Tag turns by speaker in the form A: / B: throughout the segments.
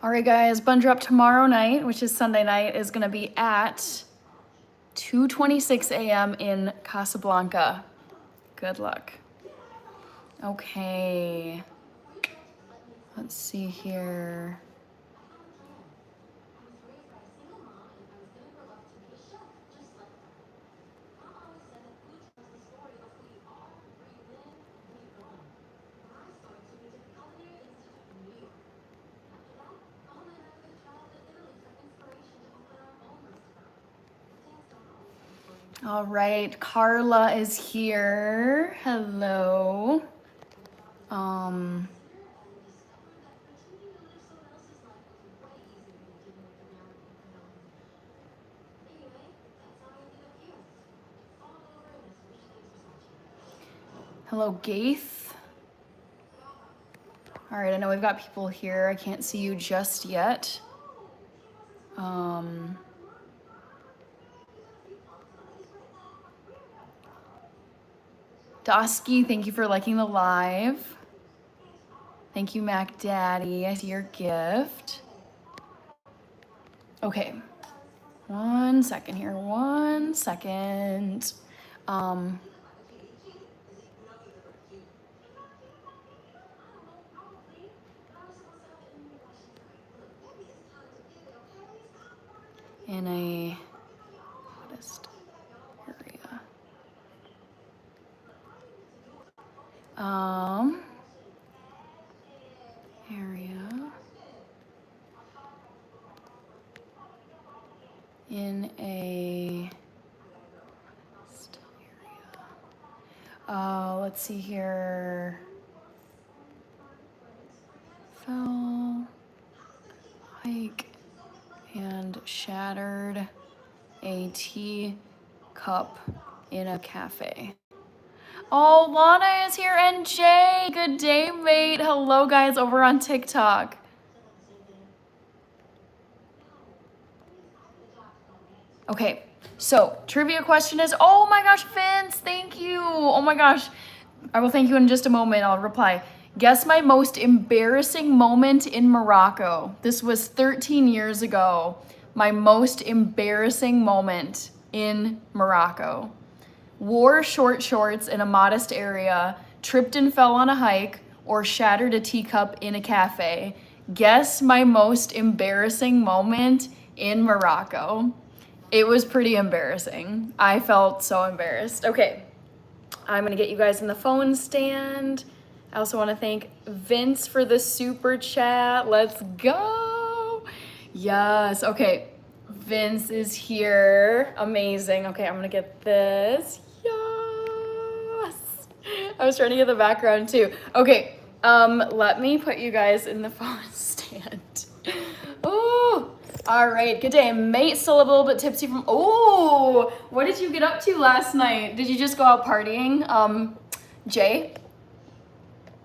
A: All right, guys, Bun Drop tomorrow night, which is Sunday night, is gonna be at 2:26 a.m. in Casablanca. Good luck. Okay. Let's see here. All right, Carla is here. Hello. Hello, Gaith. All right, I know we've got people here. I can't see you just yet. Dosky, thank you for liking the live. Thank you, Mac Daddy. I see your gift. Okay. 1 second here. 1 second. In a modest area. In a area. Let's see here. Fell, hike, and shattered a teacup in a cafe. Oh, Lana is here and Jay. Good day, mate. Hello, guys, over on TikTok. Okay, so trivia question is, oh my gosh, Vince, thank you. Oh my gosh, I will thank you in just a moment. I'll reply. Guess my most embarrassing moment in Morocco. This was 13 years ago. My most embarrassing moment in Morocco. Wore short shorts in a modest area, tripped and fell on a hike, or shattered a teacup in a cafe. Guess my most embarrassing moment in Morocco. It was pretty embarrassing. I felt so embarrassed. Okay, I'm gonna get you guys in the phone stand. I also wanna thank Vince for the super chat. Let's go. Yes, okay. Vince is here. Amazing. Okay, I'm gonna get this. Yes. I was trying to get the background too. Okay, let me put you guys in the phone stand. Oh, all right. Good day, mate. Still a little bit tipsy from. Oh, what did you get up to last night? Did you just go out partying? Jay?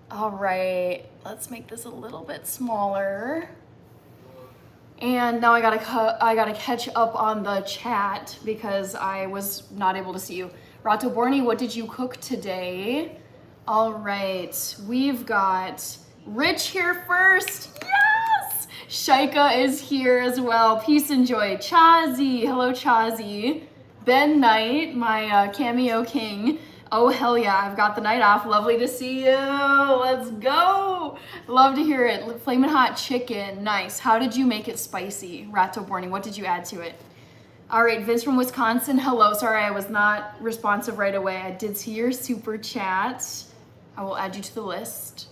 A: All right. Let's make this a little bit smaller. And now I gotta catch up on the chat because I was not able to see you. Rato Borny, what did you cook today? All right, we've got Rich here first. Yes! Shaika is here as well. Peace and joy. Chazi, hello Chazi. Ben Knight, my cameo king. Oh, hell yeah, I've got the night off. Lovely to see you. Let's go. Love to hear it. Flamin' hot chicken. Nice. How did you make it spicy? Rato Borny, what did you add to it? All right, Vince from Wisconsin. Hello. Sorry, I was not responsive right away. I did see your super chat. I will add you to the list.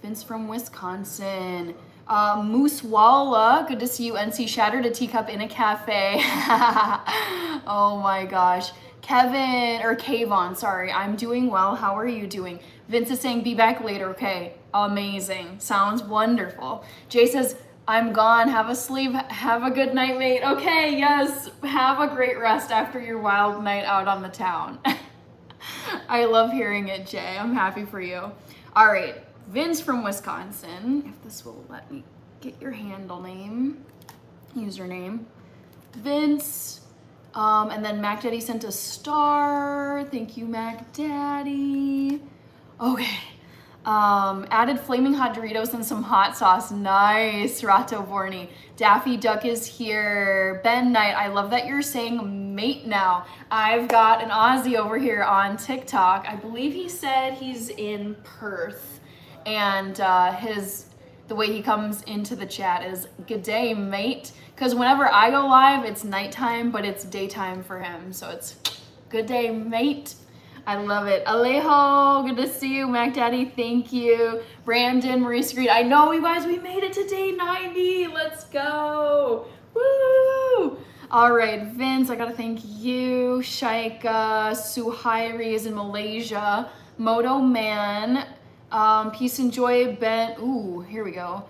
A: Vince from Wisconsin. Moose Walla, good to see you. NC shattered a teacup in a cafe. Oh my gosh. Kevin, or Kayvon, sorry. I'm doing well. How are you doing? Vince is saying be back later. Okay, amazing. Sounds wonderful. Jay says, I'm gone. Have a sleep. Have a good night, mate. Okay, yes. Have a great rest after your wild night out on the town. I love hearing it, Jay. I'm happy for you. All right, Vince from Wisconsin. If this will let me get your handle name, username. Vince. And then Mac Daddy sent a star. Thank you, Mac Daddy. Okay. Added flaming hot Doritos and some hot sauce. Nice, Rato Borny. Daffy Duck is here. Ben Knight, I love that you're saying mate now. I've got an Aussie over here on TikTok. I believe he said he's in Perth. And the way he comes into the chat is good day, mate. Because whenever I go live, it's nighttime, but it's daytime for him. So it's good day, mate. I love it. Alejo, good to see you. Mac Daddy, thank you. Brandon, Maurice Green. I know, you guys, we made it to day 90. Let's go. Woo! All right, Vince, I gotta thank you. Shaika, Suhairi is in Malaysia. Moto Man, peace and joy. Ben, ooh, here we go.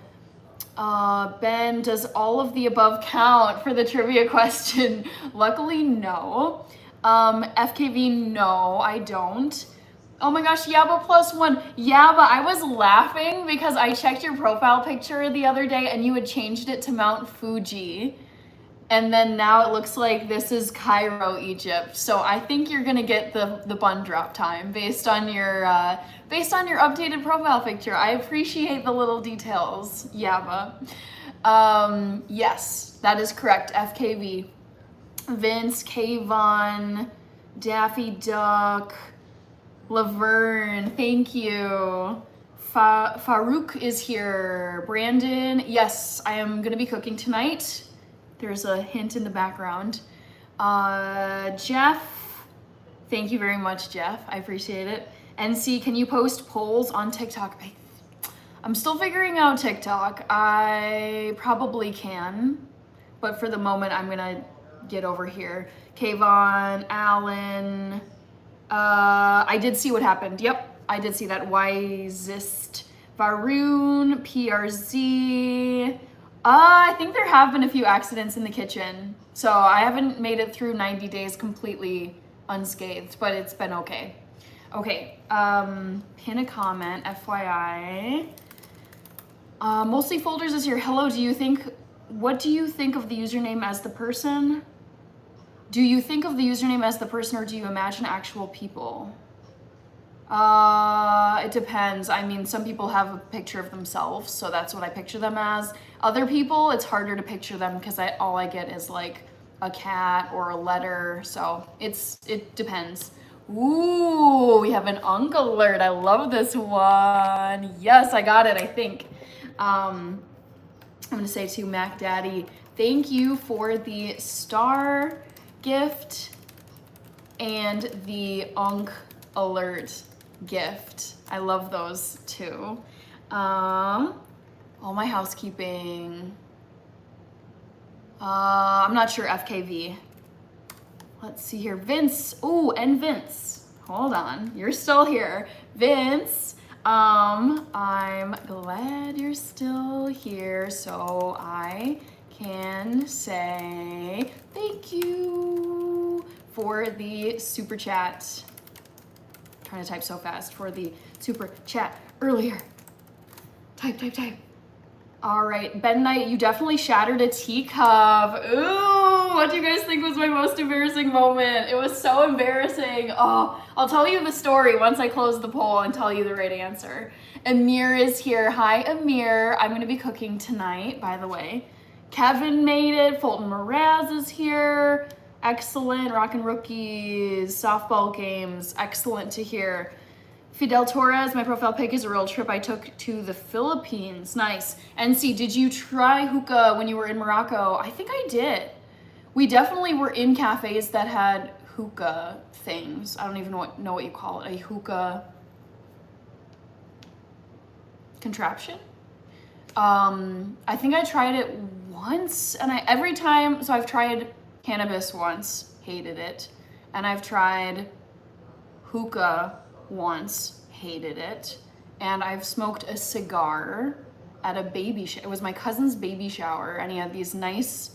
A: Ben, does all of the above count for the trivia question? Luckily, no. FKV, no, I don't. Oh my gosh, Yaba +1. Yaba, I was laughing because I checked your profile picture the other day and you had changed it to Mount Fuji. And then now it looks like this is Cairo, Egypt. So I think you're gonna get the bun drop time based on your updated profile picture. I appreciate the little details, Yaba. Yes, that is correct, FKV. Vince, Kayvon, Daffy Duck, Laverne, thank you. Farouk is here. Brandon, yes, I am gonna be cooking tonight. There's a hint in the background. Jeff, thank you very much, Jeff. I appreciate it. NC, can you post polls on TikTok? I'm still figuring out TikTok. I probably can, but for the moment, I'm gonna get over here. Kayvon, Allen. I did see what happened. Yep, I did see that. Wisest. Varun, PRZ. I think there have been a few accidents in the kitchen. So I haven't made it through 90 days completely unscathed, but it's been okay. Okay, pin a comment, FYI. Mostly folders is here. Hello, what do you think of the username as the person? Do you think of the username as the person or do you imagine actual people? It depends. I mean, some people have a picture of themselves, so that's what I picture them as. Other people, it's harder to picture them because all I get is like a cat or a letter, so it depends. Ooh, we have an Unk alert. I love this one. Yes, I got it, I think. I'm gonna say to Mac Daddy, thank you for the star gift and the Unk alert gift. I love those too. All my housekeeping. I'm not sure, FKV. Let's see here, Vince. Ooh, and Vince. Hold on, you're still here. Vince, I'm glad you're still here so I can say thank you for the super chat. I'm trying to type so fast for the super chat earlier. Type. All right, Ben Knight, you definitely shattered a teacup. Ooh, what do you guys think was my most embarrassing moment? It was so embarrassing. Oh, I'll tell you the story once I close the poll and tell you the right answer. Amir is here. Hi, Amir. I'm gonna be cooking tonight, by the way. Kevin made it. Fulton Mraz is here. Excellent. Rockin' Rookies. Softball games. Excellent to hear. Fidel Torres, my profile pic is a real trip I took to the Philippines. Nice. NC, did you try hookah when you were in Morocco? I think I did. We definitely were in cafes that had hookah things. I don't even know what you call it. A hookah contraption? I think I tried it once, and so I've tried cannabis once, hated it, and I've tried hookah once, hated it, and I've smoked a cigar at a it was my cousin's baby shower, and he had these nice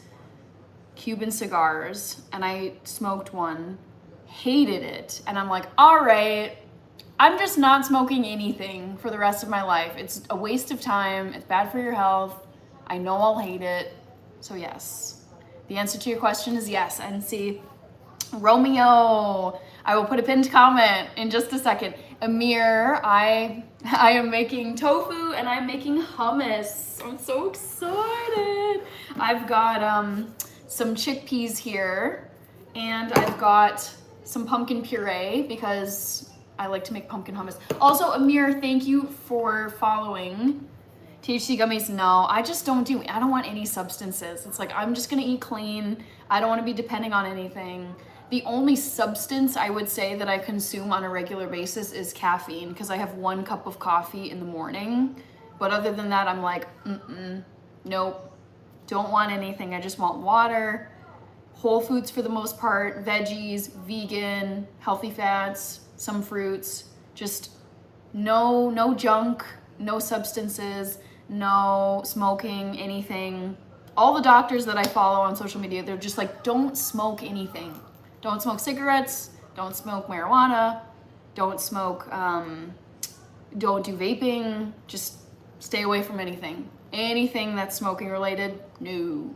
A: Cuban cigars, and I smoked one, hated it, and I'm like, all right, I'm just not smoking anything for the rest of my life. It's a waste of time, it's bad for your health, I know I'll hate it, so yes. The answer to your question is yes, NC. Romeo, I will put a pinned comment in just a second. Amir, I am making tofu and I'm making hummus. I'm so excited. I've got some chickpeas here and I've got some pumpkin puree because I like to make pumpkin hummus. Also, Amir, thank you for following. THC gummies, no, I don't want any substances. It's like, I'm just gonna eat clean. I don't wanna be depending on anything. The only substance I would say that I consume on a regular basis is caffeine because I have 1 cup of coffee in the morning. But other than that, I'm like, nope, don't want anything. I just want water, whole foods for the most part, veggies, vegan, healthy fats, some fruits, just no junk, no substances, no smoking, anything. All the doctors that I follow on social media, they're just like, don't smoke anything. Don't smoke cigarettes, don't smoke marijuana, don't smoke, don't do vaping, just stay away from anything. Anything that's smoking related, no.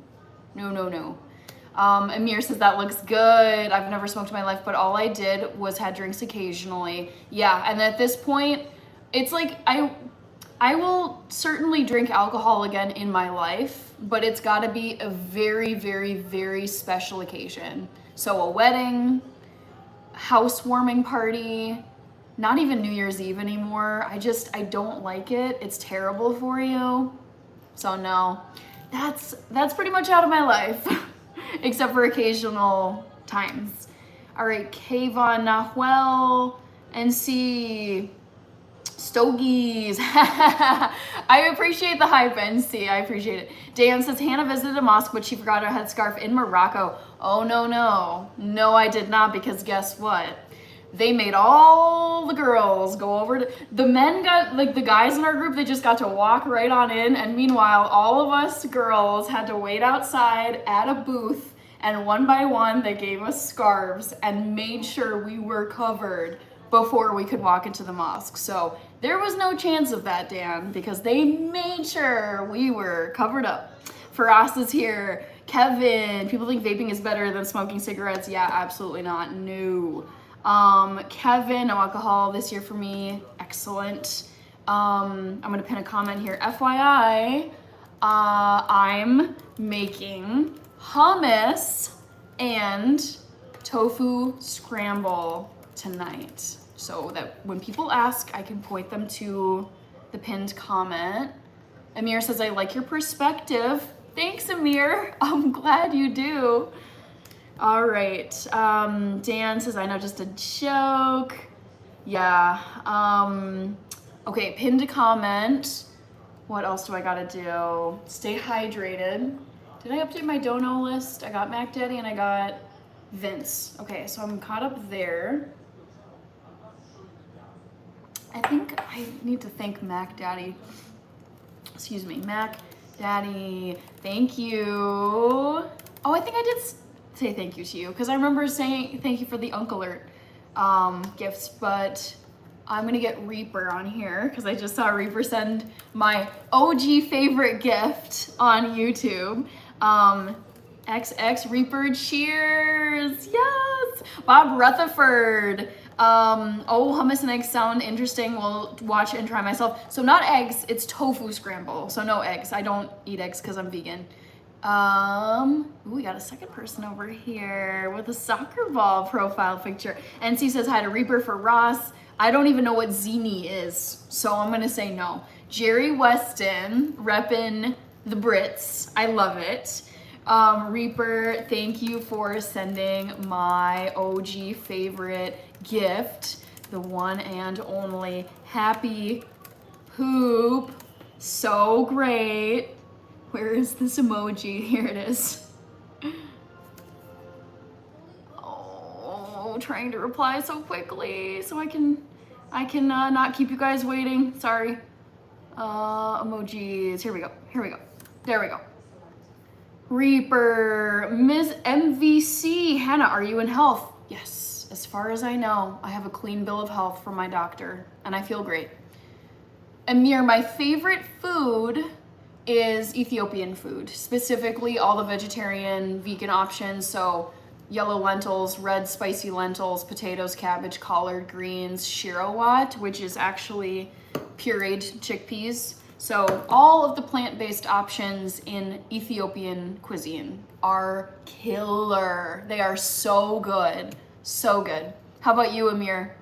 A: Amir says that looks good. I've never smoked in my life, but all I did was had drinks occasionally. Yeah, and at this point, it's like I will certainly drink alcohol again in my life, but it's gotta be a very, very, very special occasion. So a wedding, housewarming party, not even New Year's Eve anymore. I don't like it. It's terrible for you. So no, that's pretty much out of my life, except for occasional times. All right, Kayvon, Nahuel, NC, Stogies. I appreciate the hype, NC. I appreciate it. Dan says, Hannah visited a mosque, but she forgot her headscarf in Morocco. Oh, no. No, I did not, because guess what? They made all the girls go over to, the men got, like the guys in our group, they just got to walk right on in. And meanwhile, all of us girls had to wait outside at a booth. And one by one, they gave us scarves and made sure we were covered before we could walk into the mosque. So there was no chance of that, Dan, because they made sure we were covered up. Faraz is here. Kevin, people think vaping is better than smoking cigarettes. Yeah, absolutely not. No. Kevin, no alcohol this year for me. Excellent. I'm gonna pin a comment here. FYI, I'm making hummus and tofu scramble tonight, so that when people ask, I can point them to the pinned comment. Amir says, I like your perspective. Thanks, Amir. I'm glad you do. All right. Dan says, I know, just a joke. Yeah. Okay, pinned a comment. What else do I gotta do? Stay hydrated. Did I update my dono list? I got Mac Daddy and I got Vince. Okay, so I'm caught up there. I think I need to thank Mac Daddy. Excuse me, Mac Daddy. Thank you. Oh, I think I did say thank you to you because I remember saying thank you for the Uncle Alert gifts, but I'm gonna get Reaper on here because I just saw Reaper send my OG favorite gift on YouTube. XX Reaper, cheers, yes. Bob Rutherford, oh, hummus and eggs sound interesting. We'll watch and try myself. So not eggs, it's tofu scramble. So no eggs. I don't eat eggs because I'm vegan. Ooh, we got a second person over here with a soccer ball profile picture. NC says hi to Reaper for Ross. I don't even know what zini is, so I'm gonna say no. Jerry Weston, reppin' the Brits. I love it. Reaper, thank you for sending my OG favorite gift, the one and only Happy Poop. So great. Where is this emoji? Here it is. Oh, trying to reply so quickly so I can not keep you guys waiting. Sorry. Emojis. Here we go. There we go. Reaper, Ms. MVC. Hannah, are you in health? Yes, as far as I know, I have a clean bill of health from my doctor and I feel great. Amir, my favorite food is Ethiopian food, specifically all the vegetarian, vegan options. So yellow lentils, red spicy lentils, potatoes, cabbage, collard greens, shirawat, which is actually pureed chickpeas. So all of the plant-based options in Ethiopian cuisine are killer. They are so good, so good. How about you, Amir?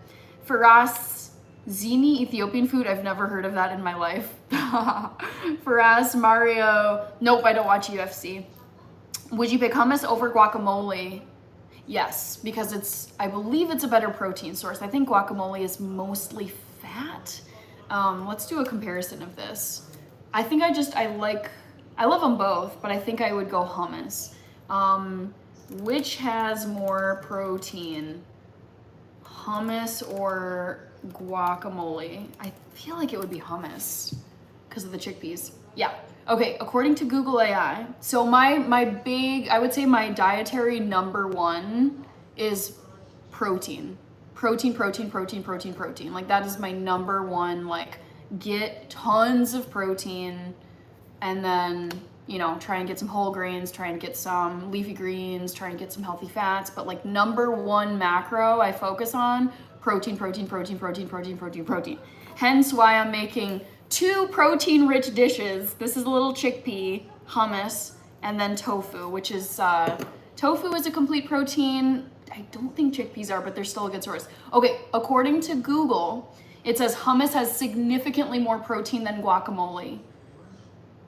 A: Faraz, zini, Ethiopian food? I've never heard of that in my life. Faraz, Mario, nope, I don't watch UFC. Would you pick hummus over guacamole? Yes, because I believe it's a better protein source. I think guacamole is mostly fat. Let's do a comparison of this. I think I love them both, but I think I would go hummus. Which has more protein? Hummus or guacamole? I feel like it would be hummus because of the chickpeas. Yeah. Okay, according to Google AI, so I would say my dietary number one is protein. Protein. Like that is my number one, like get tons of protein and then, you know, try and get some whole grains, try and get some leafy greens, try and get some healthy fats. But like number one macro I focus on, protein. Hence why I'm making 2 protein-rich dishes. This is a little chickpea, hummus, and then tofu, which is, tofu is a complete protein. I don't think chickpeas are, but they're still a good source. Okay, according to Google, it says hummus has significantly more protein than guacamole.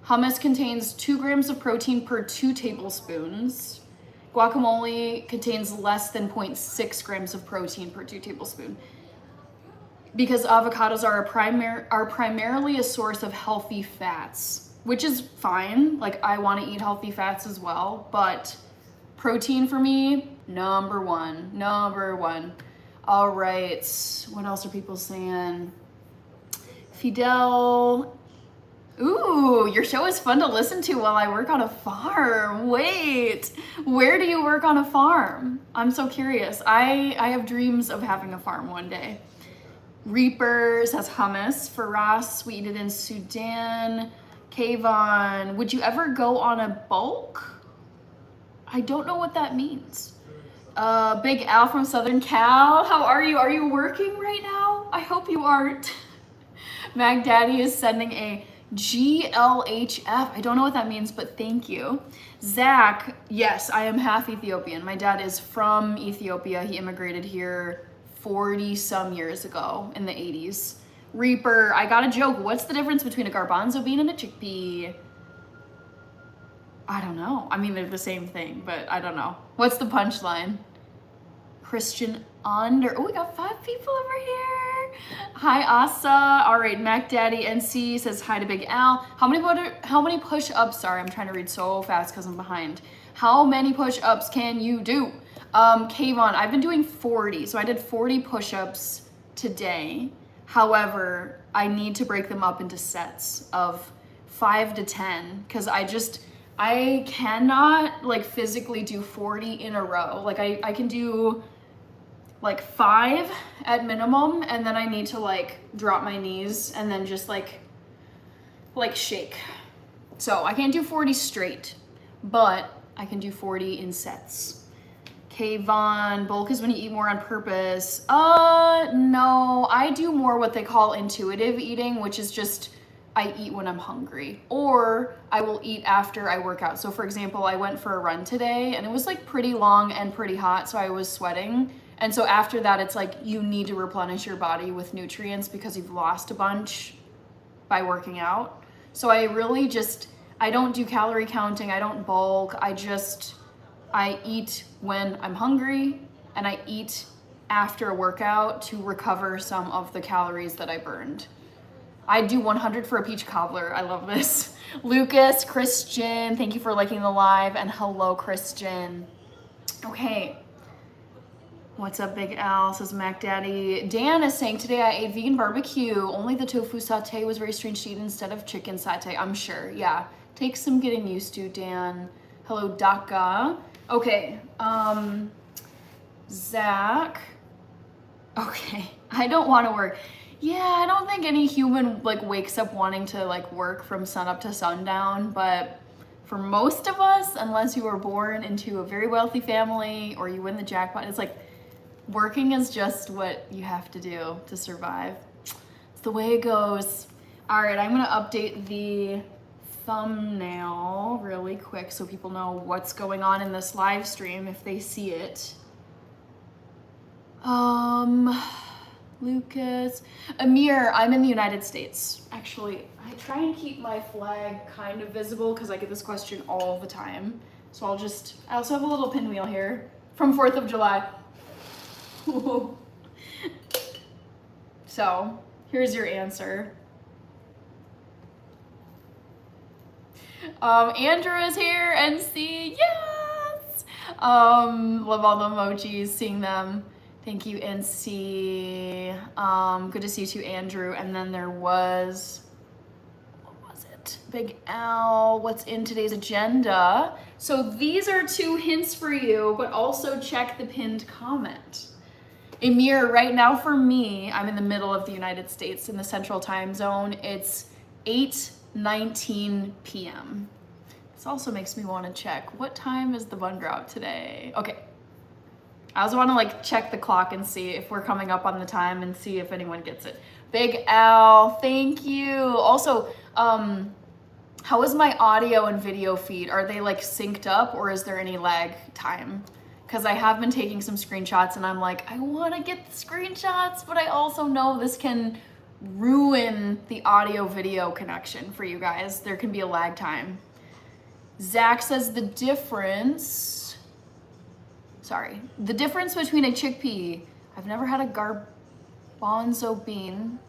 A: Hummus contains 2 grams of protein per 2 tablespoons. Guacamole contains less than 0.6 grams of protein per 2 tablespoons. Because avocados are primarily a source of healthy fats, which is fine. Like I want to eat healthy fats as well, but protein for me, number one. All right, what else are people saying? Fidel, ooh, your show is fun to listen to while I work on a farm. Wait, where do you work on a farm? I'm so curious. I have dreams of having a farm one day. Reapers has hummus. Faraz, we eat it in Sudan. Kayvon, would you ever go on a bulk? I don't know what that means. Big Al from Southern Cal, how are you? Are you working right now? I hope you aren't. Mag Daddy is sending a GLHF. I don't know what that means, but thank you. Zach, yes, I am half Ethiopian. My dad is from Ethiopia. He immigrated here 40 some years ago in the 80s. Reaper, I got a joke. What's the difference between a garbanzo bean and a chickpea? I don't know. I mean, they're the same thing, but I don't know. What's the punchline? Christian Under. Oh, we got 5 people over here. Hi, Asa. All right, Mac Daddy NC says hi to Big Al. How many push-ups? Sorry, I'm trying to read so fast because I'm behind. How many push-ups can you do? Kayvon, I've been doing 40. So I did 40 push-ups today. However, I need to break them up into sets of 5 to 10 because I cannot like physically do 40 in a row. Like I can do like 5 at minimum, and then I need to like drop my knees and then just like shake. So I can't do 40 straight, but I can do 40 in sets. Kayvon, bulk is when you eat more on purpose. No, I do more what they call intuitive eating, which is just I eat when I'm hungry, or I will eat after I work out. So for example, I went for a run today and it was like pretty long and pretty hot, so I was sweating. And so after that, it's like you need to replenish your body with nutrients because you've lost a bunch by working out. So I don't do calorie counting, I don't bulk, I eat when I'm hungry and I eat after a workout to recover some of the calories that I burned. I do 100 for a peach cobbler. I love this. Lucas, Christian, thank you for liking the live, and hello, Christian. Okay. What's up, Big Al? Says Mac Daddy. Dan is saying, today I ate vegan barbecue. Only the tofu satay was very strange to eat instead of chicken satay. I'm sure, yeah. Takes some getting used to, Dan. Hello, Daka. Okay, Zach. Okay, I don't want to work. Yeah, I don't think any human like wakes up wanting to like work from sun up to sundown, but for most of us, unless you were born into a very wealthy family or you win the jackpot, it's like working is just what you have to do to survive. It's the way it goes. All right, I'm gonna update the thumbnail really quick so people know what's going on in this live stream if they see it. Lucas, Amir, I'm in the United States. Actually, I try and keep my flag kind of visible because I get this question all the time. So I also have a little pinwheel here from 4th of July. So here's your answer. Andrew is here, NC, yes! Love all the emojis, seeing them. Thank you, NC. Good to see you too, Andrew. And then there was, what was it? Big Al, what's in today's agenda? So these are 2 hints for you, but also check the pinned comment. Amir, right now for me, I'm in the middle of the United States in the Central Time Zone. It's 8:19 p.m. This also makes me want to check, what time is the bun drop today? Okay. I also want to like check the clock and see if we're coming up on the time and see if anyone gets it. Big Al, thank you. Also, how is my audio and video feed? Are they like synced up or is there any lag time? Because I have been taking some screenshots and I'm like, I want to get the screenshots, but I also know this can ruin the audio video connection for you guys. There can be a lag time. Zach says the difference between a chickpea, I've never had a garbanzo bean.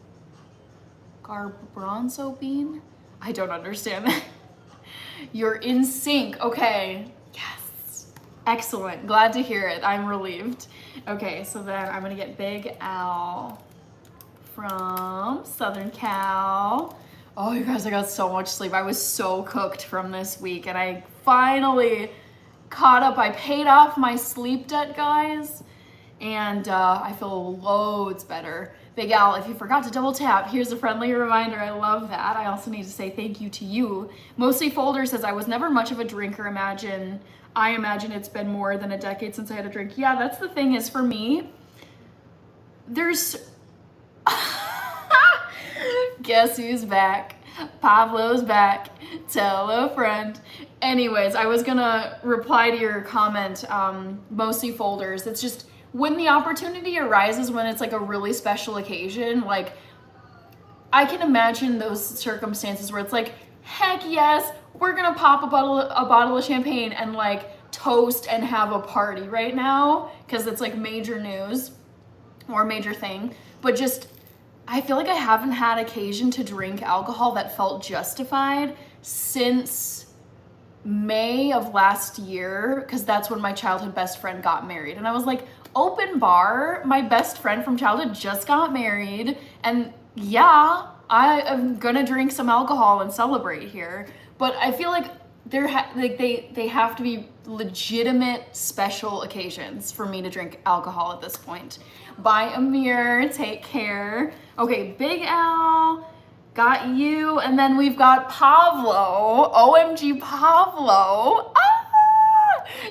A: Garbanzo bean? I don't understand that. You're in sync. Okay. Yes. Excellent. Glad to hear it. I'm relieved. Okay, so then I'm gonna get Big Al from Southern Cal. Oh, you guys, I got so much sleep. I was so cooked from this week and I finally caught up. I paid off my sleep debt, guys, and I feel loads better. Big Al, if you forgot to double tap, here's a friendly reminder. I love that. I also need to say thank you to you. Mostly Folder says, I was never much of a drinker. I imagine it's been more than a decade since I had a drink. Yeah, that's the thing is for me, there's, guess who's back? Pablo's back. Tell a friend. Anyways, I was gonna reply to your comment, mostly Folders. It's just when the opportunity arises, when it's like a really special occasion, like I can imagine those circumstances where it's like, heck yes, we're gonna pop a bottle of champagne and like toast and have a party right now because it's like major news or major thing. But just, I feel like I haven't had occasion to drink alcohol that felt justified since May of last year, because that's when my childhood best friend got married. And I was like, open bar, my best friend from childhood just got married, and yeah, I am gonna drink some alcohol and celebrate here. But I feel like they have to be legitimate special occasions for me to drink alcohol at this point. Bye, Amir, take care. Okay, Big Al, got you, and then we've got Pablo. OMG Pablo.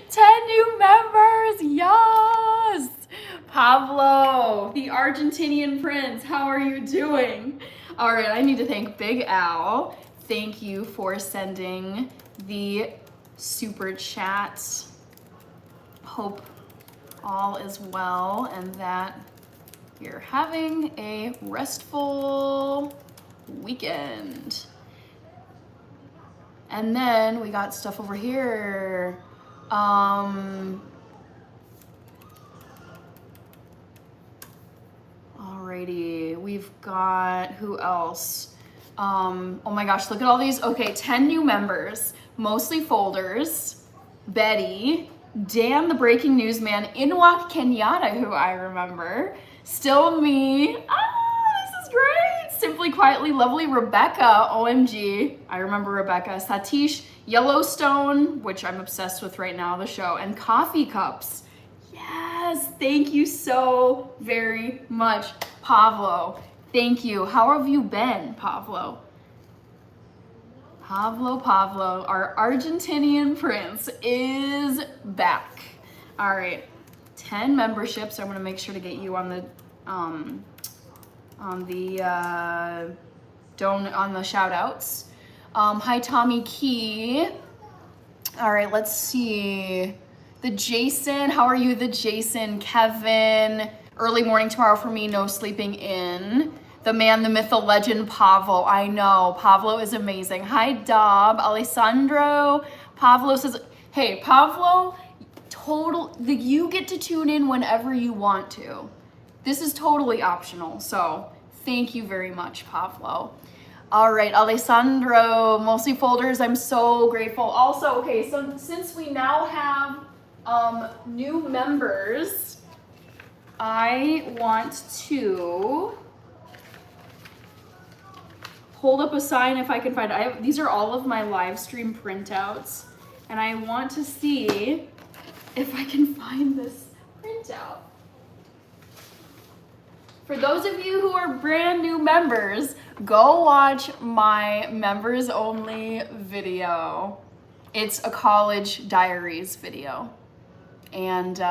A: 10 new members, yes! Pablo, the Argentinian prince, how are you doing? All right, I need to thank Big Al. Thank you for sending the super chat. Hope all is well and that you're having a restful weekend. And then we got stuff over here. Alrighty, we've got, who else? Oh my gosh, look at all these. Okay, 10 new members, mostly Folders, Betty, Dan the Breaking News Man, Inwak Kenyatta, who I remember, Still Me, this is great, Simply Quietly Lovely, Rebecca, OMG, I remember Rebecca, Satish, Yellowstone, which I'm obsessed with right now, the show, and Coffee Cups. Yes, thank you so very much, Pablo. Thank you. How have you been, Pablo? Pablo, our Argentinian prince is back. All right, 10 memberships. So I'm gonna make sure to get you on the shout outs. Hi Tommy Key. All right, let's see. The Jason, how are you? The Jason, Kevin, early morning tomorrow for me, no sleeping in. The man, the myth, the legend, Pablo. I know, Pablo is amazing. Hi Dob, Alessandro. Pablo says, hey, Pablo, you get to tune in whenever you want to. This is totally optional, so thank you very much, Pablo. All right, Alessandro, mostly folders, I'm so grateful. Also, okay, so since we now have new members, I want to hold up a sign if I can find it. These are all of my live stream printouts, and I want to see if I can find this printout. For those of you who are brand new members, go watch my members only video. It's a college diaries video. And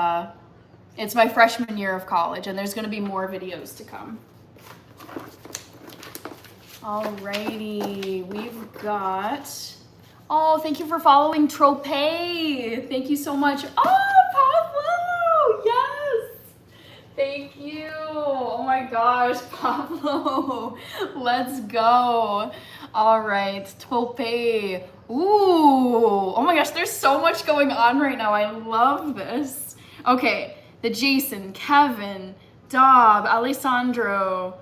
A: it's my freshman year of college, and there's gonna be more videos to come. Alrighty, we've got, oh, thank you for following Trope. Thank you so much. Oh, Pablo, yes. Thank you. Oh my gosh, Pablo. Let's go. All right, Tope. Ooh. Oh my gosh, there's so much going on right now. I love this. Okay, the Jason, Kevin, Dob, Alessandro.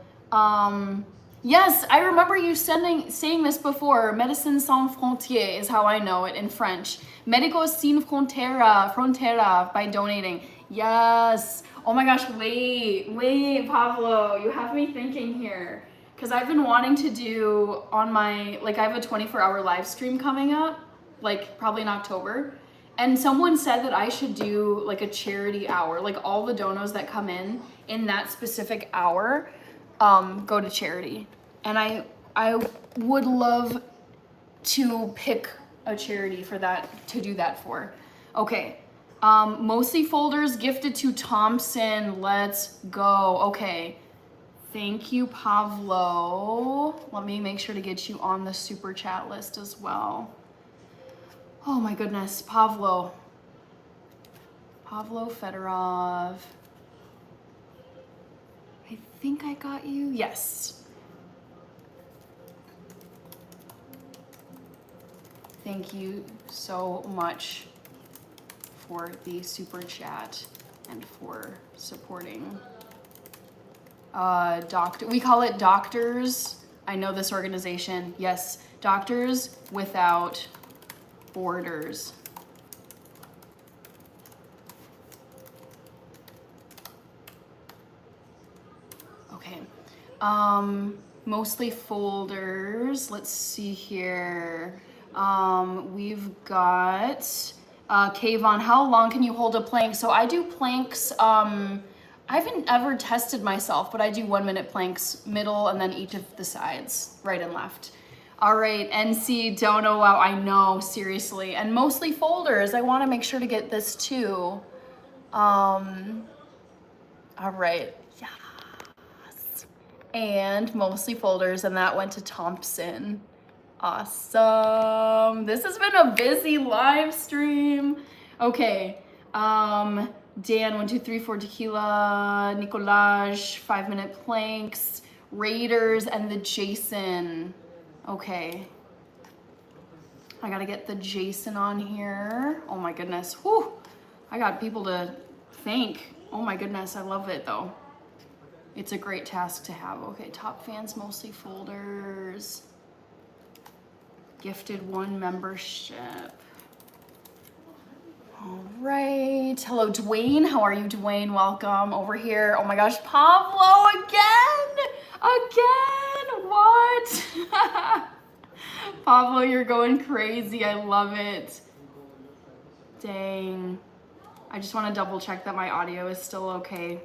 A: Yes, I remember you saying this before. Médecins Sans Frontières is how I know it in French. Médicos Sin Frontera by donating. Yes. Oh my gosh, wait, Pablo, you have me thinking here. Because I've been wanting to do on my, like I have a 24-hour live stream coming up, like probably in October. And someone said that I should do like a charity hour, like all the donos that come in that specific hour, go to charity. And I would love to pick a charity for that, to do that for. Okay. Mostly folders gifted to Thompson. Let's go. Okay. Thank you, Pablo. Let me make sure to get you on the super chat list as well. Oh my goodness, Pablo. Pablo Fedorov. I think I got you. Yes. Thank you so much for the super chat and for supporting. We call it Doctors. I know this organization. Yes, Doctors Without Borders. Okay. Mostly folders. Let's see here. We've got Kayvon, how long can you hold a plank? So I do planks, I haven't ever tested myself, but I do 1 minute planks, middle, and then each of the sides, right and left. All right, NC, Dono, wow, I know, seriously. And mostly folders, I wanna make sure to get this too. All right, yes. And mostly folders, and that went to Thompson. Awesome. This has been a busy live stream. Okay. Dan, 1, 2, 3, 4 tequila, Nicolaj, 5 minute planks, Raiders, and the Jason. Okay. I gotta get the Jason on here. Oh my goodness. Whew. I got people to thank. Oh my goodness. I love it though. It's a great task to have. Okay. Top fans, mostly folders. Gifted 1 membership. All right. Hello, Dwayne. How are you, Dwayne? Welcome over here. Oh my gosh, Pablo again. What? Pablo, you're going crazy. I love it. Dang. I just want to double check that my audio is still okay.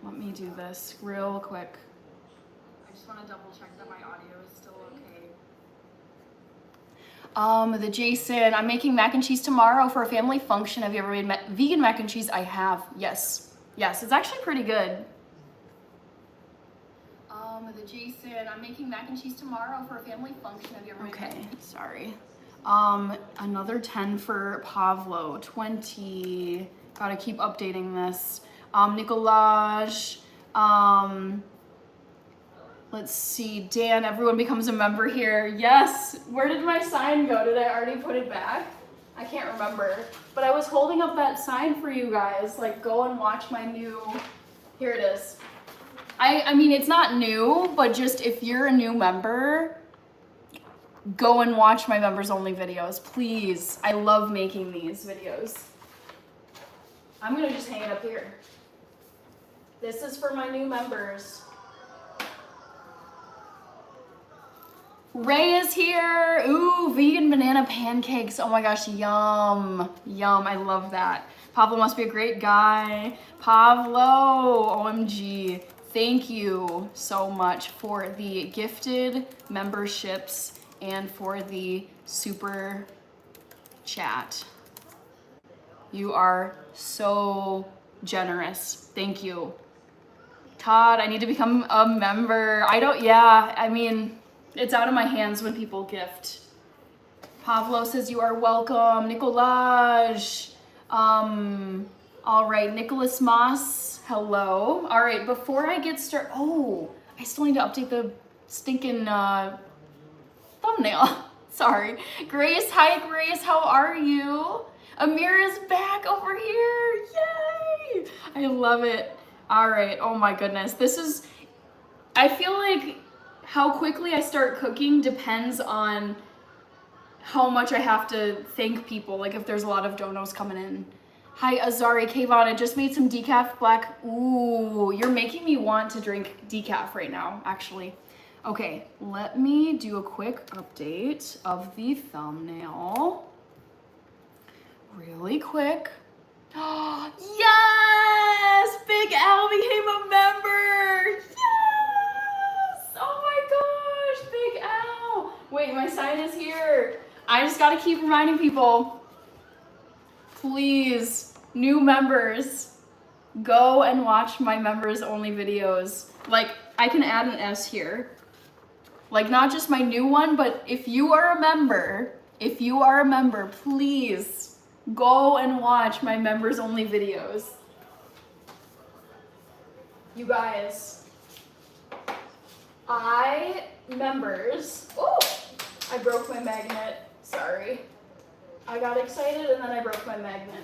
A: Let me do this real quick. just want to double check that my audio is still okay. The Jason, I'm making mac and cheese tomorrow for a family function. Have you ever made vegan mac and cheese? I have, yes. Yes, it's actually pretty good. The Jason, I'm making mac and cheese tomorrow for a family function. Have you ever made sorry. Another 10 for Pavlo, 20. Gotta keep updating this. Nicolaj, let's see, Dan, everyone becomes a member here. Yes, where did my sign go? Did I already put it back? I can't remember, but I was holding up that sign for you guys, like go and watch my new, here it is. I mean, it's not new, but just if you're a new member, go and watch my members only videos, please. I love making these videos. I'm gonna just hang it up here. This is for my new members. Ray is here. Ooh, vegan banana pancakes. Oh my gosh, yum. Yum, I love that. Pablo must be a great guy. Pablo, OMG. Thank you so much for the gifted memberships and for the super chat. You are so generous. Thank you. Todd, I need to become a member. I mean, it's out of my hands when people gift. Pavlo says you are welcome. Nicolaj. All right, Nicholas Moss, hello. All right, before I get started, I still need to update the stinking thumbnail. Sorry. Grace, hi Grace, how are you? Amir is back over here, yay! I love it. All right, oh my goodness. I feel like how quickly I start cooking depends on how much I have to thank people, like if there's a lot of donos coming in. Hi Azari, Kayvon, I just made some decaf black. Ooh, you're making me want to drink decaf right now, actually. Okay, let me do a quick update of the thumbnail. Really quick. Yes! Big Al became a member! Yes! Oh my gosh, Big Al! Wait, my sign is here. I just gotta keep reminding people. Please, new members, go and watch my members only videos. Like, I can add an S here. Like, not just my new one, but if you are a member, please go and watch my members only videos. You guys, I broke my magnet, sorry. I got excited and then I broke my magnet.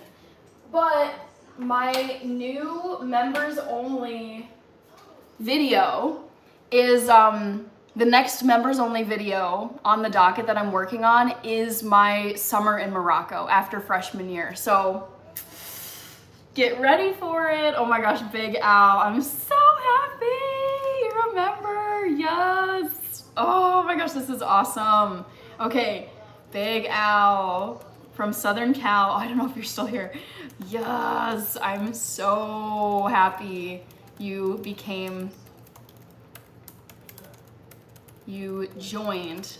A: But my new members only video is, the next members only video on the docket that I'm working on is my summer in Morocco after freshman year. So get ready for it. Oh my gosh, Big Al, I'm so happy you're a member, yes. Oh my gosh, this is awesome. Okay, Big Al from Southern Cal. Oh, I don't know if you're still here. Yes, I'm so happy you joined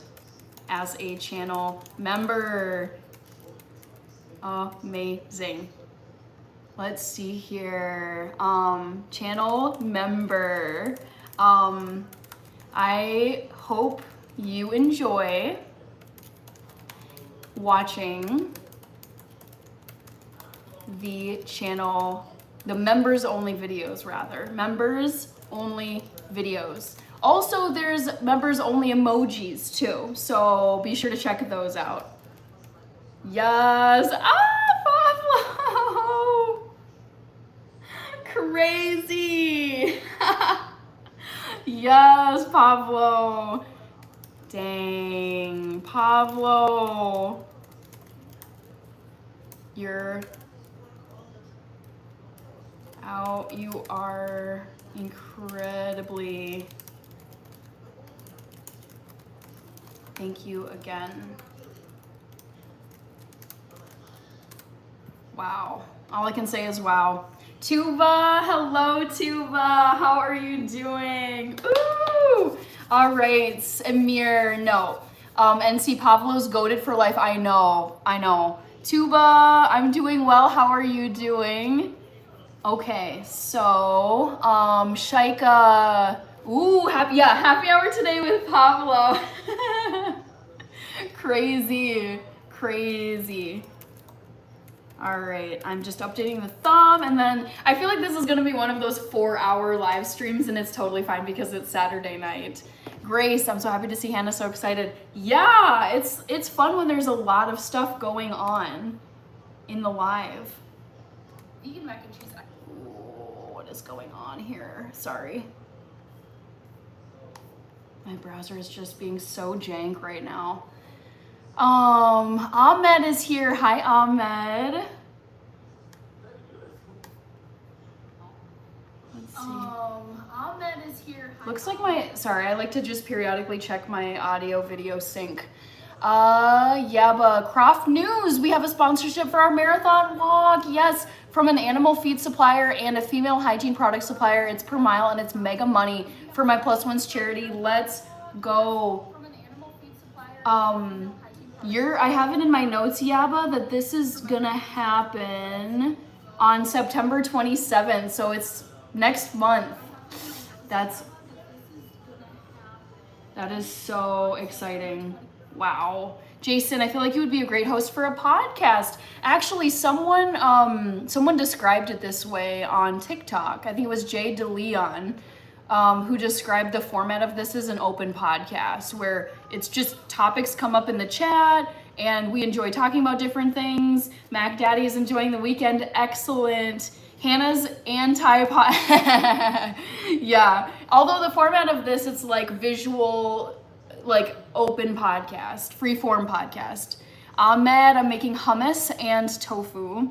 A: as a channel member. Amazing. Let's see here. Channel member. I hope you enjoy watching the members only videos rather. Members only videos. Also, there's members only emojis too, so be sure to check those out. Yes, Pablo! Crazy! Yes, Pablo. Dang, Pablo. You're out. You are incredibly. Thank you again. Wow. All I can say is wow. Tuba, hello Tuba. How are you doing? Ooh! All right, Amir, no. NC Pavlo's goated for life. I know. Tuba, I'm doing well. How are you doing? Okay, so, Shaika. Ooh, happy hour today with Pavlo. Crazy. All right, I'm just updating the thumb, and then I feel like this is gonna be one of those 4-hour live streams, and it's totally fine because it's Saturday night. Grace, I'm so happy to see Hannah so excited. Yeah, it's fun when there's a lot of stuff going on in the live. Vegan mac and cheese. Ooh, what is going on here? Sorry. My browser is just being so jank right now. Ahmed is here. Hi, Ahmed. Let's see. Ahmed is here. Hi, looks like sorry, I like to just periodically check my audio video sync. Yeah, but Croft News, we have a sponsorship for our marathon walk. Yes, from an animal feed supplier and a female hygiene product supplier. It's per mile and it's mega money for my Plus Ones charity. Let's go. I have it in my notes, Yaba, that this is gonna happen on September 27th, so it's next month. That is so exciting. Wow. Jason, I feel like you would be a great host for a podcast. Actually, someone described it this way on TikTok. I think it was Jay DeLeon. Who described the format of this as an open podcast where it's just topics come up in the chat and we enjoy talking about different things. Mac Daddy is enjoying the weekend. Excellent. Hannah's yeah. Although the format of this, it's like visual, like open podcast, free form podcast. Ahmed, I'm making hummus and tofu.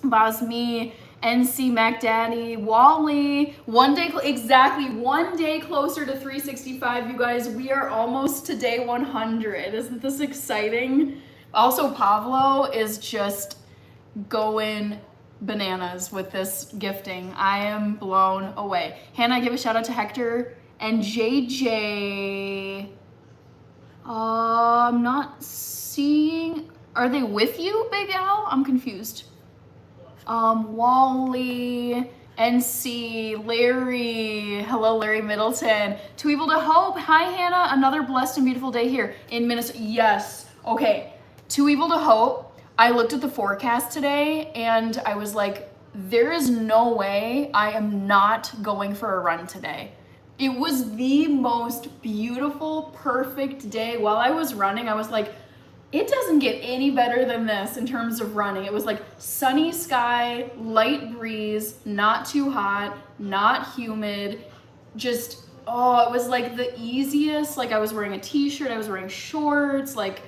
A: Basmi, NC, Mac Daddy, Wally, one day closer to 365, you guys. We are almost to day 100. Isn't this exciting? Also, Pavlo is just going bananas with this gifting. I am blown away. Hannah, give a shout out to Hector and JJ. I'm not seeing, are they with you, Big Al? I'm confused. Wally, NC, Larry, hello Larry Middleton, Too Evil to Hope, hi Hannah, another blessed and beautiful day here in Minnesota. Yes, okay, Too Evil to Hope. I looked at the forecast today and I was like, there is no way I am not going for a run today. It was the most beautiful, perfect day. While I was running, I was like, it doesn't get any better than this in terms of running. It was like sunny sky, light breeze, not too hot, not humid, just, oh, it was like the easiest. Like I was wearing a t-shirt, I was wearing shorts, like,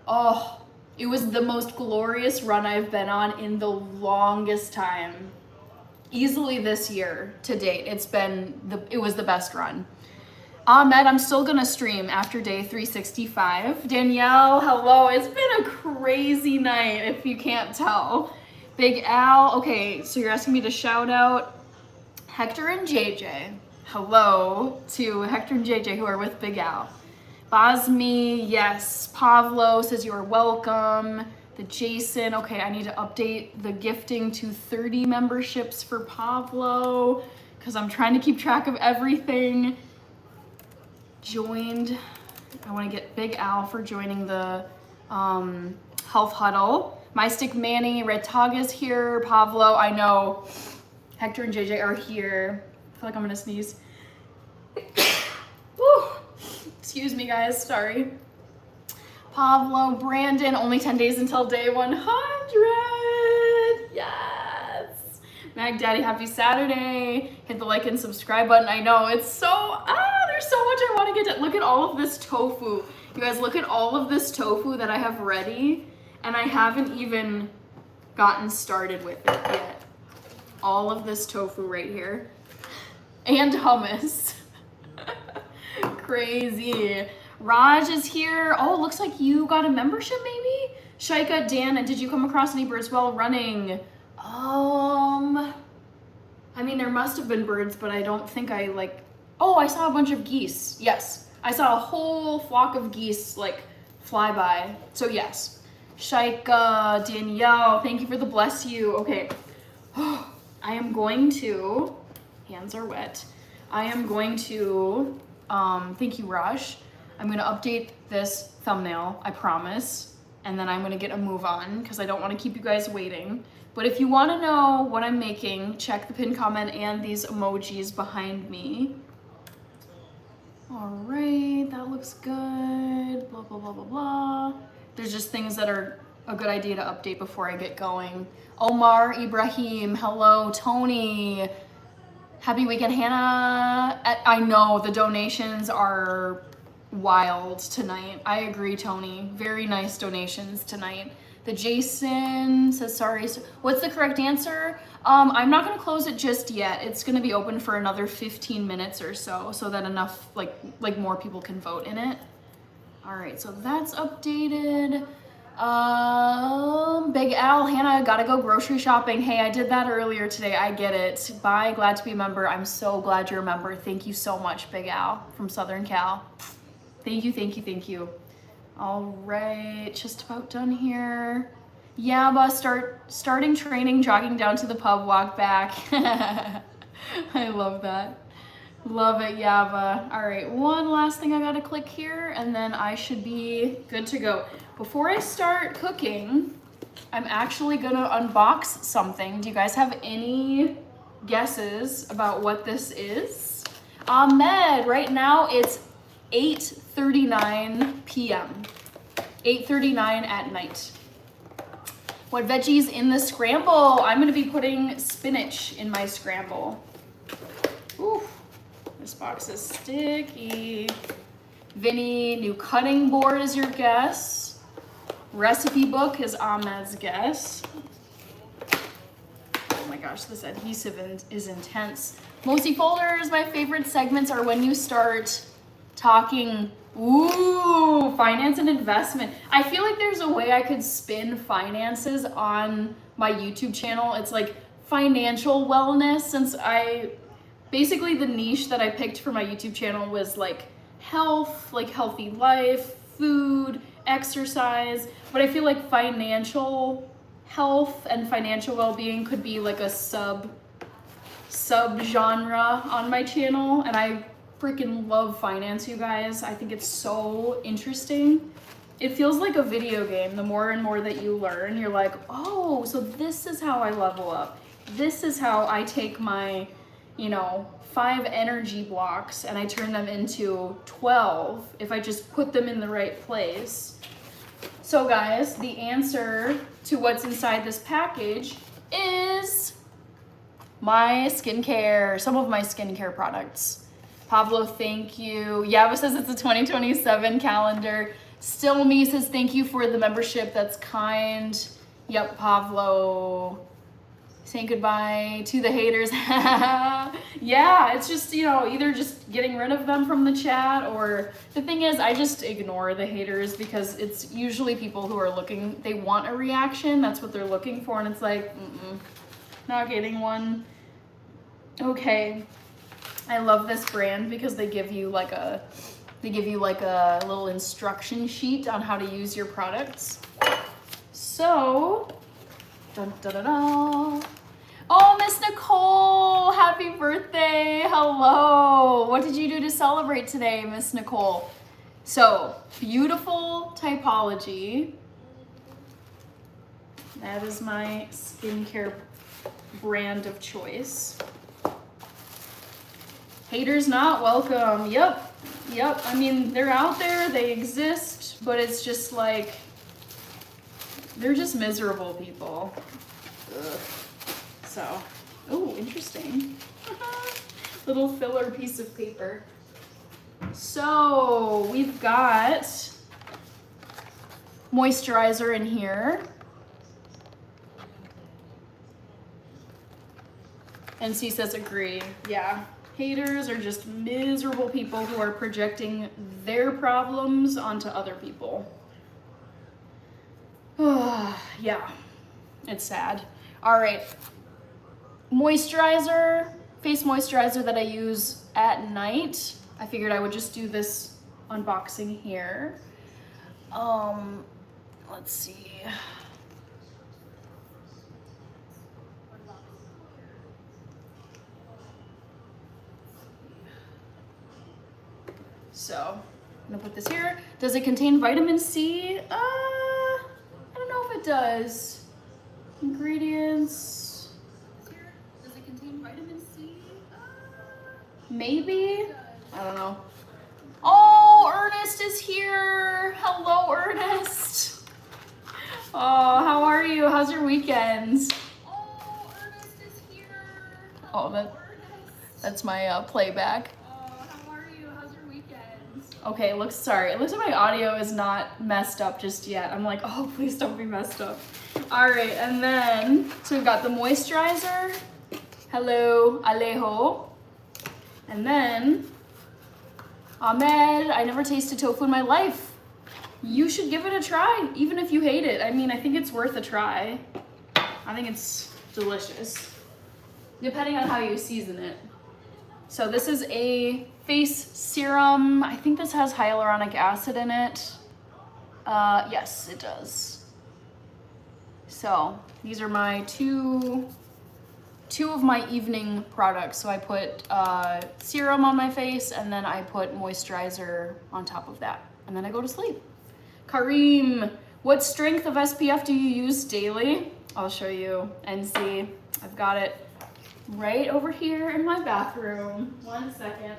A: oh, it was the most glorious run I've been on in the longest time. Easily this year to date. It was the best run. Ahmed, I'm still gonna stream after day 365. Danielle, hello. It's been a crazy night if you can't tell. Big Al, okay, so you're asking me to shout out Hector and JJ. Hello to Hector and JJ who are with Big Al. Basmi, yes. Pavlo says you are welcome. The Jason, okay, I need to update the gifting to 30 memberships for Pavlo because I'm trying to keep track of everything. Joined, I want to get Big Al for joining the health huddle. My Stick Manny, Red Taga's here. Pavlo, I know. Hector and JJ are here. I feel like I'm gonna sneeze. Woo. Excuse me guys, sorry. Pavlo, Brandon, only 10 days until day 100. Yes. Mag Daddy, happy Saturday. Hit the like and subscribe button. I know, it's so, there's so much I want to get to. Look at all of this tofu. You guys, look at all of this tofu that I have ready, and I haven't even gotten started with it yet. All of this tofu right here. And hummus. Crazy. Raj is here. Oh, it looks like you got a membership maybe? Shaika, Dan, and did you come across any birds while running? I mean, there must have been birds, but I don't think oh, I saw a bunch of geese. Yes. I saw a whole flock of geese like fly by. So yes, Shaika, Danielle, thank you for the bless you. Okay, I am going to, hands are wet. I am going to, thank you, Raj. I'm gonna update this thumbnail, I promise. And then I'm gonna get a move on because I don't wanna keep you guys waiting. But if you wanna know what I'm making, check the pinned comment and these emojis behind me. All right, that looks good, blah, blah, blah, blah, blah. There's just things that are a good idea to update before I get going. Omar Ibrahim, hello, Tony. Happy weekend, Hannah. I know the donations are wild tonight. I agree, Tony. Very nice donations tonight. The Jason says, sorry. What's the correct answer? I'm not gonna close it just yet. It's gonna be open for another 15 minutes or so that enough, like more people can vote in it. All right, so that's updated. Big Al, Hannah, gotta go grocery shopping. Hey, I did that earlier today. I get it. Bye, glad to be a member. I'm so glad you're a member. Thank you so much, Big Al from Southern Cal. Thank you, thank you, thank you. All right, just about done here. Yaba, starting training, jogging down to the pub, walk back. I love that. Love it, Yaba. All right, one last thing I gotta click here, and then I should be good to go. Before I start cooking, I'm actually gonna unbox something. Do you guys have any guesses about what this is? Ahmed, right now it's 8:39 p.m. 8:39 at night. What veggies in the scramble? I'm gonna be putting spinach in my scramble. Ooh, this box is sticky. Vinny, new cutting board is your guess. Recipe book is Ahmed's guess. Oh my gosh, this adhesive is intense. Mostly folders, my favorite segments are when you start talking, ooh, finance and investment. I feel like there's a way I could spin finances on my YouTube channel. It's like financial wellness, since basically the niche that I picked for my YouTube channel was like health, like healthy life, food, exercise, but I feel like financial health and financial well-being could be like a sub genre on my channel, and I freaking love finance, you guys. I think it's so interesting. It feels like a video game. The more and more that you learn, you're like, oh, so this is how I level up. This is how I take my, 5 energy blocks and I turn them into 12 if I just put them in the right place. So guys, the answer to what's inside this package is my skincare, some of my skincare products. Pablo, thank you. Yava says it's a 2027 calendar. Still Me says thank you for the membership, that's kind. Yep, Pablo. Saying goodbye to the haters. Yeah, it's just, either just getting rid of them from the chat, or the thing is, I just ignore the haters because it's usually people who are looking, they want a reaction. That's what they're looking for. And it's like, not getting one. Okay. I love this brand because they give you like a little instruction sheet on how to use your products. So, dun, dun, dun, dun. Oh, Miss Nicole, happy birthday. Hello. What did you do to celebrate today, Miss Nicole? So, beautiful typology. That is my skincare brand of choice. Haters not welcome. Yep. I mean, they're out there, they exist, but it's just like, they're just miserable people. Ugh. So, oh, interesting. Little filler piece of paper. So, we've got moisturizer in here. NC says agree. Yeah. Haters are just miserable people who are projecting their problems onto other people. Yeah, it's sad. All right, moisturizer, face moisturizer that I use at night. I figured I would just do this unboxing here. Let's see. So I'm gonna put this here. Does it contain vitamin C? I don't know if it does. Ingredients. Does it contain vitamin C? Maybe. I don't know. Oh, Ernest is here. Hello, Ernest. Oh, how are you? How's your weekend? Oh, Ernest is here. Oh, that's my playback. Okay, it looks like my audio is not messed up just yet. I'm like, oh, please don't be messed up. All right, and then, so we've got the moisturizer. Hello, Alejo. And then, Ahmed, I never tasted tofu in my life. You should give it a try, even if you hate it. I mean, I think it's worth a try. I think it's delicious, depending on how you season it. So this is a face serum. I think this has hyaluronic acid in it. Yes, it does. So these are my two of my evening products. So I put serum on my face, and then I put moisturizer on top of that, and then I go to sleep. Kareem, what strength of SPF do you use daily? I'll show you and see. I've got it right over here in my bathroom. 1 second.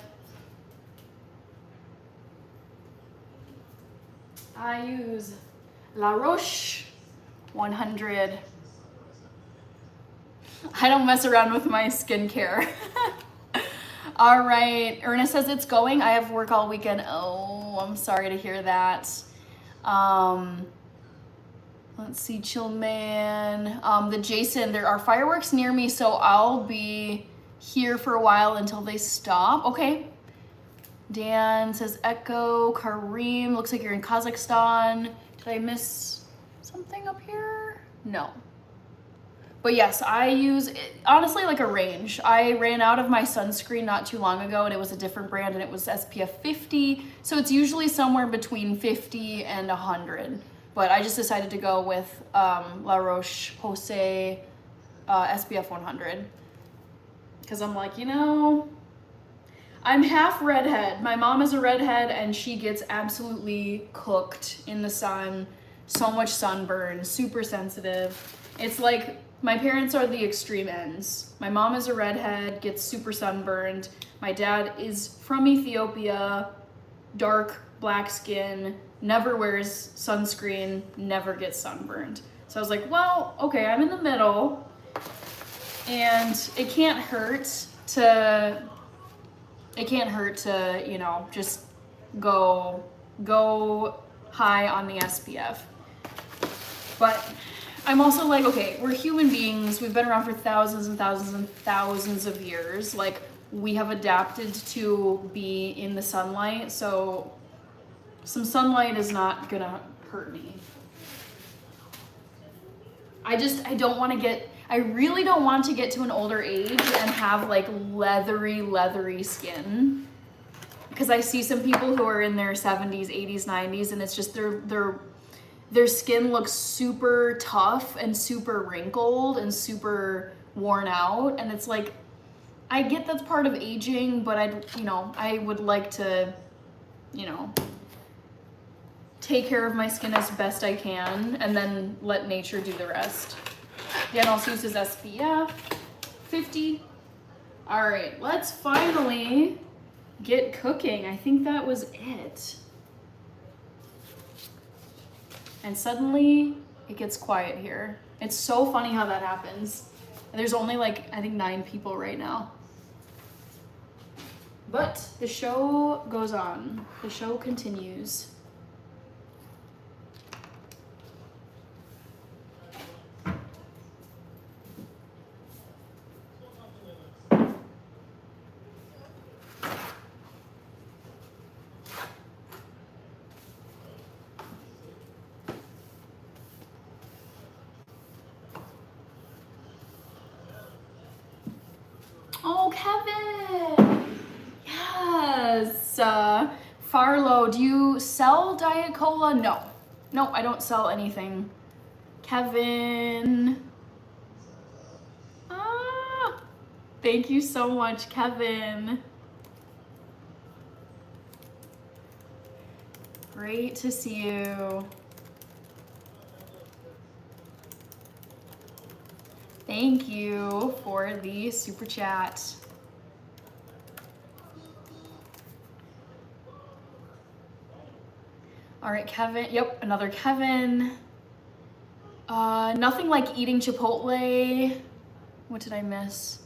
A: I use La Roche 100. I don't mess around with my skincare. All right, Ernest says it's going. I have work all weekend. Oh, I'm sorry to hear that. Let's see, Chill Man. The Jason, there are fireworks near me, so I'll be here for a while until they stop. Okay. Dan says Echo. Kareem, looks like you're in Kazakhstan. Did I miss something up here? No. But yes, I use, honestly, like a range. I ran out of my sunscreen not too long ago, and it was a different brand, and it was SPF 50. So it's usually somewhere between 50 and 100. But I just decided to go with La Roche-Posay SPF 100. Because I'm like, you know, I'm half redhead. My mom is a redhead, and she gets absolutely cooked in the sun. So much sunburn, super sensitive. It's like, my parents are the extreme ends. My mom is a redhead, gets super sunburned. My dad is from Ethiopia, dark black skin, never wears sunscreen, never gets sunburned. So I was like, well, okay, I'm in the middle, and it can't hurt to, you know, just go high on the SPF. But I'm also like, okay, we're human beings. We've been around for thousands and thousands and thousands of years. Like, we have adapted to be in the sunlight, so some sunlight is not gonna hurt me. I really don't want to get to an older age and have like leathery skin. Because I see some people who are in their 70s, 80s, 90s, and it's just their skin looks super tough and super wrinkled and super worn out. And it's like, I get that's part of aging, but I would like to, you know, take care of my skin as best I can and then let nature do the rest. Dan also uses SPF 50. All right, let's finally get cooking. I think that was it. And suddenly it gets quiet here. It's so funny how that happens. There's only like, I think 9 people right now. But the show goes on. The show continues. Oh, Kevin! Yes! Farlow, do you sell Diet Cola? No. No, I don't sell anything. Kevin. Ah, thank you so much, Kevin. Great to see you. Thank you for the super chat. All right, Kevin. Yep, another Kevin. Nothing like eating Chipotle. What did I miss?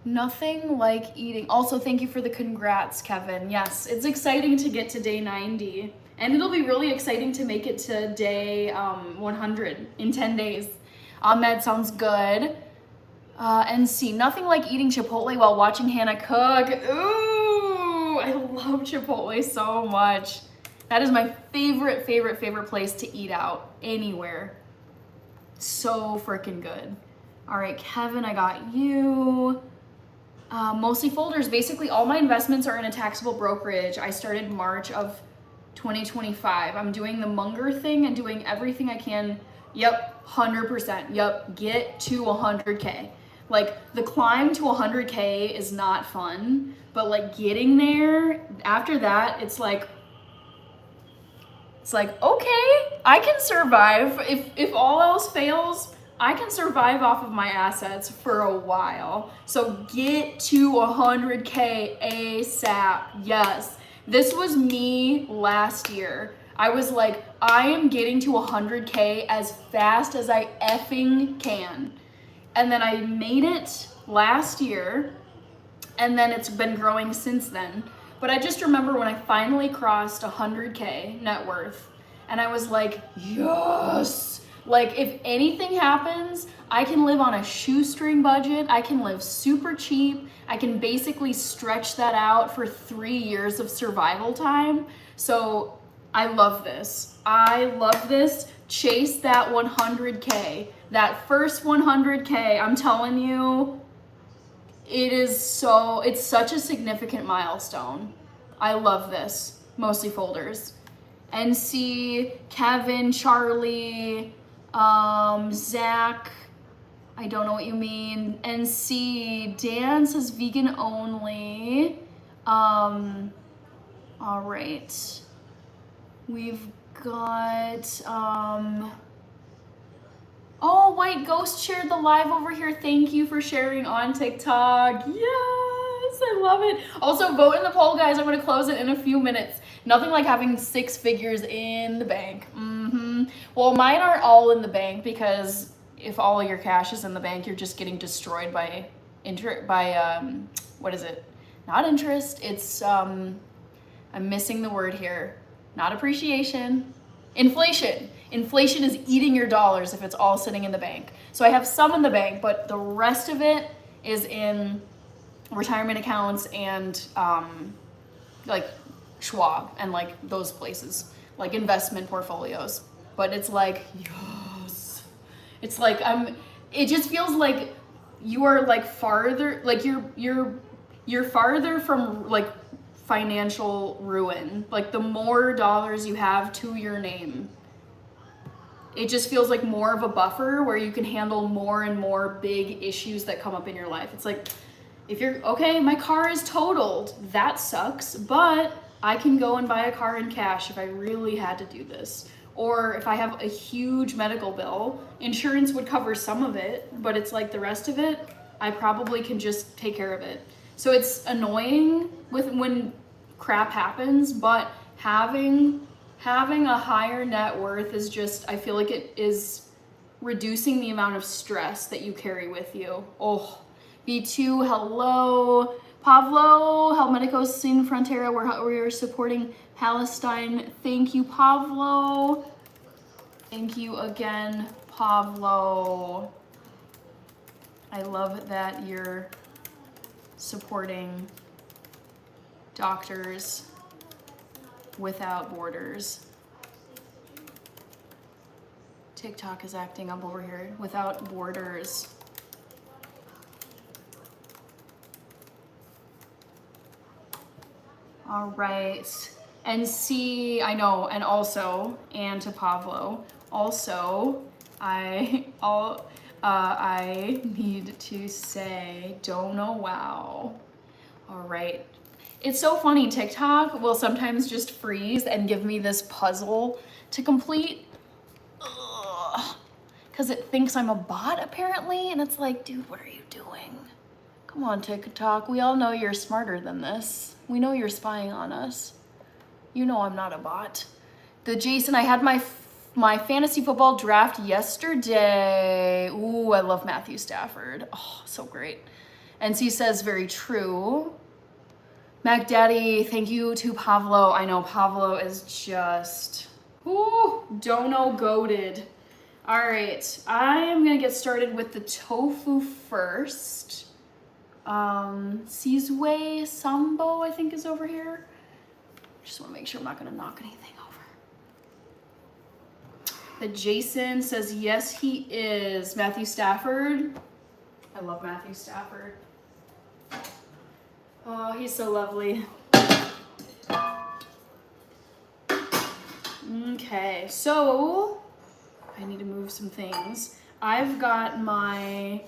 A: Nothing like eating. Also, thank you for the congrats, Kevin. Yes, it's exciting to get to day 90. And it'll be really exciting to make it to day 100 in 10 days. Ahmed, sounds good. NC, nothing like eating Chipotle while watching Hannah cook. Ooh, I love Chipotle so much. That is my favorite place to eat out anywhere. So freaking good. All right, Kevin, I got you. Mostly folders. Basically, all my investments are in a taxable brokerage. I started March of 2025. I'm doing the Munger thing and doing everything I can. Yep, 100%. Yep, get to 100K. Like, the climb to 100K is not fun, but like getting there, after that, it's like, okay, I can survive. If all else fails, I can survive off of my assets for a while. So get to 100K ASAP. Yes. This was me last year. I was like, I am getting to 100K as fast as I effing can. And then I made it last year, and then it's been growing since then. But I just remember when I finally crossed 100K net worth, and I was like, yes! Like, if anything happens, I can live on a shoestring budget. I can live super cheap. I can basically stretch that out for 3 years of survival time. So I love this. I love this. Chase that 100K. That first 100K, I'm telling you, it's such a significant milestone. I love this. Mostly folders. NC, Kevin, Charlie, Zach, I don't know what you mean. NC, Dan says vegan only. All right. We've got, oh, White Ghost shared the live over here. Thank you for sharing on TikTok. Yes, I love it. Also, vote in the poll, guys. I'm going to close it in a few minutes. Nothing like having 6 figures in the bank. Well, mine aren't all in the bank because if all of your cash is in the bank, you're just getting destroyed by what is it? Not interest. It's, I'm missing the word here. Not appreciation. Inflation. Inflation is eating your dollars if it's all sitting in the bank. So I have some in the bank, but the rest of it is in retirement accounts and like Schwab and like those places, like investment portfolios. But it's like, yes. It's like it just feels like you are like farther, like you're farther from like financial ruin. Like the more dollars you have to your name, it just feels like more of a buffer where you can handle more and more big issues that come up in your life. It's like, if you're, okay, my car is totaled, that sucks, but I can go and buy a car in cash if I really had to do this. Or if I have a huge medical bill, insurance would cover some of it, but it's like the rest of it, I probably can just take care of it. So it's annoying when crap happens, but having a higher net worth is just, I feel like it is reducing the amount of stress that you carry with you. Oh, B2, hello. Pavlo, Helmeticos Sin Frontera, we are supporting Palestine. Thank you, Pavlo. Thank you again, Pavlo. I love that you're supporting Doctors Without Borders. TikTok is acting up over here. Without Borders. All right. And C, I know, and also, and to Pablo, also, I need to say, don't know, wow. All right. It's so funny, TikTok will sometimes just freeze and give me this puzzle to complete. Because it thinks I'm a bot apparently, and it's like, dude, what are you doing? Come on, TikTok, we all know you're smarter than this. We know you're spying on us. You know I'm not a bot. The Jason, I had my fantasy football draft yesterday. Ooh, I love Matthew Stafford. Oh, so great. And C says, very true. Mac Daddy, thank you to Pablo. I know Pablo is just, ooh, dono goated. All right, I am gonna get started with the tofu first. Sizwe Sambo, I think, is over here. Just wanna make sure I'm not gonna knock anything over. The Jason says, yes, he is. Matthew Stafford. I love Matthew Stafford. Oh, he's so lovely. Okay, so I need to move some things. I've got my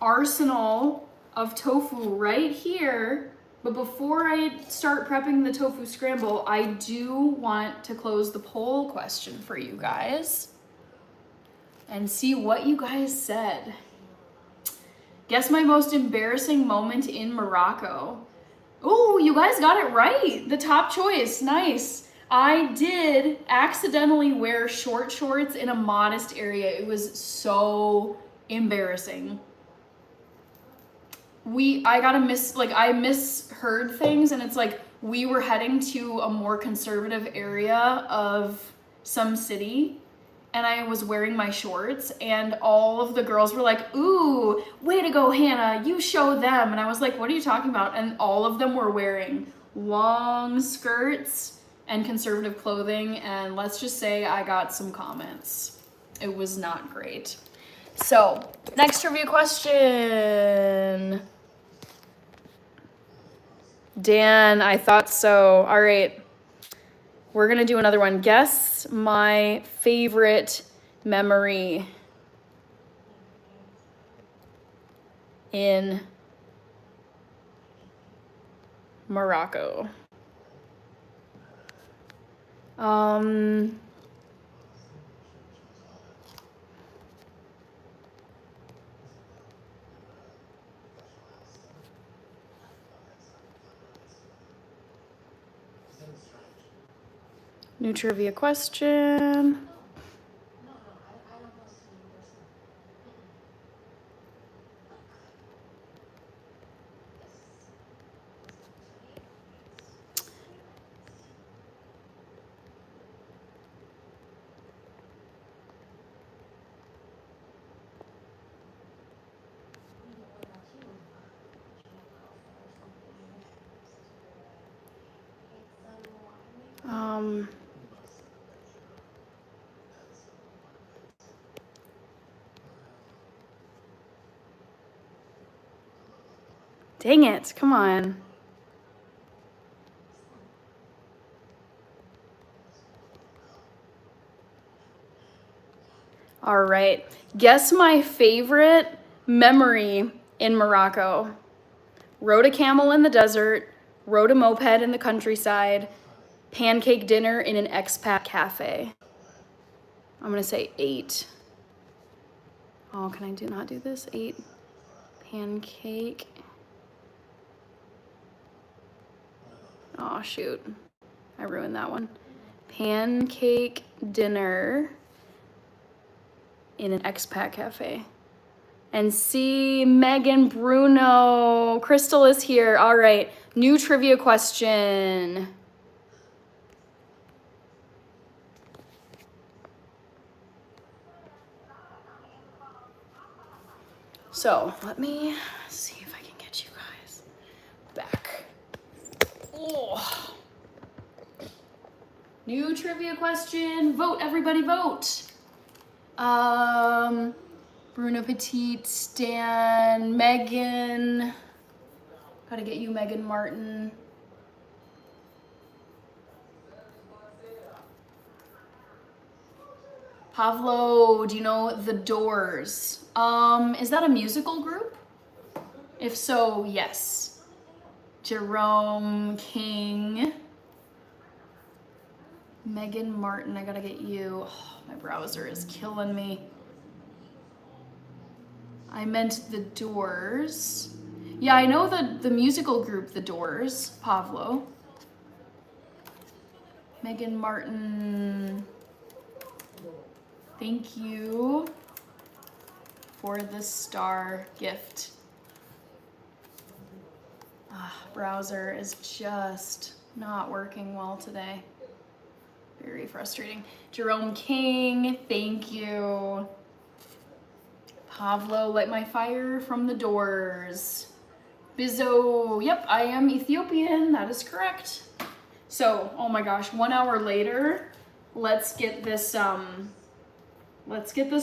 A: arsenal of tofu right here, but before I start prepping the tofu scramble, I do want to close the poll question for you guys and see what you guys said. Guess my most embarrassing moment in Morocco. Oh, you guys got it right. The top choice, nice. I did accidentally wear short shorts in a modest area. It was so embarrassing. I misheard things, and it's like we were heading to a more conservative area of some city, and I was wearing my shorts, and all of the girls were like, ooh, way to go, Hannah, you show them. And I was like, what are you talking about? And all of them were wearing long skirts and conservative clothing, and let's just say I got some comments. It was not great. So, next trivia question. Dan, I thought so. All right, we're gonna do another one. Guess my favorite memory in Morocco. New trivia question. Dang it, come on. All right, guess my favorite memory in Morocco. Rode a camel in the desert, rode a moped in the countryside, pancake dinner in an expat cafe. I'm gonna say 8. Oh, can I not do this? 8, pancake. Oh, shoot. I ruined that one. Pancake dinner in an expat cafe. And see, Megan, Bruno, Crystal is here. All right, new trivia question. So let me see if I can get you guys back. Oh. New trivia question. Vote, everybody vote. Bruno Petit, Stan, Megan. Gotta get you, Megan Martin. Pavlo, do you know The Doors? Is that a musical group? If so, yes. Jerome King. Megan Martin, I gotta get you. Oh, my browser is killing me. I meant The Doors. Yeah, I know the musical group The Doors, Pavlo. Megan Martin. Thank you for the star gift. Browser is just not working well today. Very frustrating. Jerome King, thank you. Pavlo, light my fire from The Doors. Bizzo, yep, I am Ethiopian, that is correct. So, oh my gosh, 1 hour later, let's get this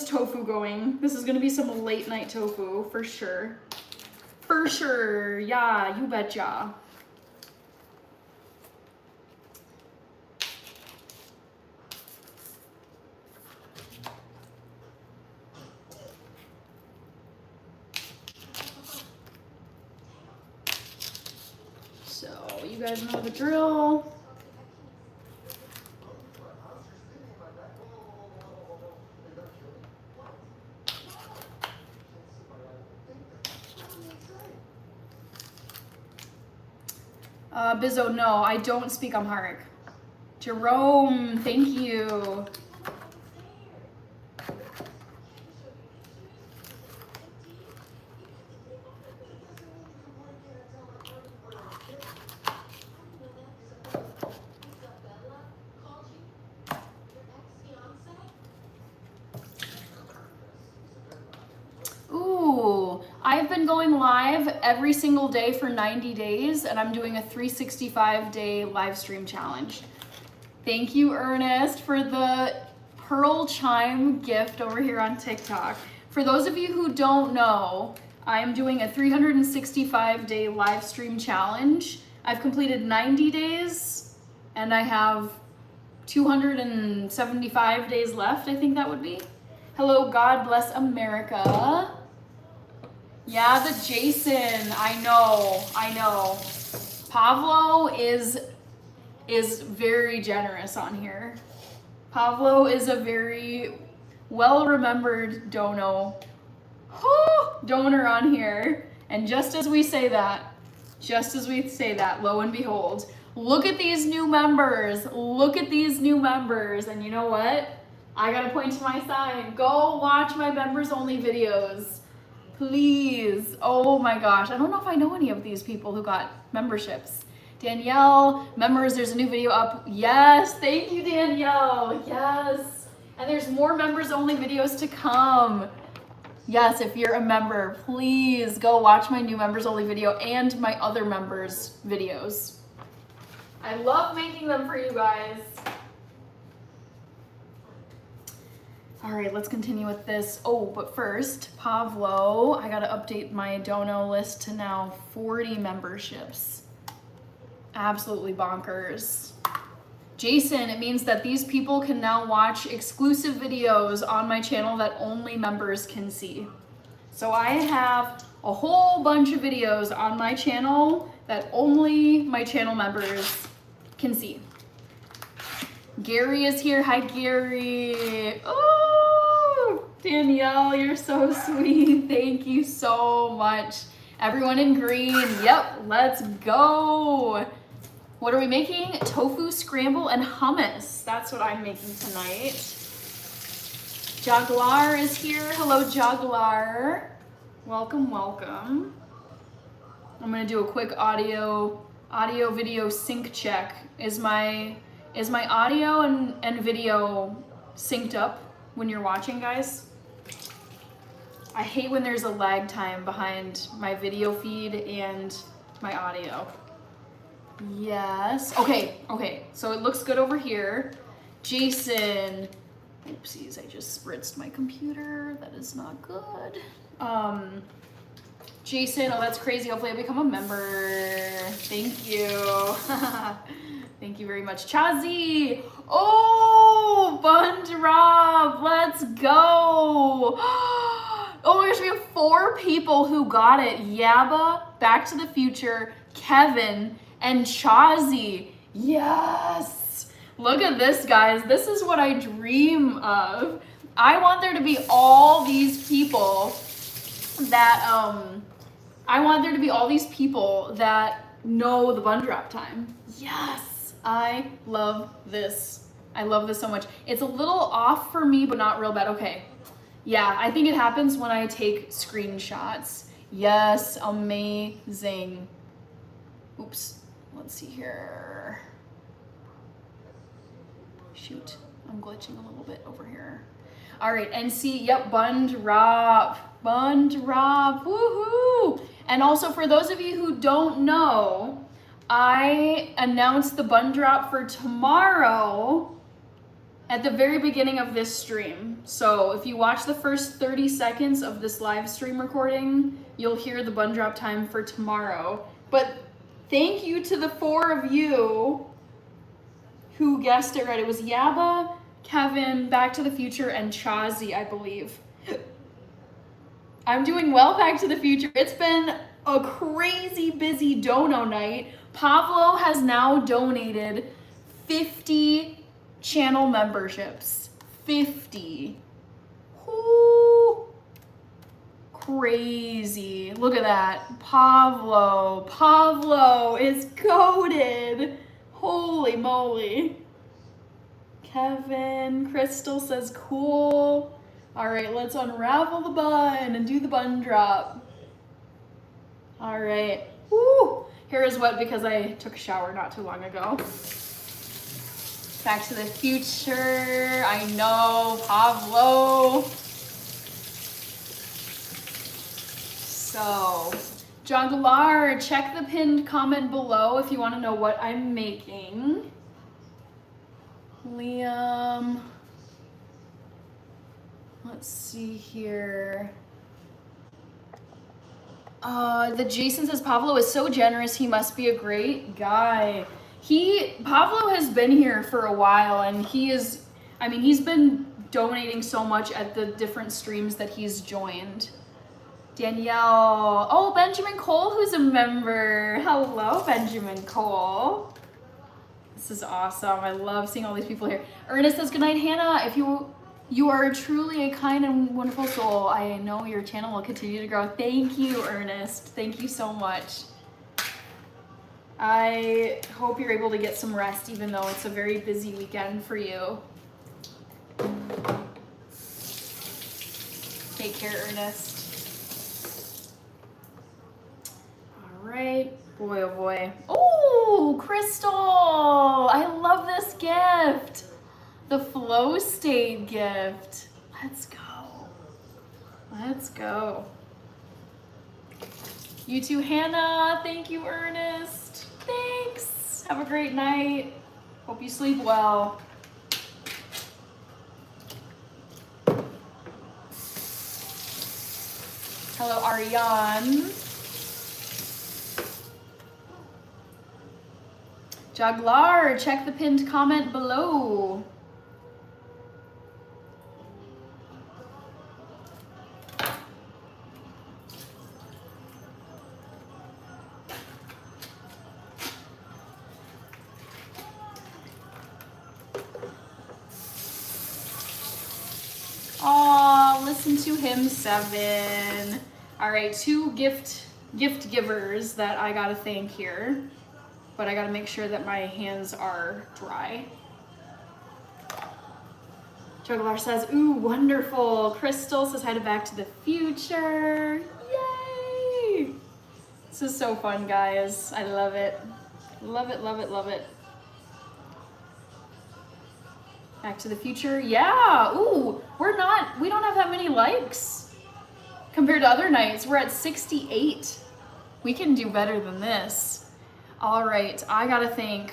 A: tofu going. This is gonna be some late night tofu for sure. For sure, yeah, you betcha. So, you guys know the drill. Bizzo, no, I don't speak Amharic. Jerome, thank you. I've been going live every single day for 90 days, and I'm doing a 365-day live stream challenge. Thank you, Ernest, for the Pearl Chime gift over here on TikTok. For those of you who don't know, I'm doing a 365-day live stream challenge. I've completed 90 days, and I have 275 days left, I think that would be. Hello, God bless America. Yeah, the Jason, I know. Pavlo is very generous on here. Pavlo is a very well-remembered donor on here. And just as we say that, lo and behold, look at these new members. And you know what? I gotta point to my side. Go watch my members only videos. Please. Oh my gosh. I don't know if I know any of these people who got memberships. Danielle, members, there's a new video up. Yes, thank you, Danielle. Yes. And there's more members only videos to come. Yes, if you're a member, please go watch my new members only video and my other members videos. I love making them for you guys. All right, let's continue with this. Oh, but first, Pavlo, I gotta update my dono list to now 40 memberships. Absolutely bonkers. Jason, it means that these people can now watch exclusive videos on my channel that only members can see. So I have a whole bunch of videos on my channel that only my channel members can see. Gary is here. Hi, Gary. Oh, Danielle, you're so sweet. Thank you so much. Everyone in green. Yep, let's go. What are we making? Tofu, scramble, and hummus. That's what I'm making tonight. Jaglar is here. Hello, Jaglar. Welcome, welcome. I'm gonna do a quick audio video sync check. Is my audio and video synced up when you're watching, guys? I hate when there's a lag time behind my video feed and my audio. Yes. Okay. So it looks good over here. Jason. Oopsies, I just spritzed my computer. That is not good. Jason, oh, that's crazy. Hopefully I become a member. Thank you. Thank you very much. Chazi. Oh, Bund Rob. let's go. Oh my gosh, we have 4 people who got it. Yaba, Back to the Future, Kevin, and Chazi. Yes. Look at this, guys. This is what I dream of. I want there to be all these people that know the bun drop time. Yes. I love this. I love this so much. It's a little off for me, but not real bad. Okay. Yeah, I think it happens when I take screenshots. Yes, amazing. Oops, let's see here. Shoot, I'm glitching a little bit over here. All right, NC, yep, bun drop, woohoo! And also for those of you who don't know, I announced the bun drop for tomorrow at the very beginning of this stream. So if you watch the first 30 seconds of this live stream recording, you'll hear the bun drop time for tomorrow. But thank you to the 4 of you who guessed it right. It was Yaba, Kevin, Back to the Future, and Chazi, I believe. I'm doing well, Back to the Future. It's been a crazy busy dono night. Pablo has now donated 50 channel memberships. 50. Ooh, crazy. Look at that. Pablo is goated. Holy moly. Kevin, Crystal says cool. All right, let's unravel the bun and do the bun drop. All right. Woo. Hair is wet because I took a shower not too long ago. Back to the Future, I know, Pablo. So, Juggler, check the pinned comment below if you want to know what I'm making. Liam, let's see here. The Jason says, Pablo is so generous, he must be a great guy. Pablo has been here for a while, and he's been donating so much at the different streams that he's joined. Danielle, oh, Benjamin Cole, who's a member. Hello, Benjamin Cole. This is awesome. I love seeing all these people here. Ernest says, good night, Hannah. If you are truly a kind and wonderful soul, I know your channel will continue to grow. Thank you, Ernest. Thank you so much. I hope you're able to get some rest, even though it's a very busy weekend for you. Take care, Ernest. All right, boy, oh boy. Oh, Crystal, I love this gift. The Flow State gift. Let's go. Let's go. You too, Hannah. Thank you, Ernest. Thanks. Have a great night. Hope you sleep well. Hello, Ariane. Jaglar, check the pinned comment below. Aw, listen to him, 7. All right, 2 gift givers that I gotta thank here, but I gotta make sure that my hands are dry. Juggler says, ooh, wonderful. Crystal says hi to Back to the Future. Yay! This is so fun, guys. I love it. Love it, love it, love it. Back to the Future, yeah. Ooh, we don't have that many likes compared to other nights. We're at 68. We can do better than this. All right, I gotta think.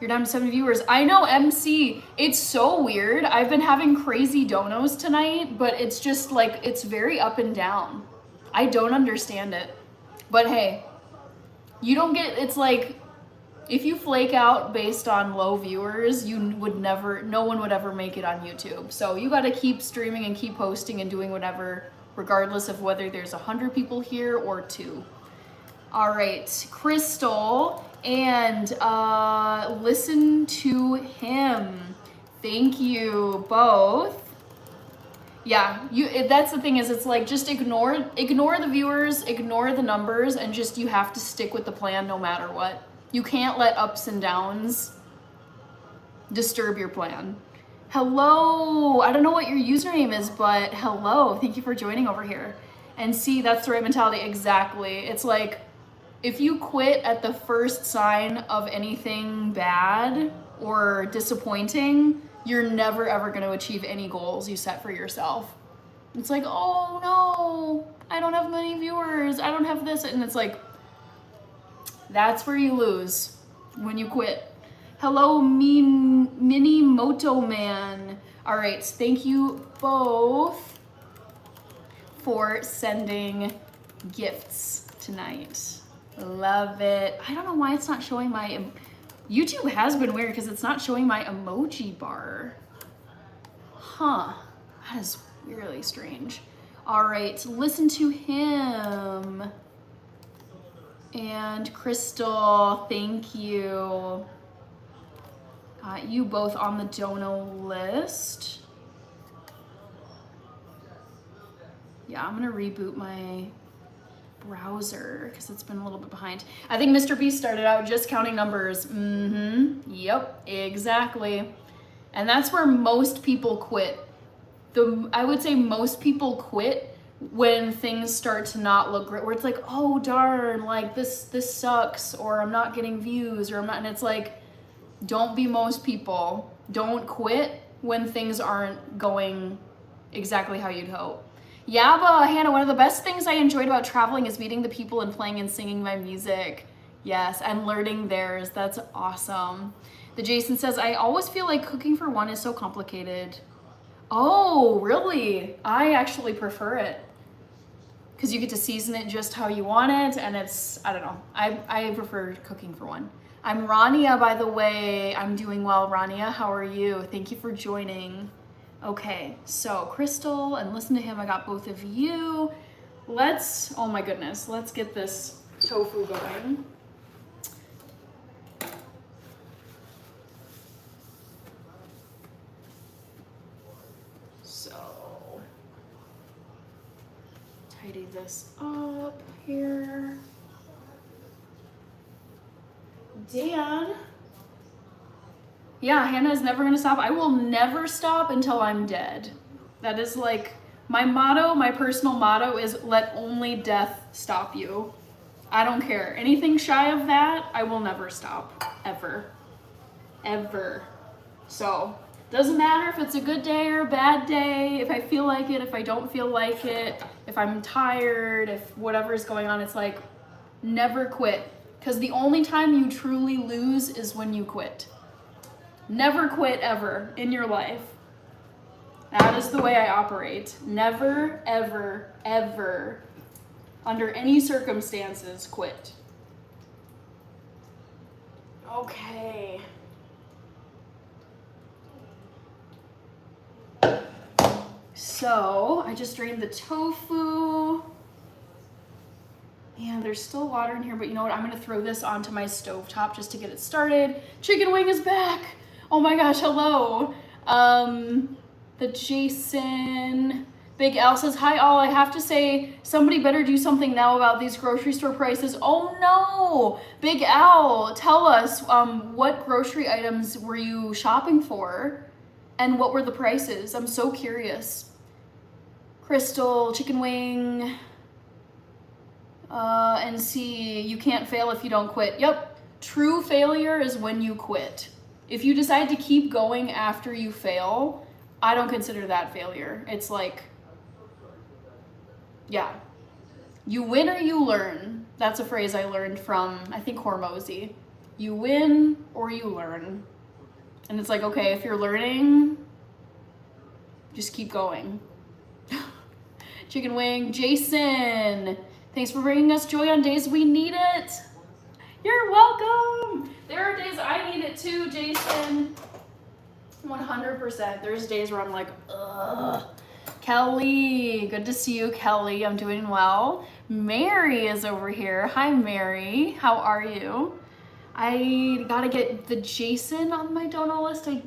A: You're down to 7 viewers. I know, MC, it's so weird. I've been having crazy donos tonight, but it's just like, it's very up and down. I don't understand it. But hey, you don't get, it's like, If you flake out based on low viewers, no one would ever make it on YouTube. So you gotta keep streaming and keep posting and doing whatever, regardless of whether there's 100 people here or 2. All right, Crystal, and listen to him. Thank you both. Yeah, that's the thing, is it's like, just ignore the viewers, ignore the numbers, and just, you have to stick with the plan no matter what. You can't let ups and downs disturb your plan. Hello, I don't know what your username is, but hello, thank you for joining over here. And see, that's the right mentality, exactly. It's like, if you quit at the first sign of anything bad or disappointing, you're never ever gonna achieve any goals you set for yourself. It's like, oh no, I don't have many viewers, I don't have this, and it's like, that's where you lose, when you quit. Hello, Mini Moto Man. All right, thank you both for sending gifts tonight. Love it. I don't know why it's not showing my, YouTube has been weird because it's not showing my emoji bar. Huh, that is really strange. All right, listen to him. And Crystal, thank you. You both on the dono list. Yeah, I'm gonna reboot my browser because it's been a little bit behind. I think Mr. Beast started out just counting numbers. Yep, exactly. And that's where most people quit. I would say most people quit when things start to not look great, where it's like, oh darn, like this sucks, or I'm not getting views, or I'm not, and it's like, don't be most people. Don't quit when things aren't going exactly how you'd hope. Yeah, but Hannah, one of the best things I enjoyed about traveling is meeting the people and playing and singing my music. Yes, and learning theirs. That's awesome. The Jason says, I always feel like cooking for one is so complicated. Oh, really? I actually prefer it, because you get to season it just how you want it, and it's, I don't know, I prefer cooking for one. I'm Rania, by the way. I'm doing well, Rania. How are you? Thank you for joining. Okay, so Crystal, and listen to him. I got both of you. Oh my goodness, let's get this tofu going. So, tidy this up here. Dan. Yeah, Hannah is never gonna stop. I will never stop until I'm dead. That is like my motto, my personal motto is let only death stop you. I don't care. Anything shy of that, I will never stop, ever, ever. So, doesn't matter if it's a good day or a bad day, if I feel like it, if I don't feel like it, if I'm tired, if whatever's going on, it's like, never quit. Because the only time you truly lose is when you quit. Never quit ever in your life. That is the way I operate. Never, ever, ever, under any circumstances, quit. Okay. So, I just drained the tofu. And there's still water in here, but you know what? I'm gonna throw this onto my stovetop just to get it started. Chicken wing is back. Oh my gosh, hello. The Jason, Big Al says, hi all, I have to say, somebody better do something now about these grocery store prices. Oh no, Big Al, tell us, what grocery items were you shopping for? And what were the prices? I'm so curious. Crystal, chicken wing, and see, you can't fail if you don't quit. Yep, true failure is when you quit. If you decide to keep going after you fail, I don't consider that failure. It's like, yeah, you win or you learn. That's a phrase I learned from, I think, Hormozy. You win or you learn. And it's like, okay, if you're learning, just keep going. Chicken wing, Jason, thanks for bringing us joy on days we need it. You're welcome. There are days I need it too, Jason. 100%. There's days where I'm like, ugh. Kelly, good to see you, Kelly. I'm doing well. Mary is over here. Hi, Mary. How are you? I gotta get the Jason on my dono list. I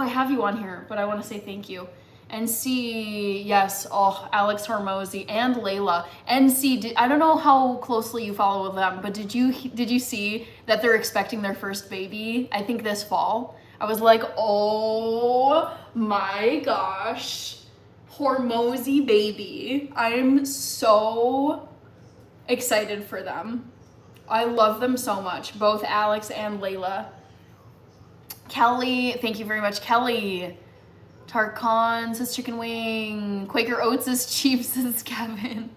A: have you on here, but I want to say thank you. NC, yes. Oh, Alex Hormozy and Layla. NC, I don't know how closely you follow them, but did you see that they're expecting their first baby? I think this fall. I was like, oh my gosh, Hormozy baby. I'm so excited for them. I love them so much, both Alex and Layla. Kelly, thank you very much, Kelly. Tarkon says chicken wing. Quaker Oats is cheap, says Kevin.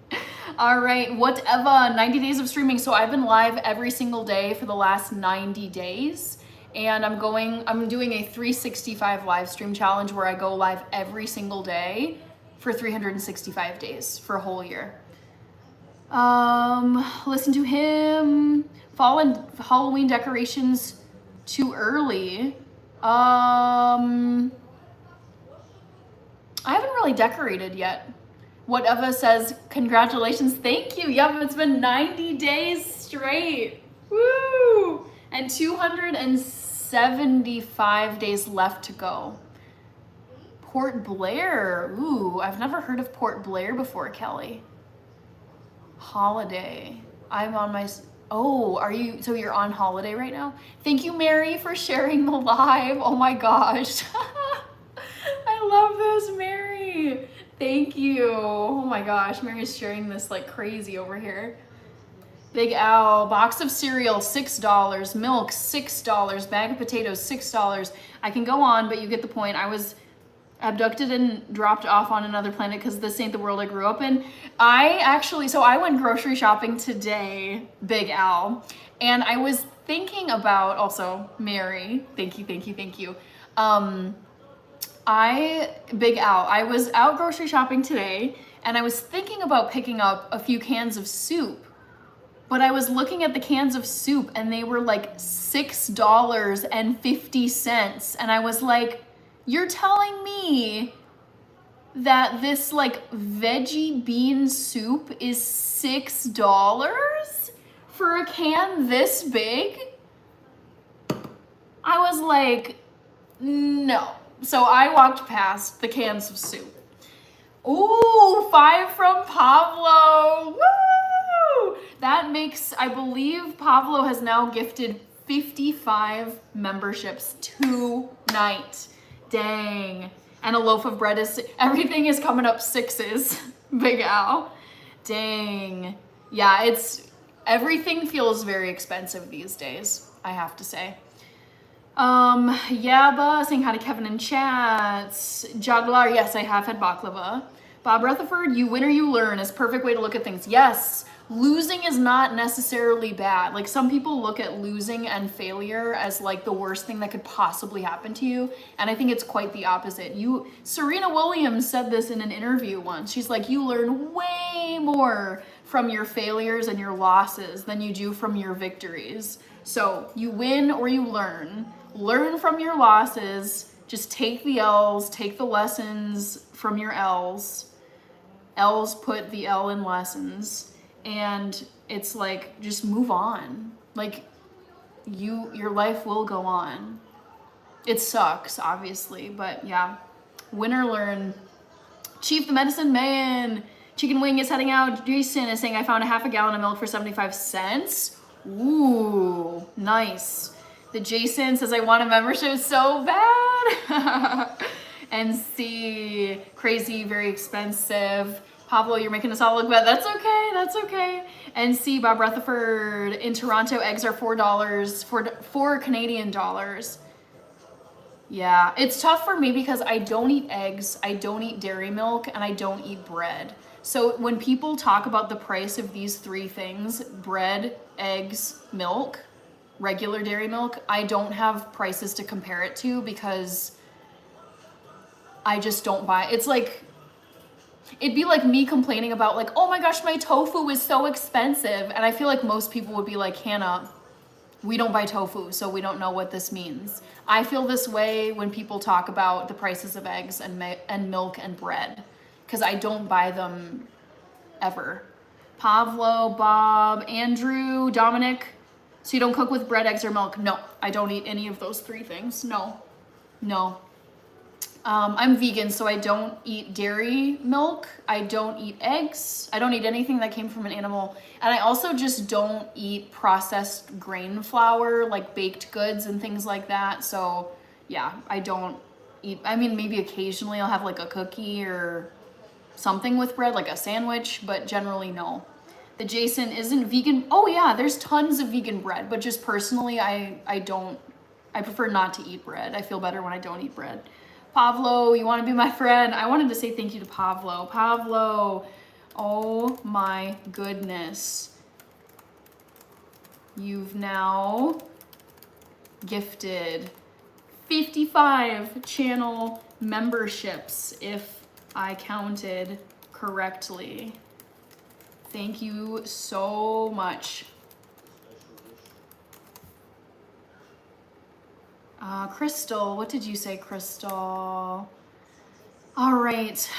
A: All right, whatever, 90 days of streaming. So I've been live every single day for the last 90 days. And I'm doing a 365 live stream challenge where I go live every single day for 365 days for a whole year. Listen to him. Fall and Halloween decorations too early. I haven't really decorated yet. Whatever says, congratulations, thank you. Yep, it's been 90 days straight. Woo! And 275 days left to go. Port Blair. Ooh, I've never heard of Port Blair before, Kelly. Holiday. I'm on my... Oh, so you're on holiday right now? Thank you, Mary, for sharing the live. Oh my gosh. I love this, Mary. Thank you. Oh my gosh, Mary's sharing this like crazy over here. Big Al, box of cereal, $6. Milk, $6. Bag of potatoes, $6. I can go on, but you get the point. I was abducted and dropped off on another planet because this ain't the world I grew up in. So I went grocery shopping today, Big Al, and I was thinking about, also, Mary, thank you. Big Al, I was out grocery shopping today, and I was thinking about picking up a few cans of soup. But I was looking at the cans of soup and they were like $6.50. And I was like, you're telling me that this like veggie bean soup is $6 for a can this big? I was like, no. So I walked past the cans of soup. Ooh, 5 from Pablo. Woo! That makes, I believe Pablo has now gifted 55 memberships tonight. Dang. And a loaf of bread everything is coming up 6s, Big Al. Dang. Yeah, everything feels very expensive these days, I have to say. Yaba saying hi to Kevin in chats. Jaglar, yes, I have had baklava. Bob Rutherford, you win or you learn is a perfect way to look at things. Yes, losing is not necessarily bad. Like some people look at losing and failure as like the worst thing that could possibly happen to you. And I think it's quite the opposite. Serena Williams said this in an interview once. She's like, you learn way more from your failures and your losses than you do from your victories. So you win or you learn. Learn from your losses. Just take the L's, take the lessons from your L's. L's put the L in lessons. And it's like, just move on. Like, your life will go on. It sucks, obviously, but yeah. Win or learn. Chief the Medicine Man. Chicken Wing is heading out. Jason is saying, I found a half a gallon of milk for 75 cents. Ooh, nice. The Jason says, I want a membership so bad. And C, crazy, very expensive. Pablo, you're making us all look bad. That's okay, that's okay. And C, Bob Rutherford, in Toronto, eggs are $4, four Canadian dollars. Yeah, it's tough for me because I don't eat eggs, I don't eat dairy milk, and I don't eat bread. So when people talk about the price of these 3 things, bread, eggs, milk, regular dairy milk, I don't have prices to compare it to because I just don't buy it. It's like, it'd be like me complaining about like, oh my gosh, my tofu is so expensive. And I feel like most people would be like, Hannah, we don't buy tofu, so we don't know what this means. I feel this way when people talk about the prices of eggs and milk and bread, because I don't buy them ever. Pavlo, Bob, Andrew, Dominic. So you don't cook with bread, eggs, or milk? No, I don't eat any of those three things. No, no. I'm vegan, so I don't eat dairy milk. I don't eat eggs. I don't eat anything that came from an animal. And I also just don't eat processed grain flour, like baked goods and things like that. So yeah, I don't eat, I mean, maybe occasionally I'll have like a cookie or something with bread, like a sandwich, but generally no. The Jason isn't vegan. Oh yeah, there's tons of vegan bread, but just personally, I prefer not to eat bread. I feel better when I don't eat bread. Pavlo, you want to be my friend? I wanted to say thank you to Pavlo. Pavlo, oh my goodness. You've now gifted 55 channel memberships, if I counted correctly. Thank you so much. Crystal, what did you say, Crystal? All right.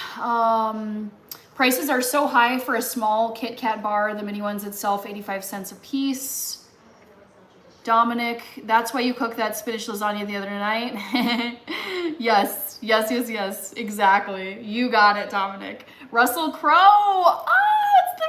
A: Prices are so high for a small Kit Kat bar. The mini ones itself, 85 cents a piece. Dominic, that's why you cooked that spinach lasagna the other night. Yes, yes, yes, yes, exactly. You got it, Dominic. Russell Crowe. It's the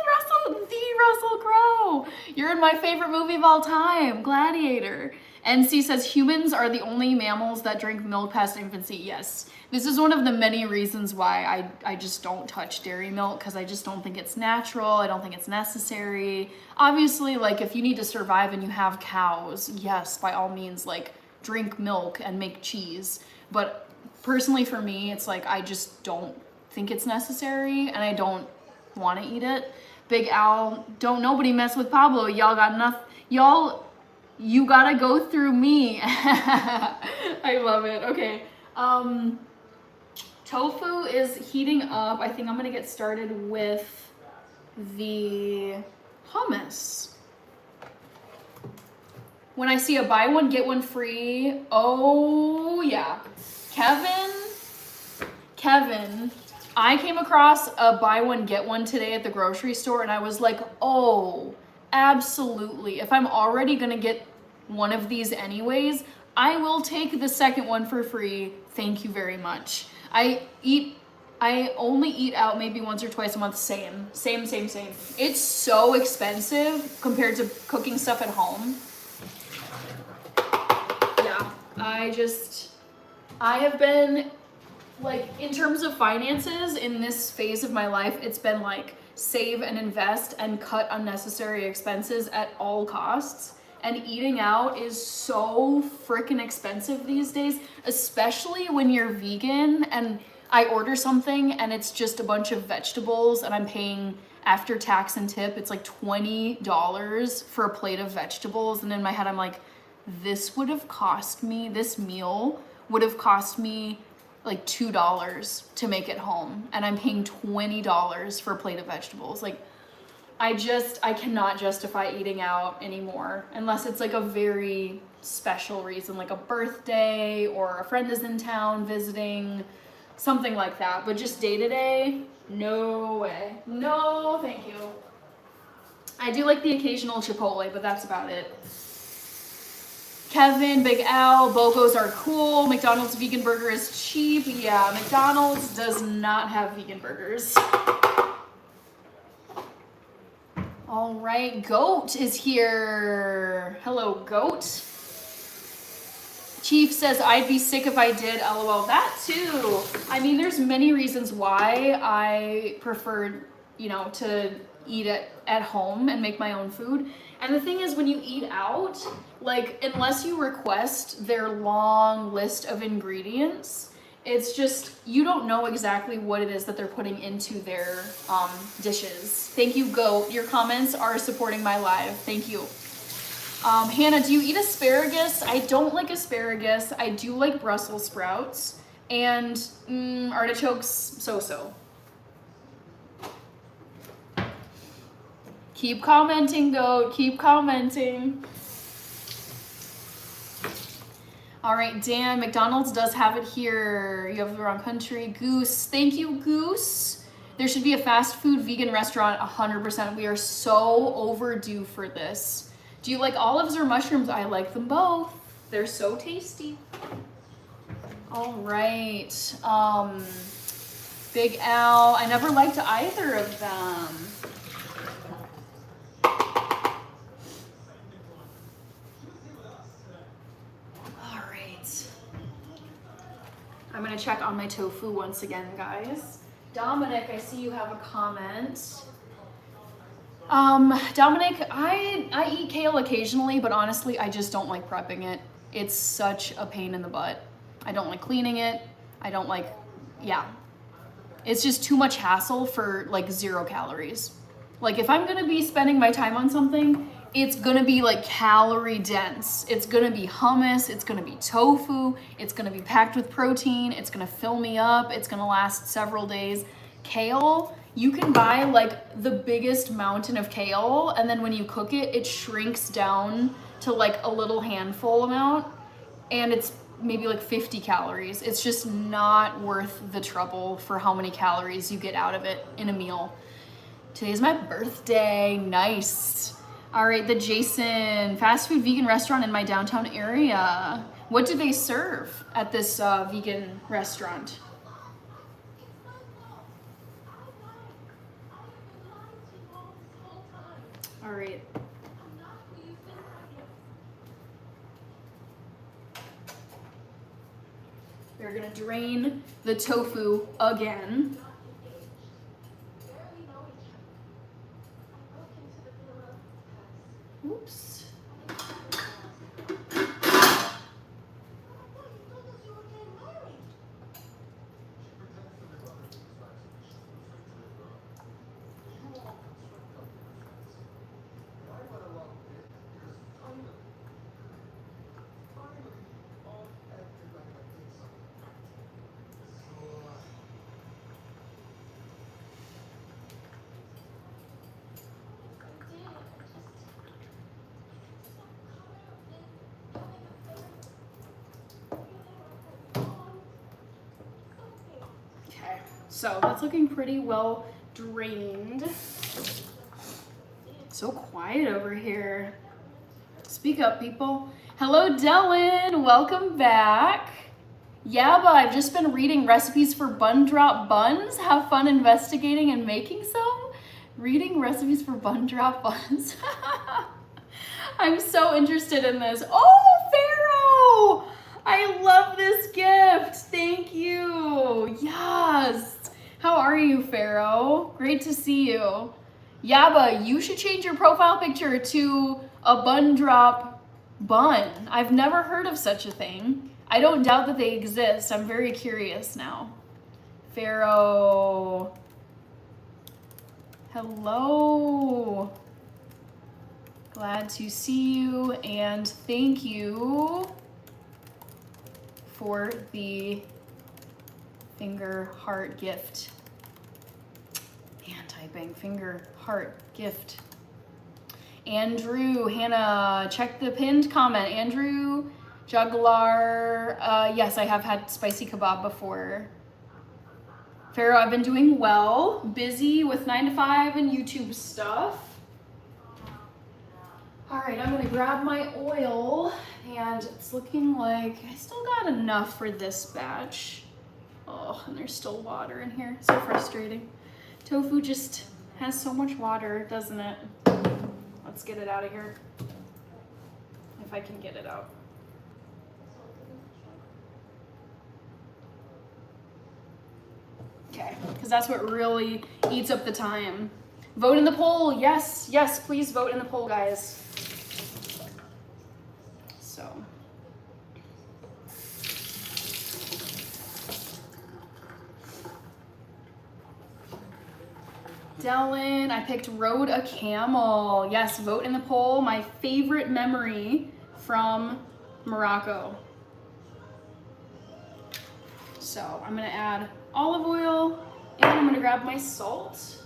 A: Russell Crowe. You're in my favorite movie of all time, Gladiator. NC says humans are the only mammals that drink milk past infancy. Yes, this is one of the many reasons why I just don't touch dairy milk, because I just don't think it's natural. I don't think it's necessary. Obviously, like if you need to survive and you have cows, yes, by all means, like drink milk and make cheese. But personally for me, it's like I just don't think it's necessary and I don't want to eat it. Big Al, don't nobody mess with Pablo. Y'all got enough. You gotta go through me. I love it. Okay. Tofu is heating up. I think I'm gonna get started with the hummus. When I see a buy one, get one free. Oh yeah. Kevin, I came across a buy one, get one today at the grocery store and I was like, oh, absolutely. If I'm already gonna get one of these anyways, I will take the second one for free. Thank you very much. I only eat out maybe once or twice a month. Same. It's so expensive compared to cooking stuff at home. Yeah, I have been like, in terms of finances in this phase of my life, it's been like save and invest and cut unnecessary expenses at all costs. And eating out is so freaking expensive these days, especially when you're vegan and I order something and it's just a bunch of vegetables and I'm paying after tax and tip, it's like $20 for a plate of vegetables. And in my head, I'm like, this meal would have cost me like $2 to make it home. And I'm paying $20 for a plate of vegetables. Like, I cannot justify eating out anymore unless it's like a very special reason, like a birthday or a friend is in town visiting, something like that. But just day to day, no way. No, thank you. I do like the occasional Chipotle, but that's about it. Kevin, Big Al, BOGOs are cool. McDonald's vegan burger is cheap. Yeah, McDonald's does not have vegan burgers. All right, Goat is here. Hello, Goat. Chief says, I'd be sick if I did, LOL. That too. I mean, there's many reasons why I prefer, to eat at home and make my own food. And the thing is, when you eat out, like, unless you request their long list of ingredients, it's just, you don't know exactly what it is that they're putting into their dishes. Thank you, Goat. Your comments are supporting my live. Thank you. Hannah, do you eat asparagus? I don't like asparagus. I do like Brussels sprouts. And artichokes, so-so. Keep commenting, Goat. Keep commenting. All right, Dan, McDonald's does have it here. You have the wrong country. Goose, thank you, Goose. There should be a fast food vegan restaurant, 100%. We are so overdue for this. Do you like olives or mushrooms? I like them both. They're so tasty. All right. Big Al. I never liked either of them. All right. I'm gonna check on my tofu once again, guys. Dominic, I see you have a comment. Dominic, I eat kale occasionally, but honestly, I just don't like prepping it. It's such a pain in the butt. I don't like cleaning it. I don't like, yeah. It's just too much hassle for like 0 calories. Like if I'm gonna be spending my time on something, it's gonna be like calorie dense. It's gonna be hummus, it's gonna be tofu, it's gonna be packed with protein, it's gonna fill me up, it's gonna last several days. Kale, you can buy like the biggest mountain of kale, and then when you cook it, it shrinks down to like a little handful amount, and it's maybe like 50 calories. It's just not worth the trouble for how many calories you get out of it in a meal. Today's my birthday, nice. All right, the Jason, fast food vegan restaurant in my downtown area. What do they serve at this vegan restaurant? All right. We're gonna drain the tofu again. Oops. So that's looking pretty well drained. So quiet over here. Speak up, people. Hello, Dylan. Welcome back. Yeah, but I've just been reading recipes for bun drop buns. Have fun investigating and making some. Reading recipes for bun drop buns. I'm so interested in this. Oh, Pharaoh! I love this gift. Thank you. Yes. How are you, Pharaoh? Great to see you. Yaba, you should change your profile picture to a bun drop bun. I've never heard of such a thing. I don't doubt that they exist. I'm very curious now. Pharaoh. Hello. Glad to see you, and thank you for the finger heart gift. Hand typing, finger heart gift. Andrew, Hannah, check the pinned comment. Andrew Juggler, yes, I have had spicy kebab before. Pharaoh, I've been doing well, busy with 9 to 5 and YouTube stuff. All right, I'm gonna grab my oil, and it's looking like I still got enough for this batch. Oh, and there's still water in here, so frustrating. Tofu just has so much water, doesn't it? Let's get it out of here, if I can get it out. Okay, because that's what really eats up the time. Vote in the poll, yes, yes, please vote in the poll, guys. So. Dylan, I picked Rode a Camel. Yes, vote in the poll. My favorite memory from Morocco. So I'm gonna add olive oil, and I'm gonna grab my salt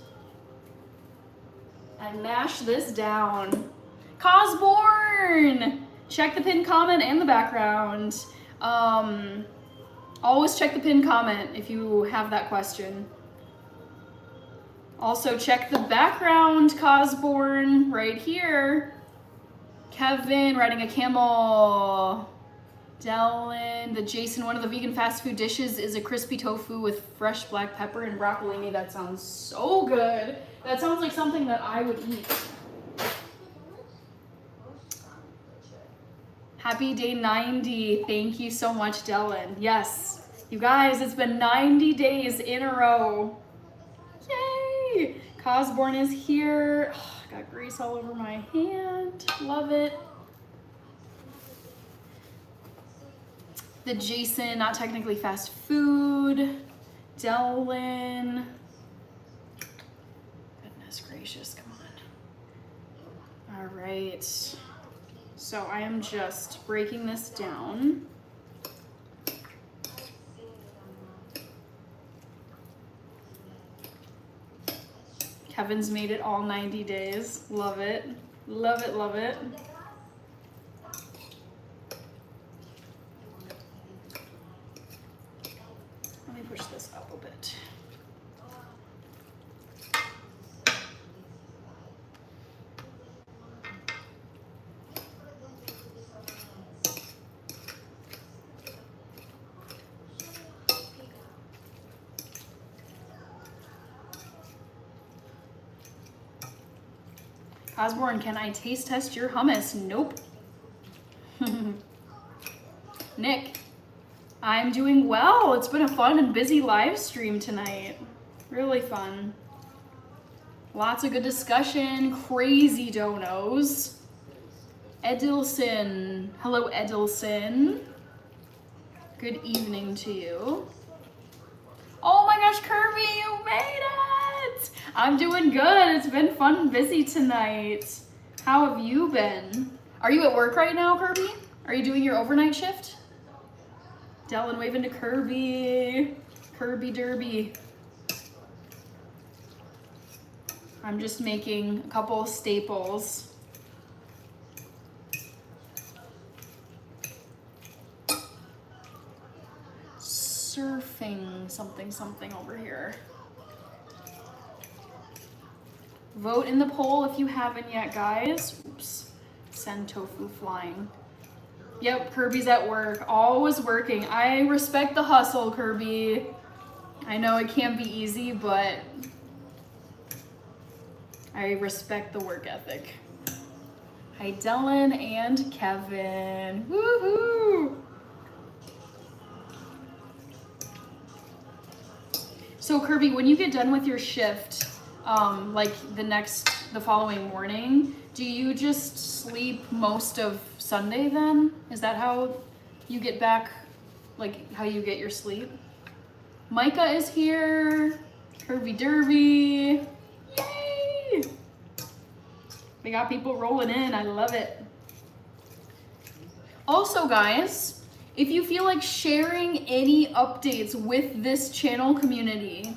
A: and mash this down. Cosborn! Check the pinned comment and the background. Always check the pinned comment if you have that question. Also check the background, Cosborn, right here. Kevin riding a camel. Dylan, the Jason, one of the vegan fast food dishes is a crispy tofu with fresh black pepper and broccolini. That sounds so good. That sounds like something that I would eat. Happy day 90. Thank you so much, Dylan. Yes, you guys, it's been 90 days in a row. Yay! Cosborn is here. Oh, got grease all over my hand. Love it. The Jason, not technically fast food. Dylan. Goodness gracious, come on. All right. So I am just breaking this down. Kevin's made it all 90 days. Love it. Love it, love it. Let me push this up a bit. Osborne, can I taste test your hummus? Nope. Nick, I'm doing well. It's been a fun and busy live stream tonight. Really fun. Lots of good discussion. Crazy donos. Edilson. Hello, Edilson. Good evening to you. Oh my gosh, Kirby, you made it! I'm doing good. It's been fun and busy tonight. How have you been? Are you at work right now, Kirby? Are you doing your overnight shift? Dylan waving to Kirby. Kirby Derby. I'm just making a couple of staples. Surfing something over here. Vote in the poll if you haven't yet, guys. Oops. Send tofu flying. Yep, Kirby's at work. Always working. I respect the hustle, Kirby. I know it can't be easy, but I respect the work ethic. Hi, Dylan and Kevin. Woohoo! So Kirby, when you get done with your shift, like the following morning, do you just sleep most of Sunday then? Is that how you get back, like how you get your sleep? Micah is here. Kirby Derby. Yay! We got people rolling in. I love it. Also, guys, if you feel like sharing any updates with this channel community,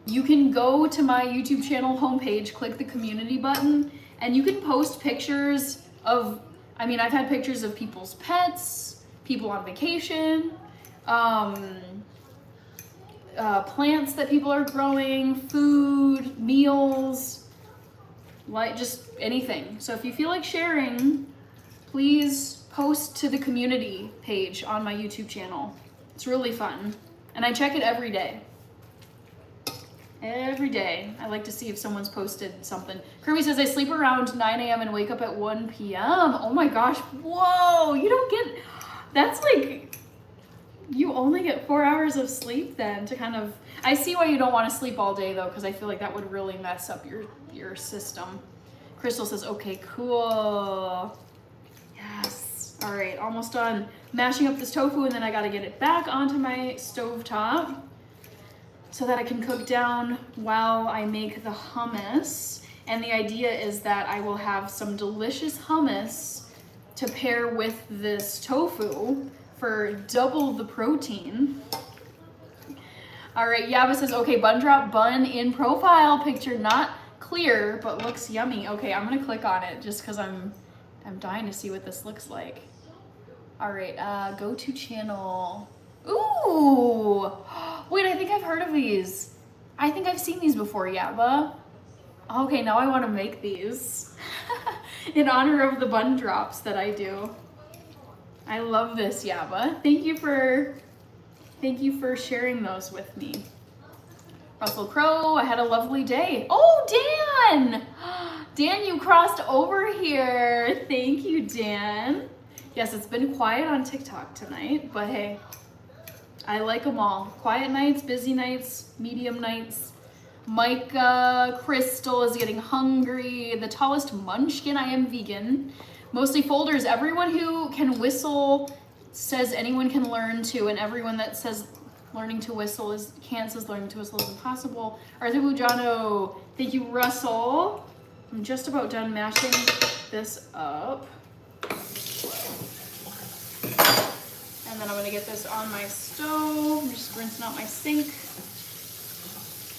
A: you can go to my YouTube channel homepage, click the community button, and you can post pictures of, I mean, I've had pictures of people's pets, people on vacation, plants that people are growing, food, meals, like just anything. So if you feel like sharing, please post to the community page on my YouTube channel. It's really fun. And I check it every day. Every day. I like to see if someone's posted something. Kirby says, I sleep around 9 a.m. and wake up at 1 p.m. Oh my gosh. Whoa. You don't get, that's like, you only get 4 hours of sleep then to kind of, I see why you don't want to sleep all day though, because I feel like that would really mess up your system. Crystal says, okay, cool. Yes. All right, almost done mashing up this tofu, and then I got to get it back onto my stovetop so that I can cook down while I make the hummus. And the idea is that I will have some delicious hummus to pair with this tofu for double the protein. All right, Yaba says, okay, bun drop bun in profile picture, not clear, but looks yummy. Okay, I'm gonna click on it just because I'm dying to see what this looks like. All right, go to channel. Ooh, wait, I think I've heard of these. I think I've seen these before, Yaba. Okay, now I want to make these in honor of the bun drops that I do. I love this, Yaba. Thank you for sharing those with me. Russell Crowe, I had a lovely day. Oh, Dan! Dan, you crossed over here. Thank you, Dan. Yes, it's been quiet on TikTok tonight, but hey, I like them all. Quiet nights, busy nights, medium nights. Micah, Crystal is getting hungry. The tallest munchkin, I am vegan. Mostly folders. Everyone who can whistle says anyone can learn to, and everyone that says learning to whistle says learning to whistle is impossible. Arthur Bujano, thank you, Russell. I'm just about done mashing this up. And then I'm gonna get this on my stove. I'm just rinsing out my sink.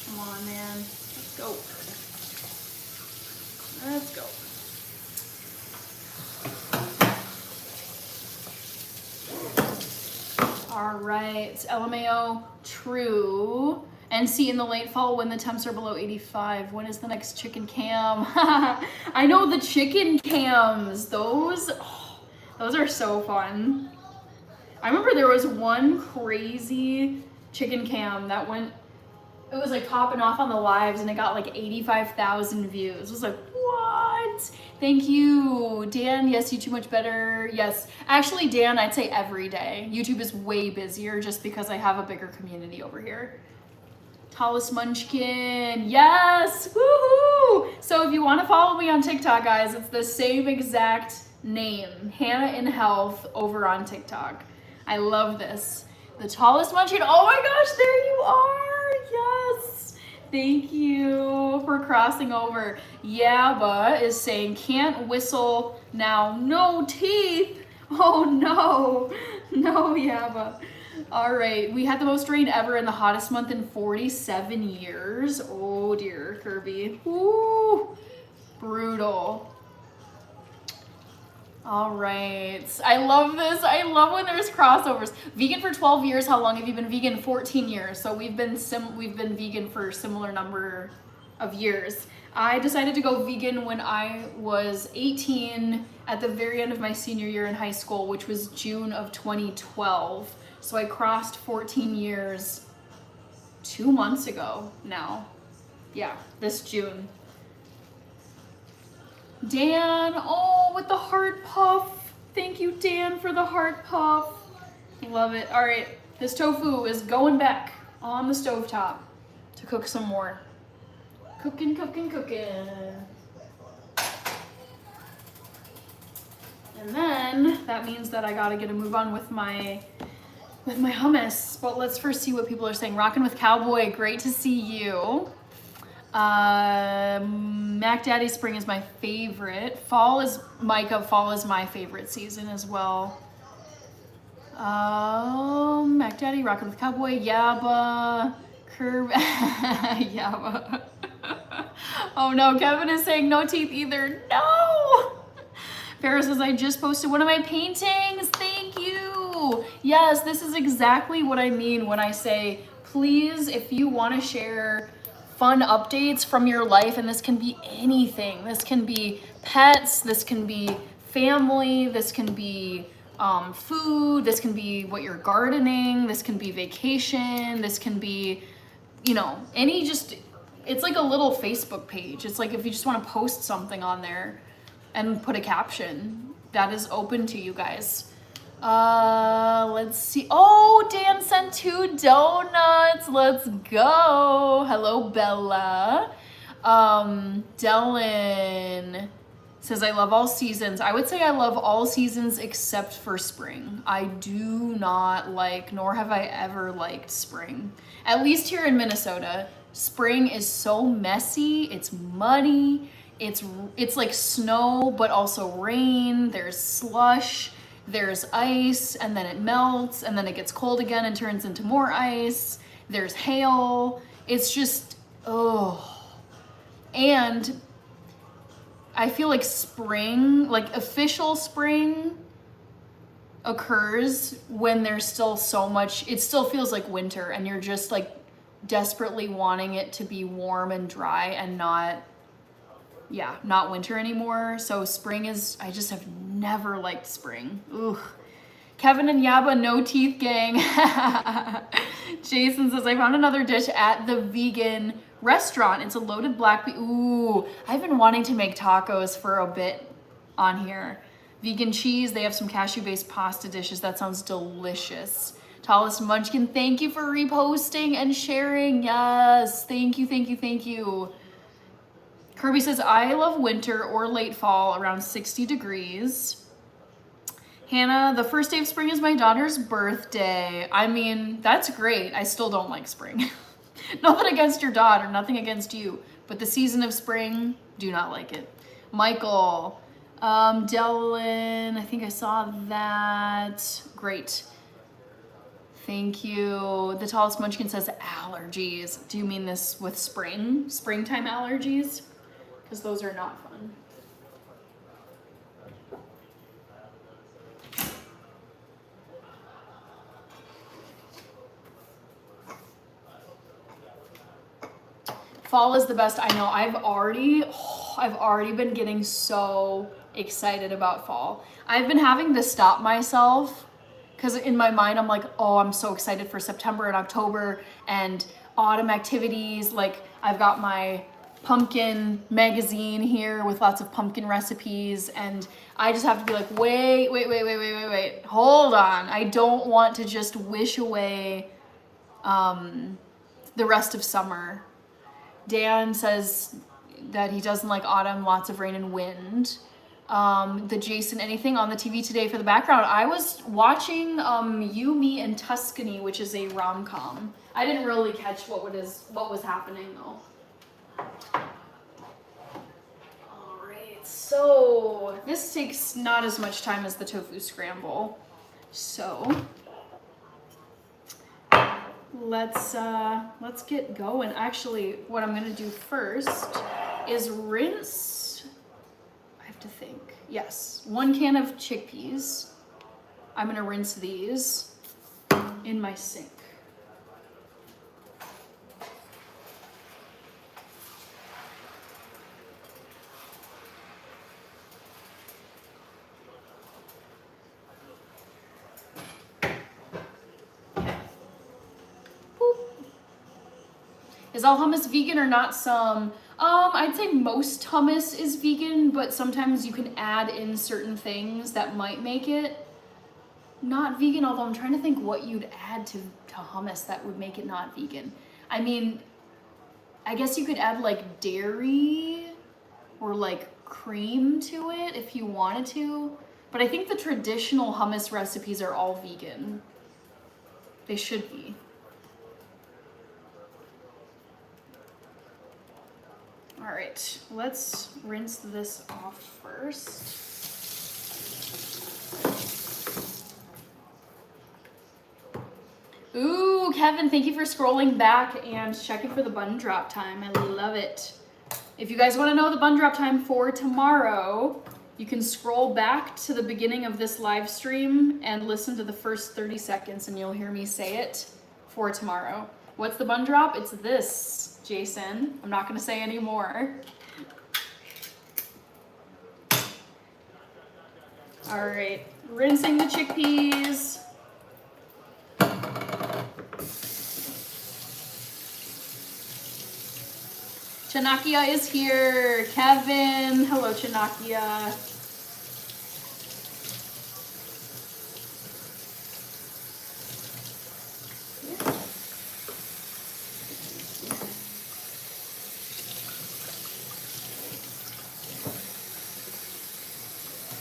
A: Come on, man. Let's go. Let's go. All right, LMAO, true. NC in the late fall when the temps are below 85. When is the next chicken cam? I know the chicken cams. Those are so fun. I remember there was one crazy chicken cam that went, it was like popping off on the lives and it got like 85,000 views. It was like, what? Thank you, Dan. Yes, YouTube much better. Yes, actually, Dan, I'd say every day. YouTube is way busier just because I have a bigger community over here. Tallest munchkin, yes, woohoo! So if you want to follow me on TikTok, guys, it's the same exact name, Hannah in Health, over on TikTok. I love this. The tallest munchkin, oh my gosh, there you are, yes. Thank you for crossing over. Yaba is saying, can't whistle now, no teeth. Oh no, no Yaba. All right, we had the most rain ever in the hottest month in 47 years. Oh dear, Kirby. Woo, brutal. All right, I love this. I love when there's crossovers. Vegan for 12 years. How long have you been vegan? 14 years. So we've been vegan for a similar number of years. I decided to go vegan when I was 18 at the very end of my senior year in high school, which was June of 2012. So I crossed 14 years 2 months ago now. Yeah, this June. Dan, oh, with the heart puff. Thank you, Dan, for the heart puff. Love it. All right, this tofu is going back on the stovetop to cook some more. Cooking, cooking, cooking. And then that means that I gotta get a move on with my hummus. But let's first see what people are saying. Rockin' with Cowboy, great to see you. Mac Daddy Spring is my favorite. Fall is my favorite season as well. Mac Daddy, Rockin' with Cowboy, Yaba, Curb, Yaba. Oh no, Kevin is saying no teeth either. No! Farrah says, I just posted one of my paintings. Thank you. Yes, this is exactly what I mean when I say, please, if you want to share fun updates from your life, and this can be anything. This can be pets, this can be family, this can be food, this can be what you're gardening, this can be vacation, this can be, you know, it's like a little Facebook page. It's like if you just want to post something on there and put a caption, that is open to you guys. Let's see. Oh, Dan sent 2 donuts. Let's go. Hello, Bella. Dylan says, I love all seasons. I would say I love all seasons except for spring. I do not like, nor have I ever liked spring. At least here in Minnesota, spring is so messy. It's muddy. It's like snow, but also rain. There's slush. There's ice, and then it melts, and then it gets cold again and turns into more ice. There's hail. It's just, oh. And I feel like spring, like official spring, occurs when there's still so much, it still feels like winter and you're just like desperately wanting it to be warm and dry and not winter anymore. So spring is, I just have never liked spring. Ugh. Kevin and Yaba, no teeth gang. Jason says, I found another dish at the vegan restaurant. It's a loaded black bean. Ooh, I've been wanting to make tacos for a bit on here. Vegan cheese, they have some cashew-based pasta dishes. That sounds delicious. Tallest Munchkin, thank you for reposting and sharing. Yes, thank you, thank you, thank you. Kirby says, I love winter or late fall around 60 degrees. Hannah, the first day of spring is my daughter's birthday. I mean, that's great. I still don't like spring. Nothing against your daughter, nothing against you. But the season of spring, do not like it. Michael, Dylan, I think I saw that. Great. Thank you. The Tallest Munchkin says allergies. Do you mean this with spring? Springtime allergies? Because those are not fun. Fall is the best. I know. I've already been getting so excited about fall. I've been having to stop myself because in my mind I'm like, oh, I'm so excited for September and October and autumn activities. Like I've got my pumpkin magazine here with lots of pumpkin recipes, and I just have to be like, wait, hold on. I don't want to just wish away the rest of summer. Dan says that he doesn't like autumn, lots of rain and wind. The Jason, anything on the TV today for the background? I was watching You, Me, and Tuscany, which is a rom-com. I didn't really catch what was happening though. Alright, so this takes not as much time as the tofu scramble. So let's get going. Actually, what I'm gonna do first is rinse. I have to think. Yes, 1 can of chickpeas. I'm gonna rinse these in my sink. Is all hummus vegan or not some? I'd say most hummus is vegan, but sometimes you can add in certain things that might make it not vegan, although I'm trying to think what you'd add to hummus that would make it not vegan. I mean, I guess you could add like dairy or like cream to it if you wanted to, but I think the traditional hummus recipes are all vegan. They should be. All right, let's rinse this off first. Ooh, Kevin, thank you for scrolling back and checking for the bun drop time. I love it. If you guys want to know the bun drop time for tomorrow, you can scroll back to the beginning of this live stream and listen to the first 30 seconds and you'll hear me say it for tomorrow. What's the bun drop? It's this, Jason. I'm not going to say any more. All right, rinsing the chickpeas. Chanakia is here. Kevin, hello Chanakia.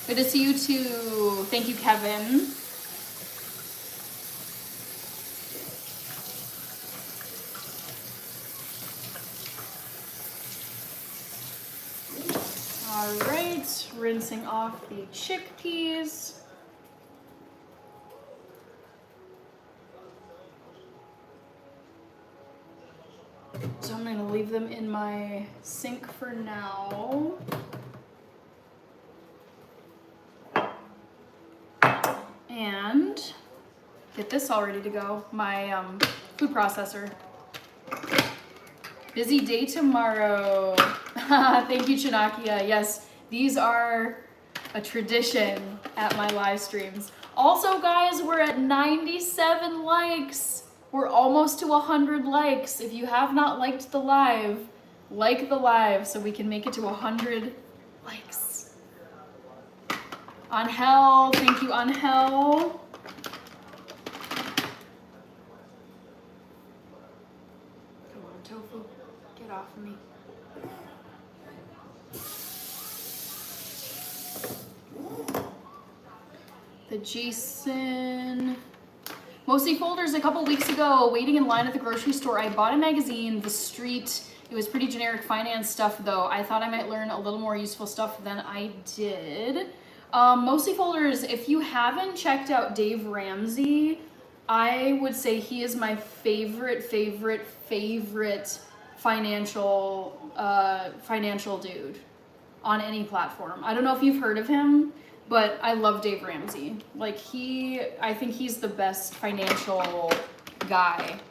A: Good to see you too. Thank you, Kevin. All right, rinsing off the chickpeas. So I'm gonna leave them in my sink for now. and get this all ready to go. My food processor. Busy day tomorrow. Thank you, Chanakia. Yes, these are a tradition at my live streams. Also, guys, we're at 97 likes. We're almost to 100 likes. If you have not liked the live, like the live so we can make it to 100 likes. Angel, thank you, Angel. Come on, Tofu, get off of me. The Jason. Mostly folders a couple weeks ago, waiting in line at the grocery store. I bought a magazine, The Street. It was pretty generic finance stuff though. I thought I might learn a little more useful stuff than I did. Mostly folders, if you haven't checked out Dave Ramsey, I would say he is my favorite financial dude on any platform. I don't know if you've heard of him, but I love Dave Ramsey. Like I think he's the best financial guy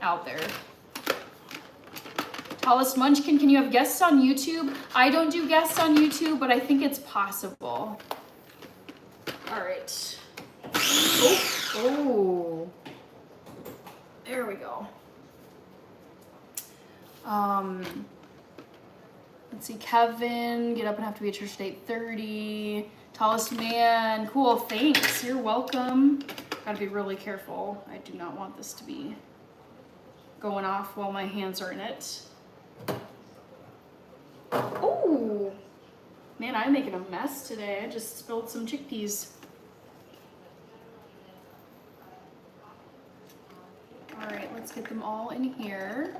A: out there. Tallest Munchkin, can you have guests on YouTube? I don't do guests on YouTube, but I think it's possible. All right. Oh. There we go. Let's see, Kevin, get up and have to be at church at 8:30. Tallest man, cool, thanks, you're welcome. Gotta be really careful. I do not want this to be going off while my hands are in it. Oh, man, I'm making a mess today. I just spilled some chickpeas. All right, let's get them all in here.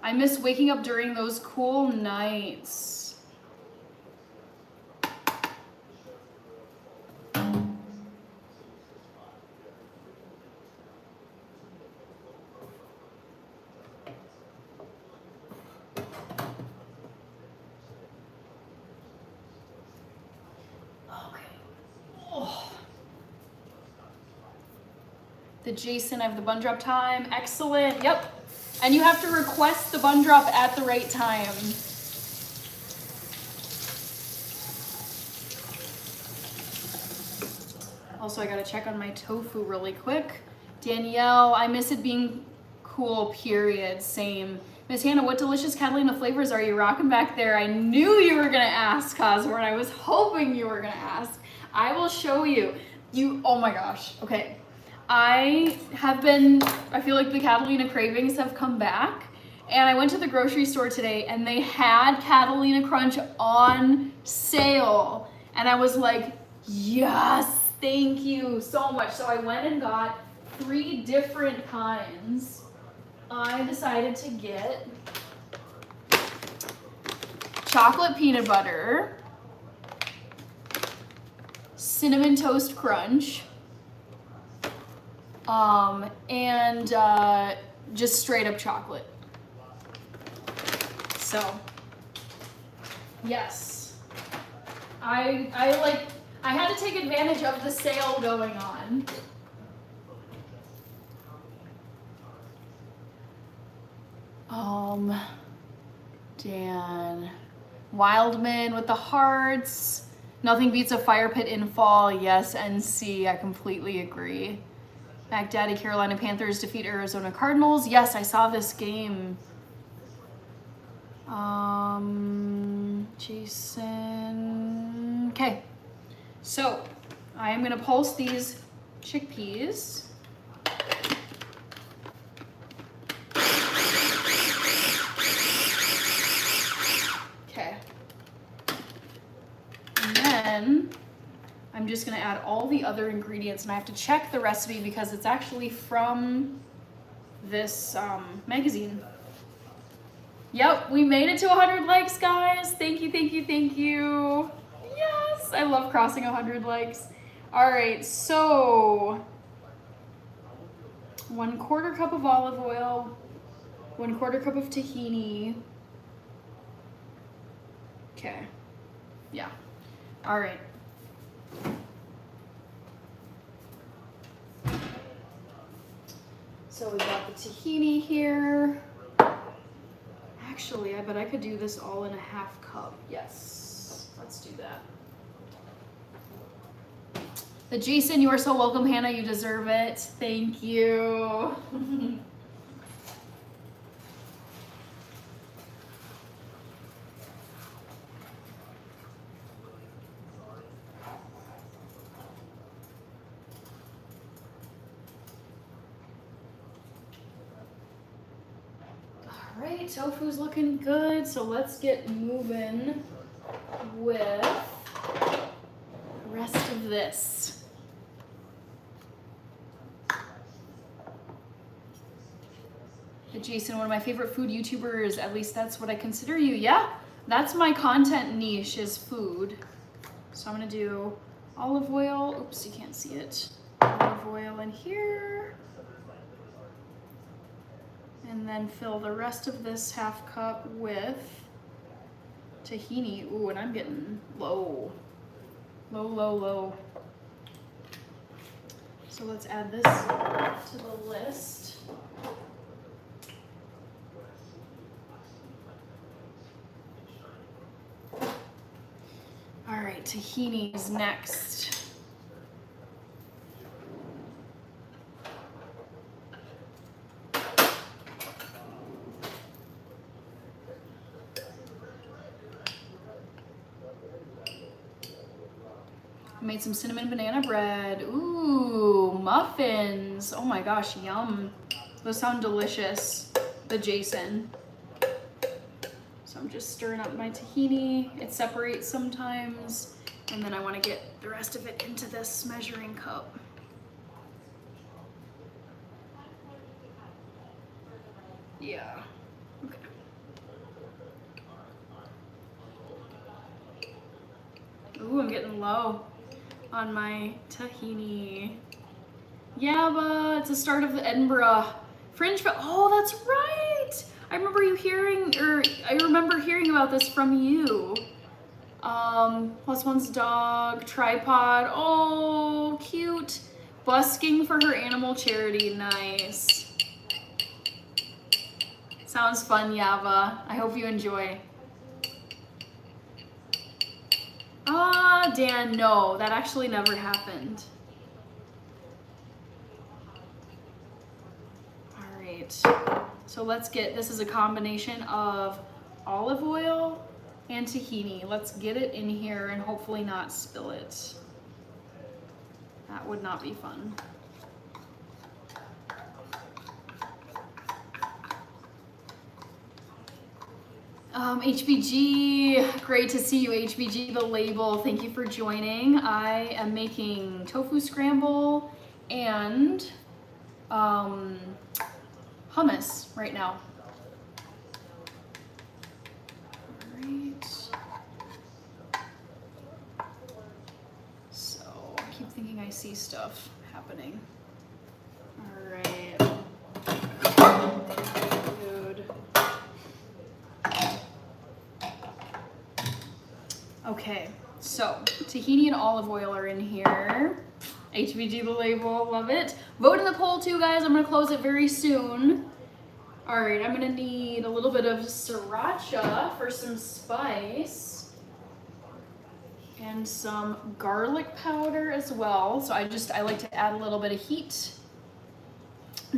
A: I miss waking up during those cool nights. The Jason, I have the bun drop time. Excellent. Yep. And you have to request the bun drop at the right time. Also, I gotta check on my tofu really quick. Danielle, I miss it being cool, period. Same. Miss Hannah, what delicious Catalina flavors are you rocking back there? I knew you were gonna ask, Cosworth. I was hoping you were gonna ask. I will show you. Oh my gosh. Okay. I feel like the Catalina cravings have come back, and I went to the grocery store today and they had Catalina Crunch on sale, and I was like, yes, thank you so much. So I went and got 3 different kinds. I decided to get chocolate peanut butter, cinnamon toast crunch, and just straight up chocolate. So, yes, I had to take advantage of the sale going on. Dan, Wildman with the hearts. Nothing beats a fire pit in fall. Yes, NC, I completely agree. Mac Daddy, Carolina Panthers defeat Arizona Cardinals. Yes, I saw this game. Jason. Okay, so I am gonna pulse these chickpeas. Okay. And then I'm just gonna add all the other ingredients, and I have to check the recipe because it's actually from this magazine. Yep, we made it to 100 likes, guys. Thank you, thank you, thank you. Yes, I love crossing 100 likes. All right, so 1/4 cup of olive oil, 1/4 cup of tahini. Okay, yeah, all right. So we got the tahini here. Actually, I bet I could do this all in a half cup. Yes, let's do that. The Jason, you are so welcome, Hannah. You deserve it. Thank you. All right, tofu's looking good. So let's get moving with the rest of this. Jason, one of my favorite food YouTubers, at least that's what I consider you. Yeah, that's my content niche, is food. So I'm gonna do olive oil. Oops, you can't see it. Olive oil in here. And then fill the rest of this half cup with tahini. Ooh, and I'm getting low. Low, low, low. So let's add this to the list. All right, tahini is next. I made some cinnamon banana bread. Ooh, muffins. Oh my gosh, yum. Those sound delicious. The Jason. So I'm just stirring up my tahini. It separates sometimes. And then I want to get the rest of it into this measuring cup. Yeah. Okay. Ooh, I'm getting low on my tahini. Yeah, but it's the start of the Edinburgh Fringe Fest. Oh, that's right. I remember hearing about this from you. Plus one's dog, tripod. Oh, cute. Busking for her animal charity. Nice. Sounds fun, Yava. I hope you enjoy. Ah, Dan, no, that actually never happened. All right, so let's get, this is a combination of olive oil and tahini. Let's get it in here and hopefully not spill it. That would not be fun. HBG, great to see you, HBG, the label. Thank you for joining. I am making tofu scramble and hummus right now. All right. So I keep thinking I see stuff happening. All right. Good. Okay, so tahini and olive oil are in here. HBG the label, love it. Vote in the poll too, guys. I'm gonna close it very soon. All right, I'm gonna need a little bit of sriracha for some spice and some garlic powder as well. So I like to add a little bit of heat.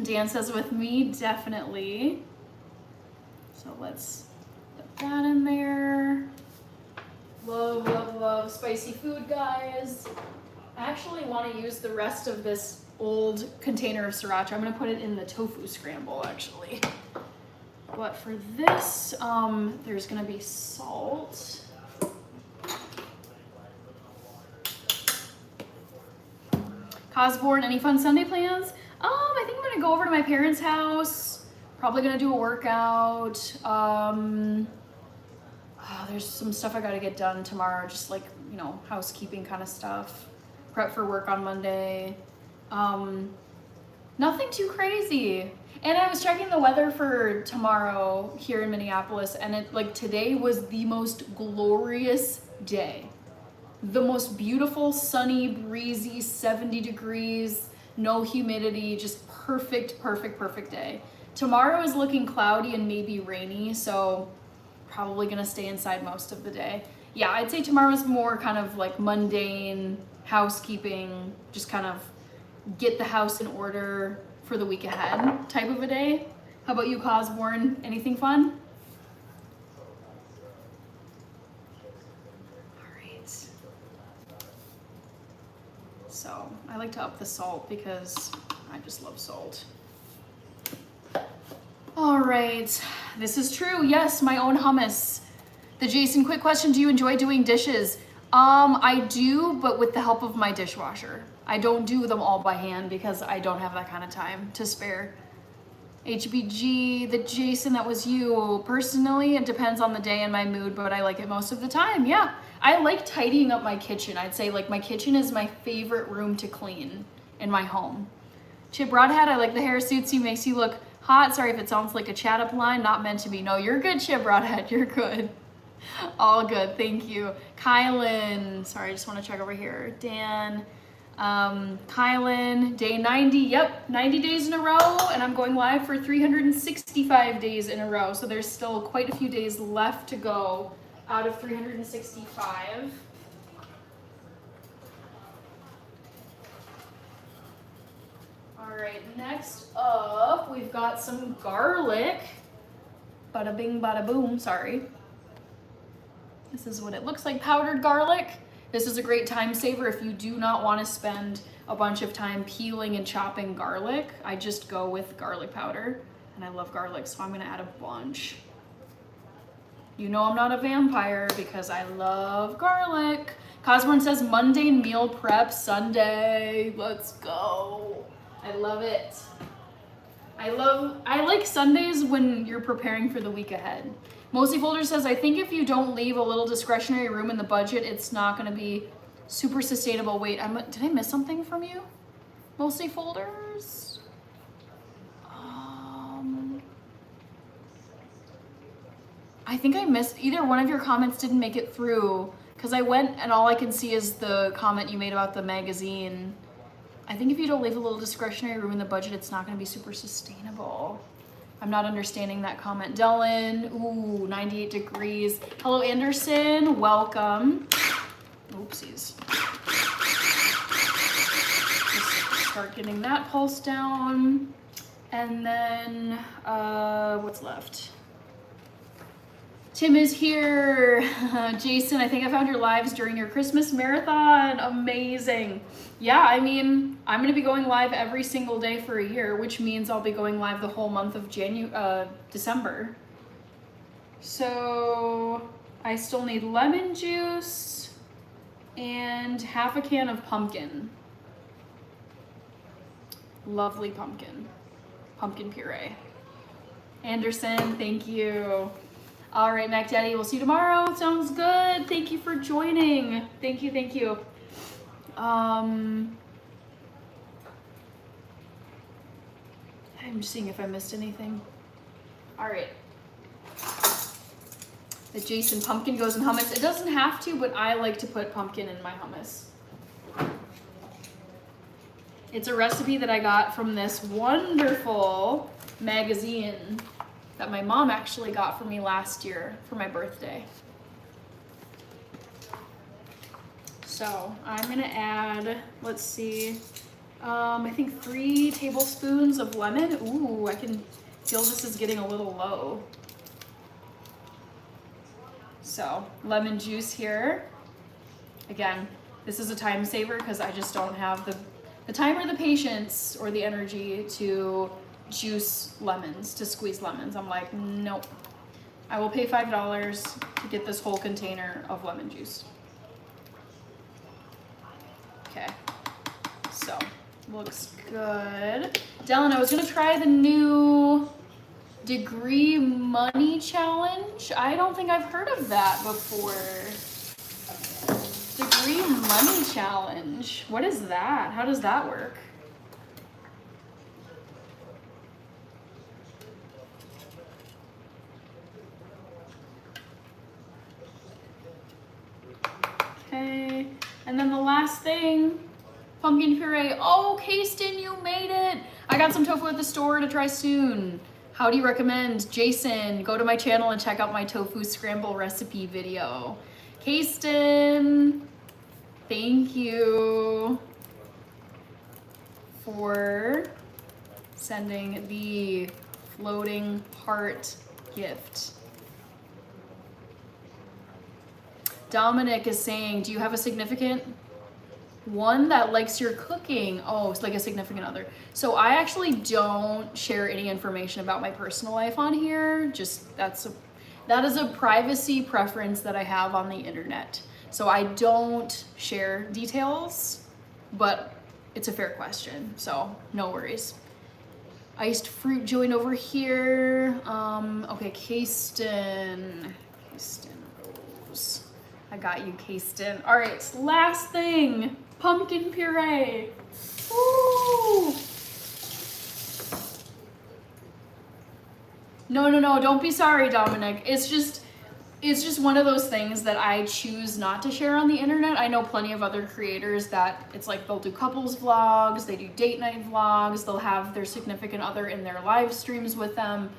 A: Dan says with me, definitely. So let's put that in there. Love, love, love spicy food, guys. I actually want to use the rest of this old container of sriracha. I'm going to put it in the tofu scramble, actually. But for this, there's going to be salt. Cosborn, any fun Sunday plans? I think I'm going to go over to my parents' house. Probably going to do a workout. There's some stuff I gotta get done tomorrow, just like, you know, housekeeping kind of stuff. Prep for work on Monday. Nothing too crazy. And I was checking the weather for tomorrow here in Minneapolis, and it, like, today was the most glorious day. The most beautiful, sunny, breezy, 70 degrees, no humidity, just perfect, perfect, perfect day. Tomorrow is looking cloudy and maybe rainy, so probably gonna stay inside most of the day. Yeah, I'd say tomorrow's more kind of like mundane, housekeeping, just kind of get the house in order for the week ahead type of a day. How about you, Cosborn? Anything fun? All right. So I like to up the salt because I just love salt. All right, this is true. Yes, my own hummus. The Jason, quick question. Do you enjoy doing dishes? I do, but with the help of my dishwasher. I don't do them all by hand because I don't have that kind of time to spare. HBG, the Jason, that was you. Personally, it depends on the day and my mood, but I like it most of the time. Yeah, I like tidying up my kitchen. I'd say like my kitchen is my favorite room to clean in my home. Chip Broadhead, I like the hair suits you, makes you look hot. Sorry if it sounds like a chat up line, not meant to be. No, you're good, Chip Broadhead, you're good. All good, thank you. Kylan, sorry, I just want to check over here. Dan, Kylan, day 90, yep, 90 days in a row, and I'm going live for 365 days in a row, so there's still quite a few days left to go out of 365. All right, next up, we've got some garlic. Bada bing, bada boom, sorry. This is what it looks like, powdered garlic. This is a great time saver if you do not want to spend a bunch of time peeling and chopping garlic. I just go with garlic powder, and I love garlic, so I'm gonna add a bunch. You know I'm not a vampire because I love garlic. Cosborn says mundane meal prep Sunday. Let's go. I love it. I like Sundays when you're preparing for the week ahead. Mostly Folder says, I think if you don't leave a little discretionary room in the budget, it's not gonna be super sustainable. Wait, did I miss something from you? Mostly Folders? I think I missed, either one of your comments didn't make it through, because I went and all I can see is the comment you made about the magazine. I think if you don't leave a little discretionary room in the budget, it's not gonna be super sustainable. I'm not understanding that comment. Dylan, ooh, 98 degrees. Hello, Anderson, welcome. Oopsies. Just start getting that pulse down. And then, what's left? Tim is here. Jason, I think I found your lives during your Christmas marathon. Amazing. Yeah, I mean, I'm gonna be going live every single day for a year, which means I'll be going live the whole month of December. So I still need lemon juice and half a can of pumpkin. Lovely pumpkin puree. Anderson, thank you. All right, Mac Daddy, we'll see you tomorrow. Sounds good. Thank you for joining. Thank you, thank you. I'm just seeing if I missed anything. All right. The Jason pumpkin goes in hummus. It doesn't have to, but I like to put pumpkin in my hummus. It's a recipe that I got from this wonderful magazine that my mom actually got for me last year for my birthday. So I'm gonna add, let's see, I think 3 tablespoons of lemon. Ooh, I can feel this is getting a little low. So lemon juice here. Again, this is a time saver because I just don't have the time or the patience or the energy to juice lemons, to squeeze lemons. I'm like, nope. I will pay $5 to get this whole container of lemon juice. Okay, so looks good. Dylan, I was gonna try the new degree money challenge. I don't think I've heard of that before. Degree money challenge. What is that? How does that work? Okay, and then the last thing Pumpkin puree. Oh, Kasten, you made it. I got some tofu at the store to try soon. How do you recommend? Jason, go to my channel and check out my tofu scramble recipe video. Kasten, thank you for sending the floating heart gift. Dominic is saying, do you have a significant one that likes your cooking? Oh, it's like a significant other. So I actually don't share any information about my personal life on here. Just that is a privacy preference that I have on the internet. So I don't share details, but it's a fair question, so no worries. Iced fruit joined over here. Okay, Kasten Rose. I got you, Kasten. All right, last thing, pumpkin puree. Woo! No, don't be sorry, Dominic. It's just one of those things that I choose not to share on the internet. I know plenty of other creators that it's like they'll do couples vlogs, they do date night vlogs, they'll have their significant other in their live streams with them.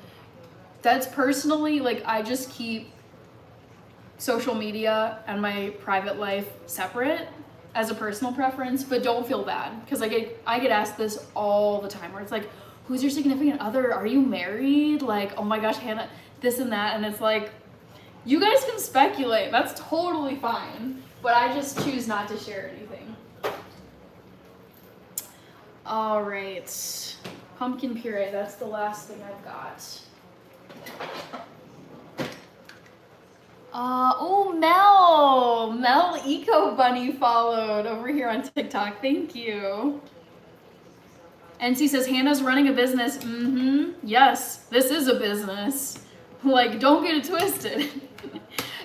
A: That's personally, like, I just keep social media and my private life separate as a personal preference, but don't feel bad, because I get asked this all the time where it's like, who's your significant other? Are you married? Like, oh my gosh, Hannah, this and that. And it's like, you guys can speculate, that's totally fine, but I just choose not to share anything. All right, pumpkin puree, that's the last thing I've got. Oh, Mel Eco Bunny followed over here on TikTok, thank you. NC says, Hannah's running a business. Yes, this is a business. Like, don't get it twisted.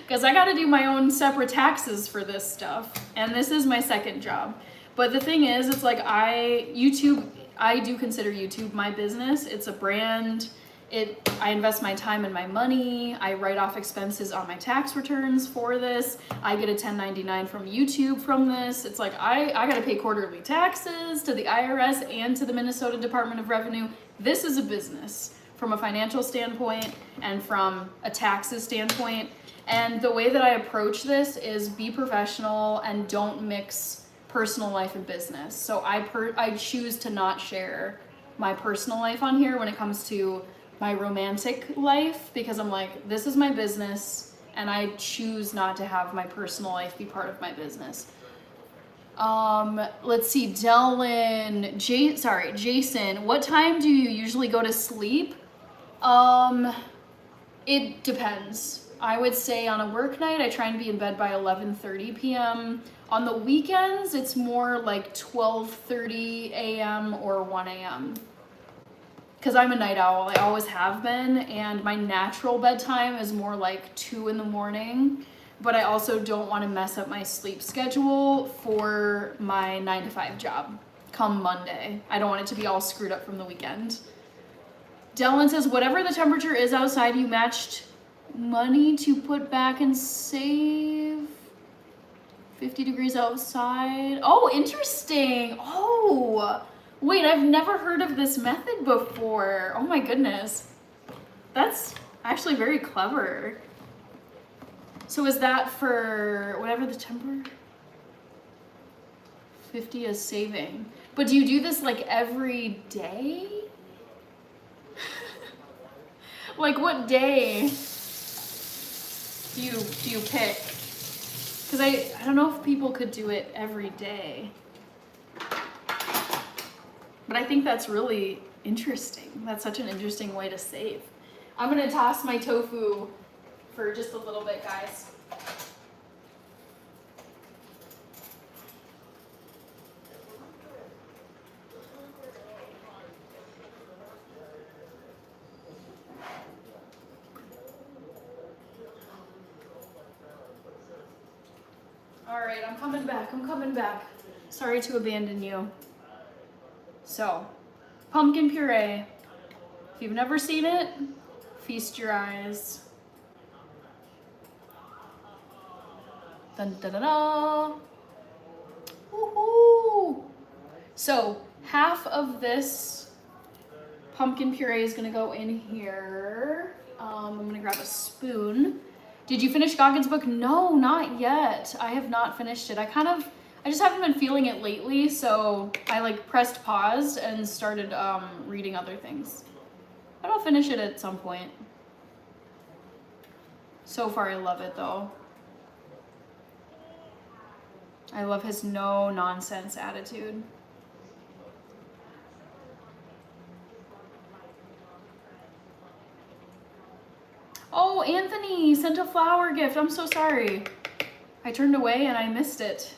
A: Because I got to do my own separate taxes for this stuff. And this is my second job. But the thing is, it's like I do consider YouTube my business. It's a brand. I invest my time and my money. I write off expenses on my tax returns for this. I get a 1099 from YouTube from this. It's like I got to pay quarterly taxes to the IRS and to the Minnesota Department of Revenue. This is a business from a financial standpoint and from a taxes standpoint. And the way that I approach this is be professional and don't mix personal life and business. So I choose to not share my personal life on here when it comes to my romantic life, because I'm like, this is my business and I choose not to have my personal life be part of my business. Let's see, Jason, what time do you usually go to sleep? It depends. I would say on a work night, I try and be in bed by 11:30 p.m. On the weekends, it's more like 12:30 a.m. or 1 a.m. Because I'm a night owl, I always have been, and my natural bedtime is more like 2 in the morning, but I also don't want to mess up my sleep schedule for my 9-to-5 job come Monday. I don't want it to be all screwed up from the weekend. Dylan says, whatever the temperature is outside, you matched money to put back and save. 50 degrees outside. Oh, interesting. Oh, wait, I've never heard of this method before. Oh my goodness. That's actually very clever. So is that for whatever the temperature? 50 is saving. But do you do this like every day? Like what day do you pick? Because I don't know if people could do it every day. But I think that's really interesting. That's such an interesting way to save. I'm gonna toss my tofu for just a little bit, guys. All right, I'm coming back. Sorry to abandon you. So, pumpkin puree. If you've never seen it, feast your eyes. Dun da da da. Woohoo! So half of this pumpkin puree is gonna go in here. I'm gonna grab a spoon. Did you finish Goggins' book? No, not yet. I have not finished it. I just haven't been feeling it lately, so I like pressed pause and started reading other things. But I'll finish it at some point. So far, I love it though. I love his no nonsense attitude. Oh, Anthony sent a flower gift. I'm so sorry. I turned away and I missed it.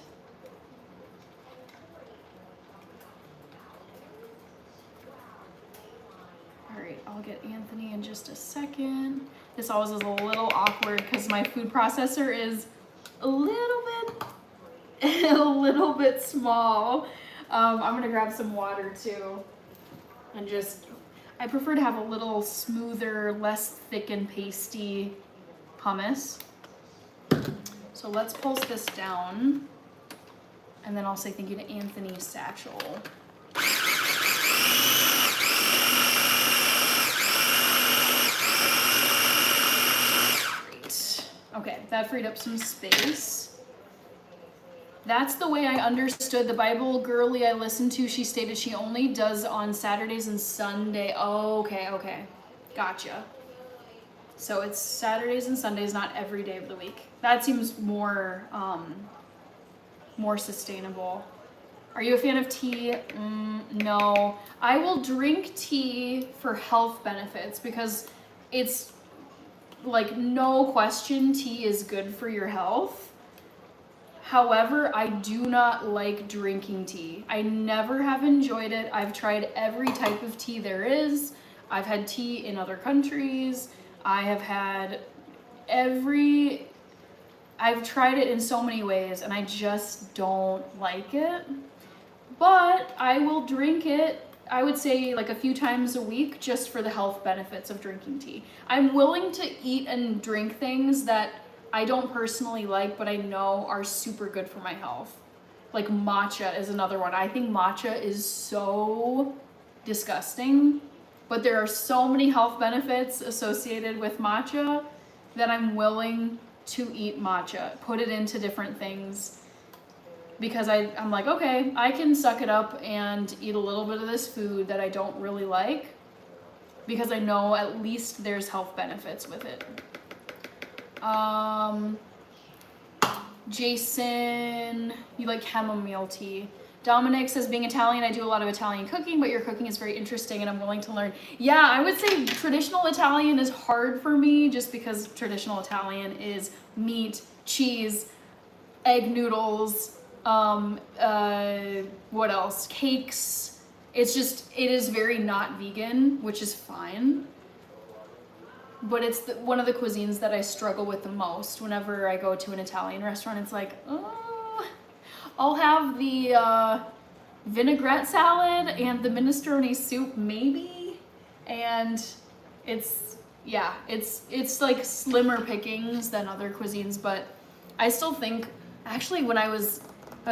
A: All right, I'll get Anthony in just a second. This always is a little awkward because my food processor is a little bit small. I'm gonna grab some water too, and I prefer to have a little smoother, less thick and pasty hummus. So let's pulse this down, and then I'll say thank you to Anthony's satchel. Great. Okay, that freed up some space. That's the way I understood the Bible girly I listened to. She stated she only does on Saturdays and Sunday. Oh, okay. Gotcha. So it's Saturdays and Sundays, not every day of the week. That seems more sustainable. Are you a fan of tea? No. I will drink tea for health benefits because it's like no question tea is good for your health. However, I do not like drinking tea. I never have enjoyed it. I've tried every type of tea there is. I've had tea in other countries. I've tried it in so many ways and I just don't like it. But I will drink it, I would say like a few times a week just for the health benefits of drinking tea. I'm willing to eat and drink things that I don't personally like, but I know are super good for my health. Like matcha is another one. I think matcha is so disgusting, but there are so many health benefits associated with matcha that I'm willing to eat matcha, put it into different things, because I'm like, okay, I can suck it up and eat a little bit of this food that I don't really like, because I know at least there's health benefits with it. Jason, you like chamomile tea. Dominic says, being Italian, I do a lot of Italian cooking, but your cooking is very interesting and I'm willing to learn. Yeah, I would say traditional Italian is hard for me just because traditional Italian is meat, cheese, egg noodles, what else? Cakes. It is very not vegan, which is fine. But it's one of the cuisines that I struggle with the most. Whenever I go to an Italian restaurant, it's like, oh, I'll have the vinaigrette salad and the minestrone soup, maybe. And it's like slimmer pickings than other cuisines. But I still think, actually, when I was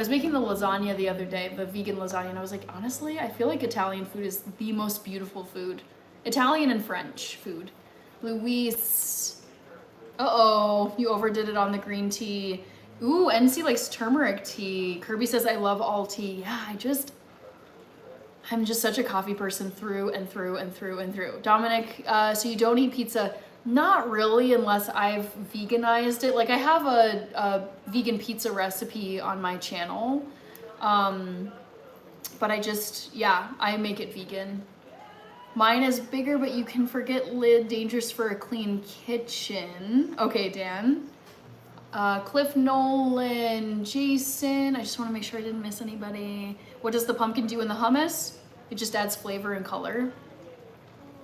A: making the lasagna the other day, the vegan lasagna, and I was like, honestly, I feel like Italian food is the most beautiful food. Italian and French food. Luis, you overdid it on the green tea. Ooh, NC likes turmeric tea. Kirby says, I love all tea. Yeah, I'm just such a coffee person through and through and through and through. Dominic, so you don't eat pizza? Not really, unless I've veganized it. Like I have a vegan pizza recipe on my channel. But I make it vegan. Mine is bigger, but you can forget lid, dangerous for a clean kitchen. Okay, Dan. Cliff Nolan, Jason. I just want to make sure I didn't miss anybody. What does the pumpkin do in the hummus? It just adds flavor and color.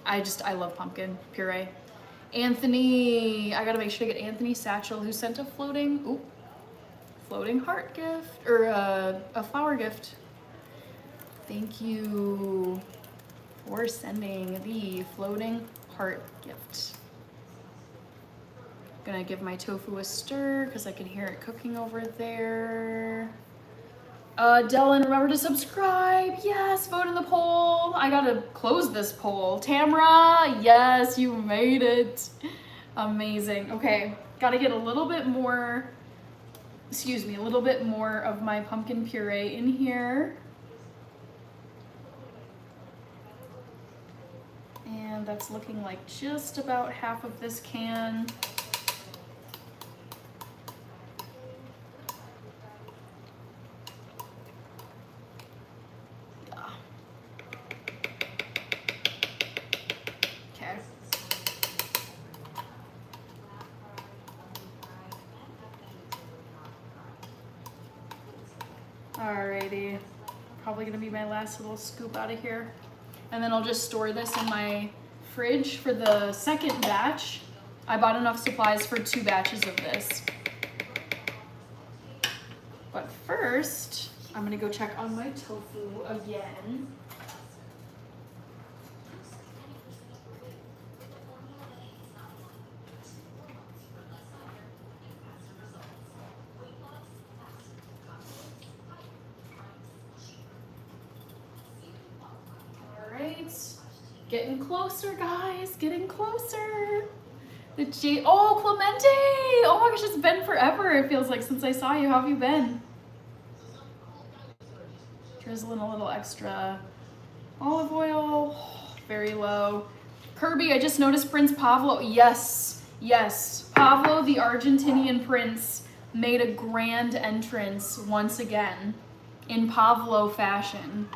A: I love pumpkin puree. Anthony, I gotta make sure to get Anthony Satchel, who sent a floating heart gift, or a flower gift. Thank you for sending the floating heart gift. Gonna give my tofu a stir because I can hear it cooking over there. Dylan, remember to subscribe. Yes, vote in the poll. I gotta close this poll. Tamra, yes, you made it. Amazing. Okay, gotta get a little bit more, excuse me, a little bit more of my pumpkin puree in here. And that's looking like just about half of this can. Okay. Alrighty. Probably gonna be my last little scoop out of here. And then I'll just store this in my fridge for the second batch. I bought enough supplies for 2 batches of this. But first, I'm gonna go check on my tofu again. Getting closer, guys, getting closer. Oh, Clemente! Oh my gosh, it's been forever, it feels like, since I saw you. How have you been? Drizzling a little extra olive oil, very low. Kirby, I just noticed Prince Pablo. Yes, yes. Pablo, the Argentinian prince, made a grand entrance once again in Pablo fashion.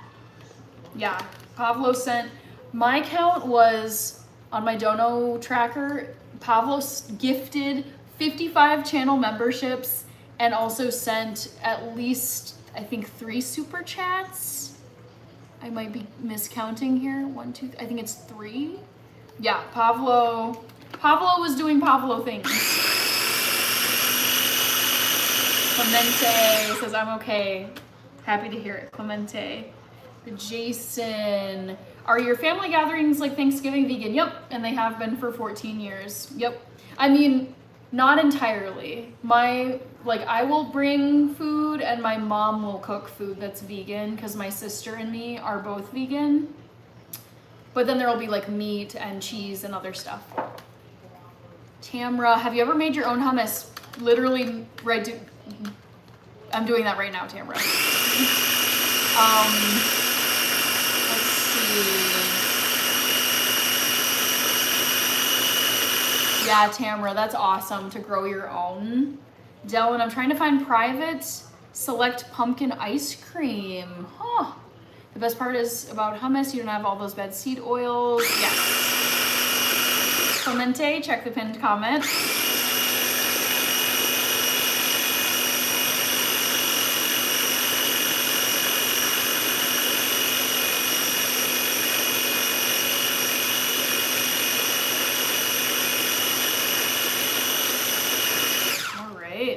A: Yeah, Pablo sent, my count was on my dono tracker, Pablo gifted 55 channel memberships and also sent at least, I think, 3 super chats. I might be miscounting here. 1, 2, I think it's 3. Yeah, Pablo was doing Pablo things. Clemente says, I'm okay. Happy to hear it, Clemente. Jason, are your family gatherings like Thanksgiving vegan? Yep, and they have been for 14 years. Yep. I mean, not entirely. I will bring food and my mom will cook food that's vegan because my sister and me are both vegan. But then there will be like meat and cheese and other stuff. Tamra, have you ever made your own hummus? Literally, I'm doing that right now, Tamra. Let's see. Yeah, Tamra, that's awesome to grow your own. Dylan, I'm trying to find private select pumpkin ice cream. Huh. The best part is about hummus, you don't have all those bad seed oils. Yes. Clemente, check the pinned comment.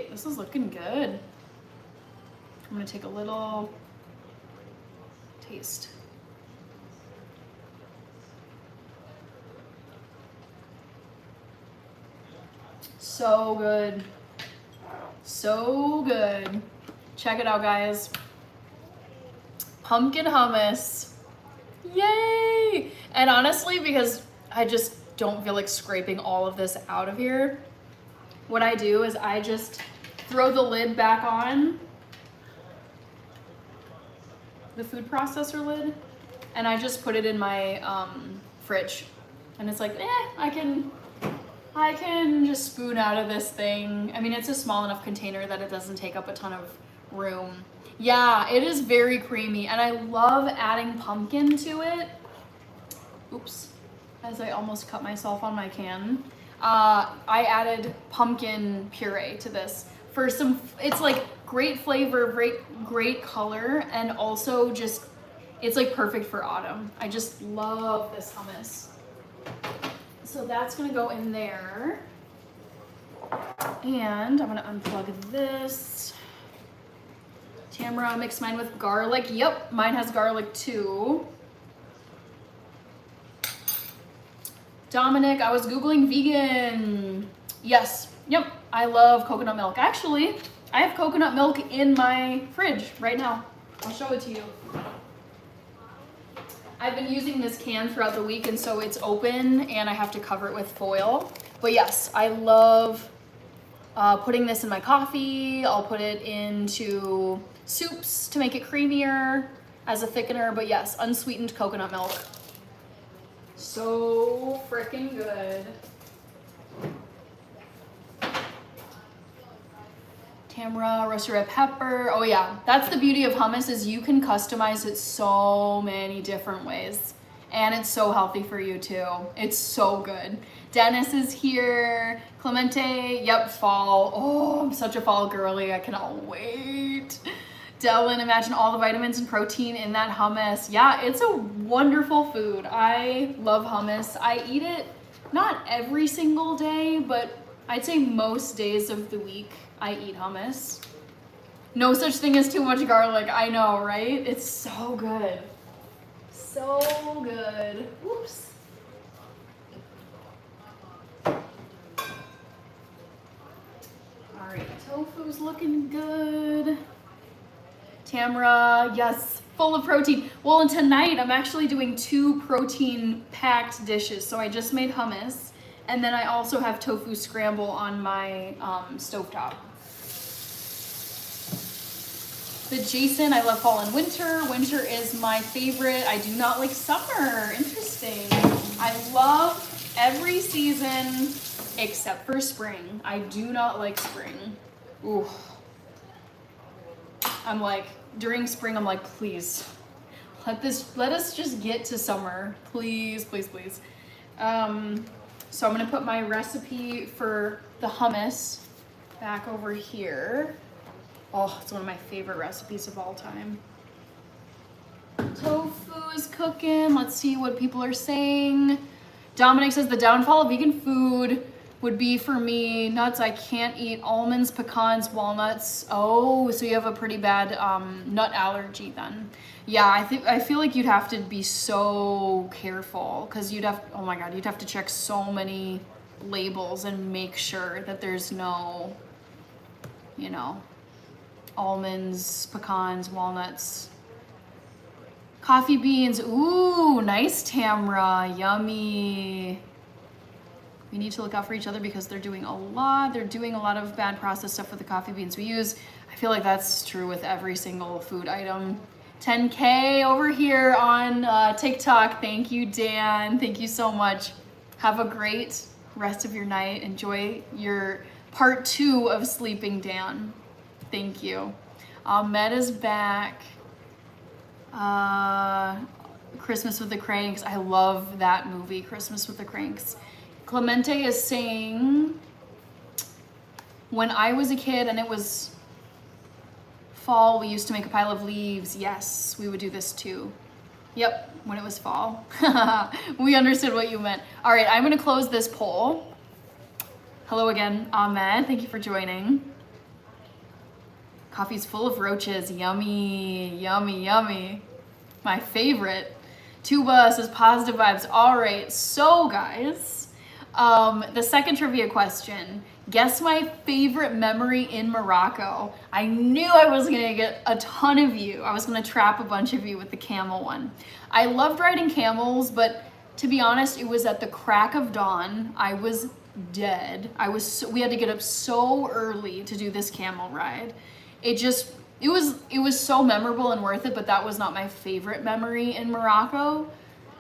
A: This is looking good. I'm gonna take a little taste. So good. So good. Check it out, guys. Pumpkin hummus. Yay! And honestly, because I just don't feel like scraping all of this out of here, what I do is I just throw the lid back on, the food processor lid, and I just put it in my fridge. And it's like, I can just spoon out of this thing. I mean, it's a small enough container that it doesn't take up a ton of room. Yeah, it is very creamy, and I love adding pumpkin to it. Oops, as I almost cut myself on my can. I added pumpkin puree to this for some, it's like great flavor, great color, and also just, it's like perfect for autumn. I just love this hummus. So that's gonna go in there. And I'm gonna unplug this. Tamara, mix mine with garlic. Yep, mine has garlic too. Dominic, I was Googling vegan. Yes, yep, I love coconut milk. Actually, I have coconut milk in my fridge right now. I'll show it to you. I've been using this can throughout the week, and so it's open and I have to cover it with foil. But yes, I love putting this in my coffee. I'll put it into soups to make it creamier as a thickener. But yes, unsweetened coconut milk. So freaking good. Tamra, roasted red pepper. Oh yeah, that's the beauty of hummus, is you can customize it so many different ways. And it's so healthy for you too. It's so good. Dennis is here. Clemente, yep, fall. Oh, I'm such a fall girly. I cannot wait. Dylan, imagine all the vitamins and protein in that hummus. Yeah, it's a wonderful food. I love hummus. I eat it not every single day, but I'd say most days of the week I eat hummus. No such thing as too much garlic. I know, right? It's so good. So good. Whoops. All right, tofu's looking good. Tamra, yes, full of protein. Well, and tonight I'm actually doing 2 protein-packed dishes. So I just made hummus, and then I also have tofu scramble on my stovetop. But Jason, I love fall and winter. Winter is my favorite. I do not like summer. Interesting. I love every season except for spring. I do not like spring. Ooh. I'm like, during spring, I'm like, please, let us just get to summer. Please, please, please. So I'm gonna put my recipe for the hummus back over here. Oh, it's one of my favorite recipes of all time. Tofu is cooking. Let's see what people are saying. Dominic says the downfall of vegan food would be for me nuts. I can't eat almonds, pecans, walnuts. Oh, so you have a pretty bad nut allergy then. Yeah, I feel like you'd have to be so careful, because you'd have, oh my God, you'd have to check so many labels and make sure that there's no, you know, almonds, pecans, walnuts. Coffee beans. Ooh, nice, Tamra. Yummy. We need to look out for each other because they're doing a lot of bad processed stuff with the coffee beans we use. I feel like that's true with every single food item. 10K over here on TikTok. Thank you, Dan. Thank you so much. Have a great rest of your night. Enjoy your part 2 of Sleeping Dan. Thank you. Ahmed is back. Christmas with the Cranks. I love that movie, Christmas with the Cranks. Clemente is saying, when I was a kid and it was fall, we used to make a pile of leaves. Yes, we would do this too. Yep, when it was fall. We understood what you meant. All right, I'm gonna close this poll. Hello again, Ahmed. Thank you for joining. Coffee's full of roaches. Yummy, yummy, yummy. My favorite. Tuba says positive vibes. All right, so guys, the second trivia question. Guess my favorite memory in Morocco. I knew I was gonna get a ton of you. I was gonna trap a bunch of you with the camel one. I loved riding camels, but to be honest, it was at the crack of dawn. I was dead. We had to get up so early to do this camel ride. It was so memorable and worth it, but that was not my favorite memory in Morocco.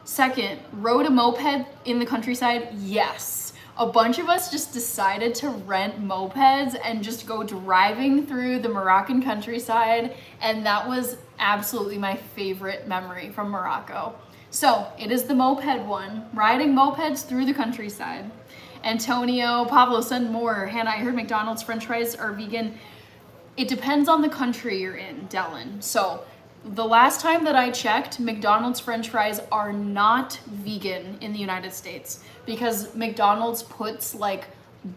A: Second, rode a moped in the countryside? Yes. A bunch of us just decided to rent mopeds and just go driving through the Moroccan countryside, and that was absolutely my favorite memory from Morocco. So it is the moped one, riding mopeds through the countryside. Antonio, Pablo, send more. Hannah, I heard McDonald's French fries are vegan. It depends on the country you're in, Dylan. So the last time that I checked, McDonald's French fries are not vegan in the United States because McDonald's puts like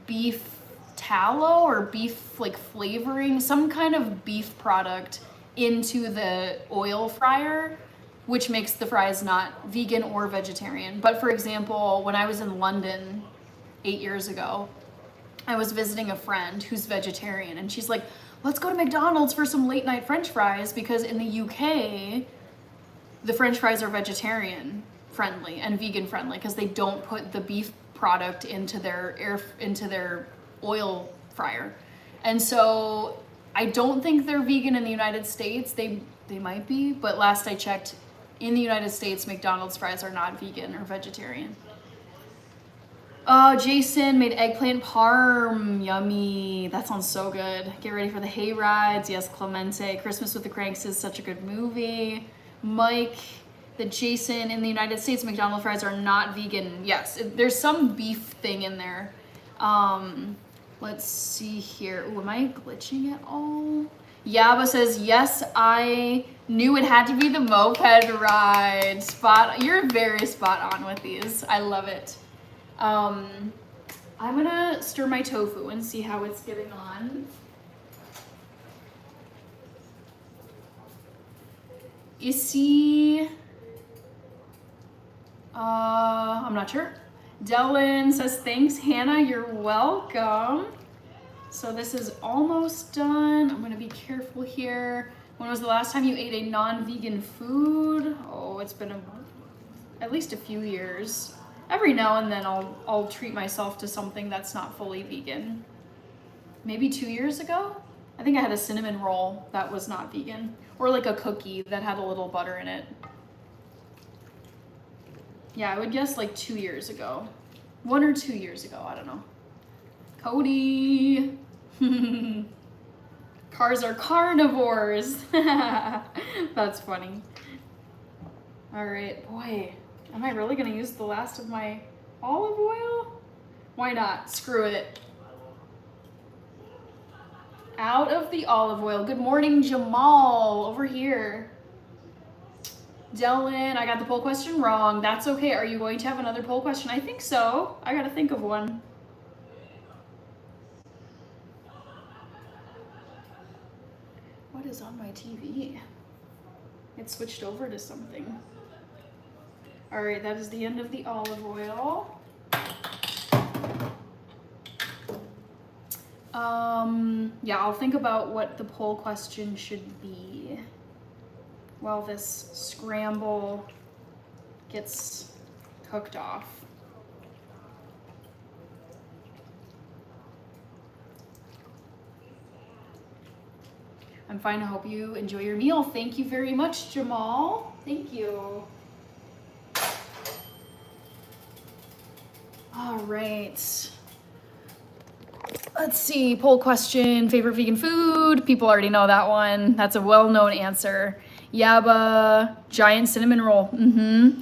A: beef tallow or beef like flavoring, some kind of beef product into the oil fryer, which makes the fries not vegan or vegetarian. But for example, when I was in London 8 years ago, I was visiting a friend who's vegetarian, and she's like, let's go to McDonald's for some late night French fries, because in the UK, the French fries are vegetarian friendly and vegan friendly because they don't put the beef product into their oil fryer. And so I don't think they're vegan in the United States. They might be, but last I checked, in the United States, McDonald's fries are not vegan or vegetarian. Jason made eggplant parm. Yummy. That sounds so good. Get ready for the hay rides. Yes, Clemente. Christmas with the Cranks is such a good movie. Mike, the Jason, in the United States, McDonald's fries are not vegan. Yes, there's some beef thing in there. Let's see here. Ooh, am I glitching at all? Yaba says, yes, I knew it had to be the moped ride. You're very spot on with these. I love it. I'm gonna stir my tofu and see how it's getting on. You see, I'm not sure. Dylan says, thanks, Hannah, you're welcome. So this is almost done. I'm gonna be careful here. When was the last time you ate a non-vegan food? Oh, it's been at least a few years. Every now and then I'll treat myself to something that's not fully vegan. Maybe 2 years ago? I think I had a cinnamon roll that was not vegan. Or like a cookie that had a little butter in it. Yeah, I would guess like 2 years ago. 1 or 2 years ago, I don't know. Cody! Cars are carnivores! That's funny. All right, boy. Am I really gonna use the last of my olive oil? Why not? Screw it. Out of the olive oil. Good morning, Jamal, over here. Dylan, I got the poll question wrong. That's okay. Are you going to have another poll question? I think so. I gotta think of one. What is on my TV? It switched over to something. All right, that is the end of the olive oil. Yeah, I'll think about what the poll question should be while this scramble gets cooked off. I'm fine. I hope you enjoy your meal. Thank you very much, Jamal. Thank you. All right. Let's see, poll question, favorite vegan food? People already know that one. That's a well-known answer. Yaba, giant cinnamon roll.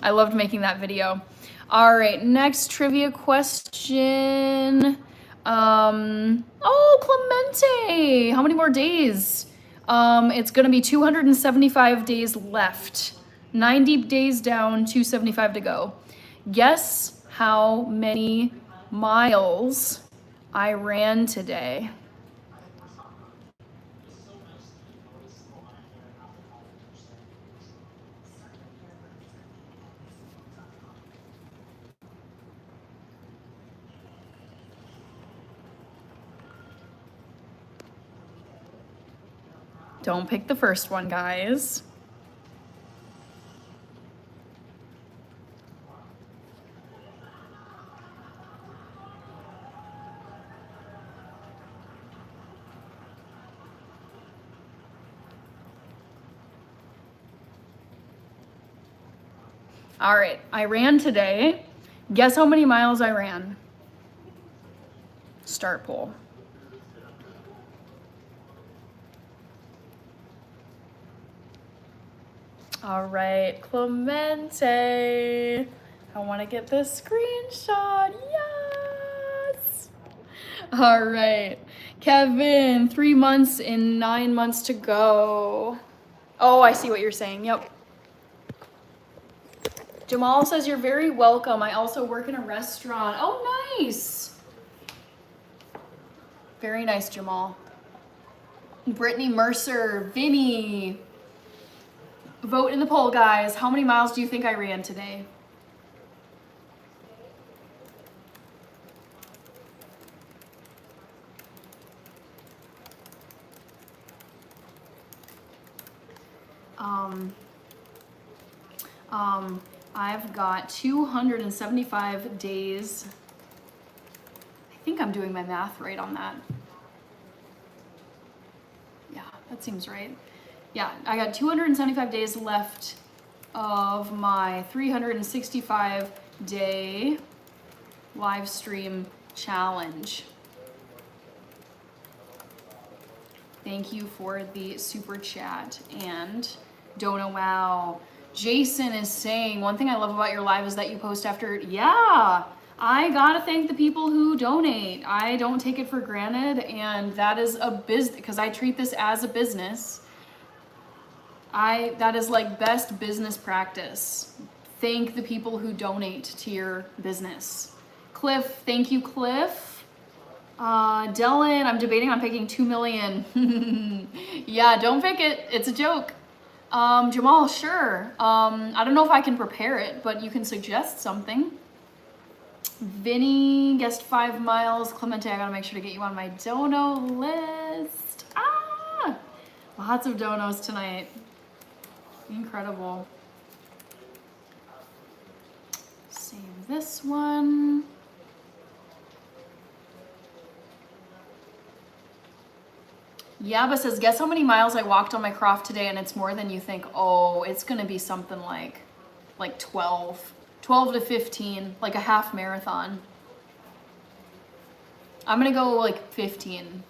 A: I loved making that video. All right, next trivia question. Oh, Clemente, how many more days? It's gonna be 275 days left. 90 days down, 275 to go. Guess how many miles I ran today. Don't pick the first one, guys. All right, I ran today. Guess how many miles I ran? Start poll. All right, Clemente. I want to get this screenshot. Yes. All right, Kevin, 3 months and 9 months to go. Oh, I see what you're saying. Yep. Jamal says you're very welcome. I also work in a restaurant. Oh, nice. Very nice, Jamal. Brittany Mercer, Vinny. Vote in the poll, guys. How many miles do you think I ran today? I've got 275 days. I think I'm doing my math right on that. Yeah, that seems right. Yeah, I got 275 days left of my 365 day live stream challenge. Thank you for the super chat. And Dona Wow. Jason is saying, one thing I love about your live is that you post after. Yeah, I gotta thank the people who donate. I don't take it for granted, and that is a business, because I treat this as a business. That is like best business practice. Thank the people who donate to your business. Cliff, thank you, Cliff. Dylan, I'm debating on picking 2 million. Yeah, don't pick it. It's a joke. Jamal, sure. I don't know if I can prepare it, but you can suggest something. Vinny guessed 5 miles. Clemente, I gotta make sure to get you on my dono list. Ah! Lots of donos tonight. Incredible. Save this one. Yaba says, guess how many miles I walked on my croft today, and it's more than you think. Oh, it's gonna be something like 12 to 15, like a half marathon. I'm gonna go like 15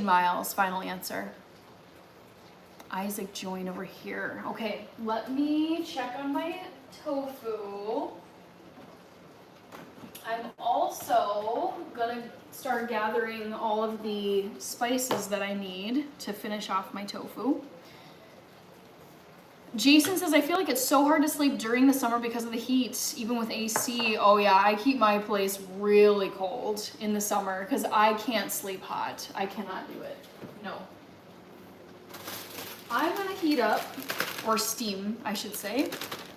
A: miles, final answer. Isaac join over here. Okay, let me check on my tofu. I'm also gonna start gathering all of the spices that I need to finish off my tofu. Jason says, I feel like it's so hard to sleep during the summer because of the heat, even with AC. Oh yeah, I keep my place really cold in the summer because I can't sleep hot. I cannot do it, no. I'm gonna heat up, or steam, I should say.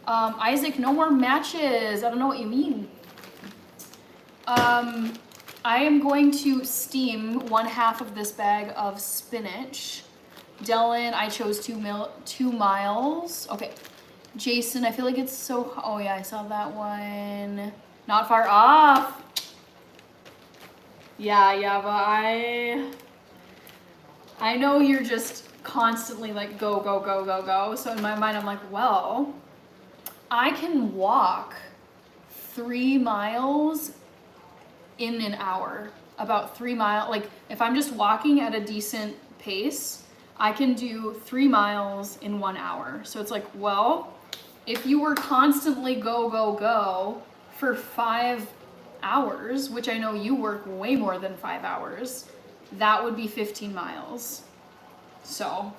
A: Isaac, no more matches. I don't know what you mean. I am going to steam 1/2 of this bag of spinach. Dylan, I chose 2 miles. Okay. Jason, I feel like it's so, oh yeah, I saw that one. Not far off. Yeah, but I know you're just constantly like go, go, go, go, go. So in my mind, I'm like, well, I can walk 3 miles in an hour. About 3 miles, like if I'm just walking at a decent pace, I can do 3 miles in 1 hour. So it's like, well, if you were constantly go, go, go for 5 hours, which I know you work way more than 5 hours, that would be 15 miles. So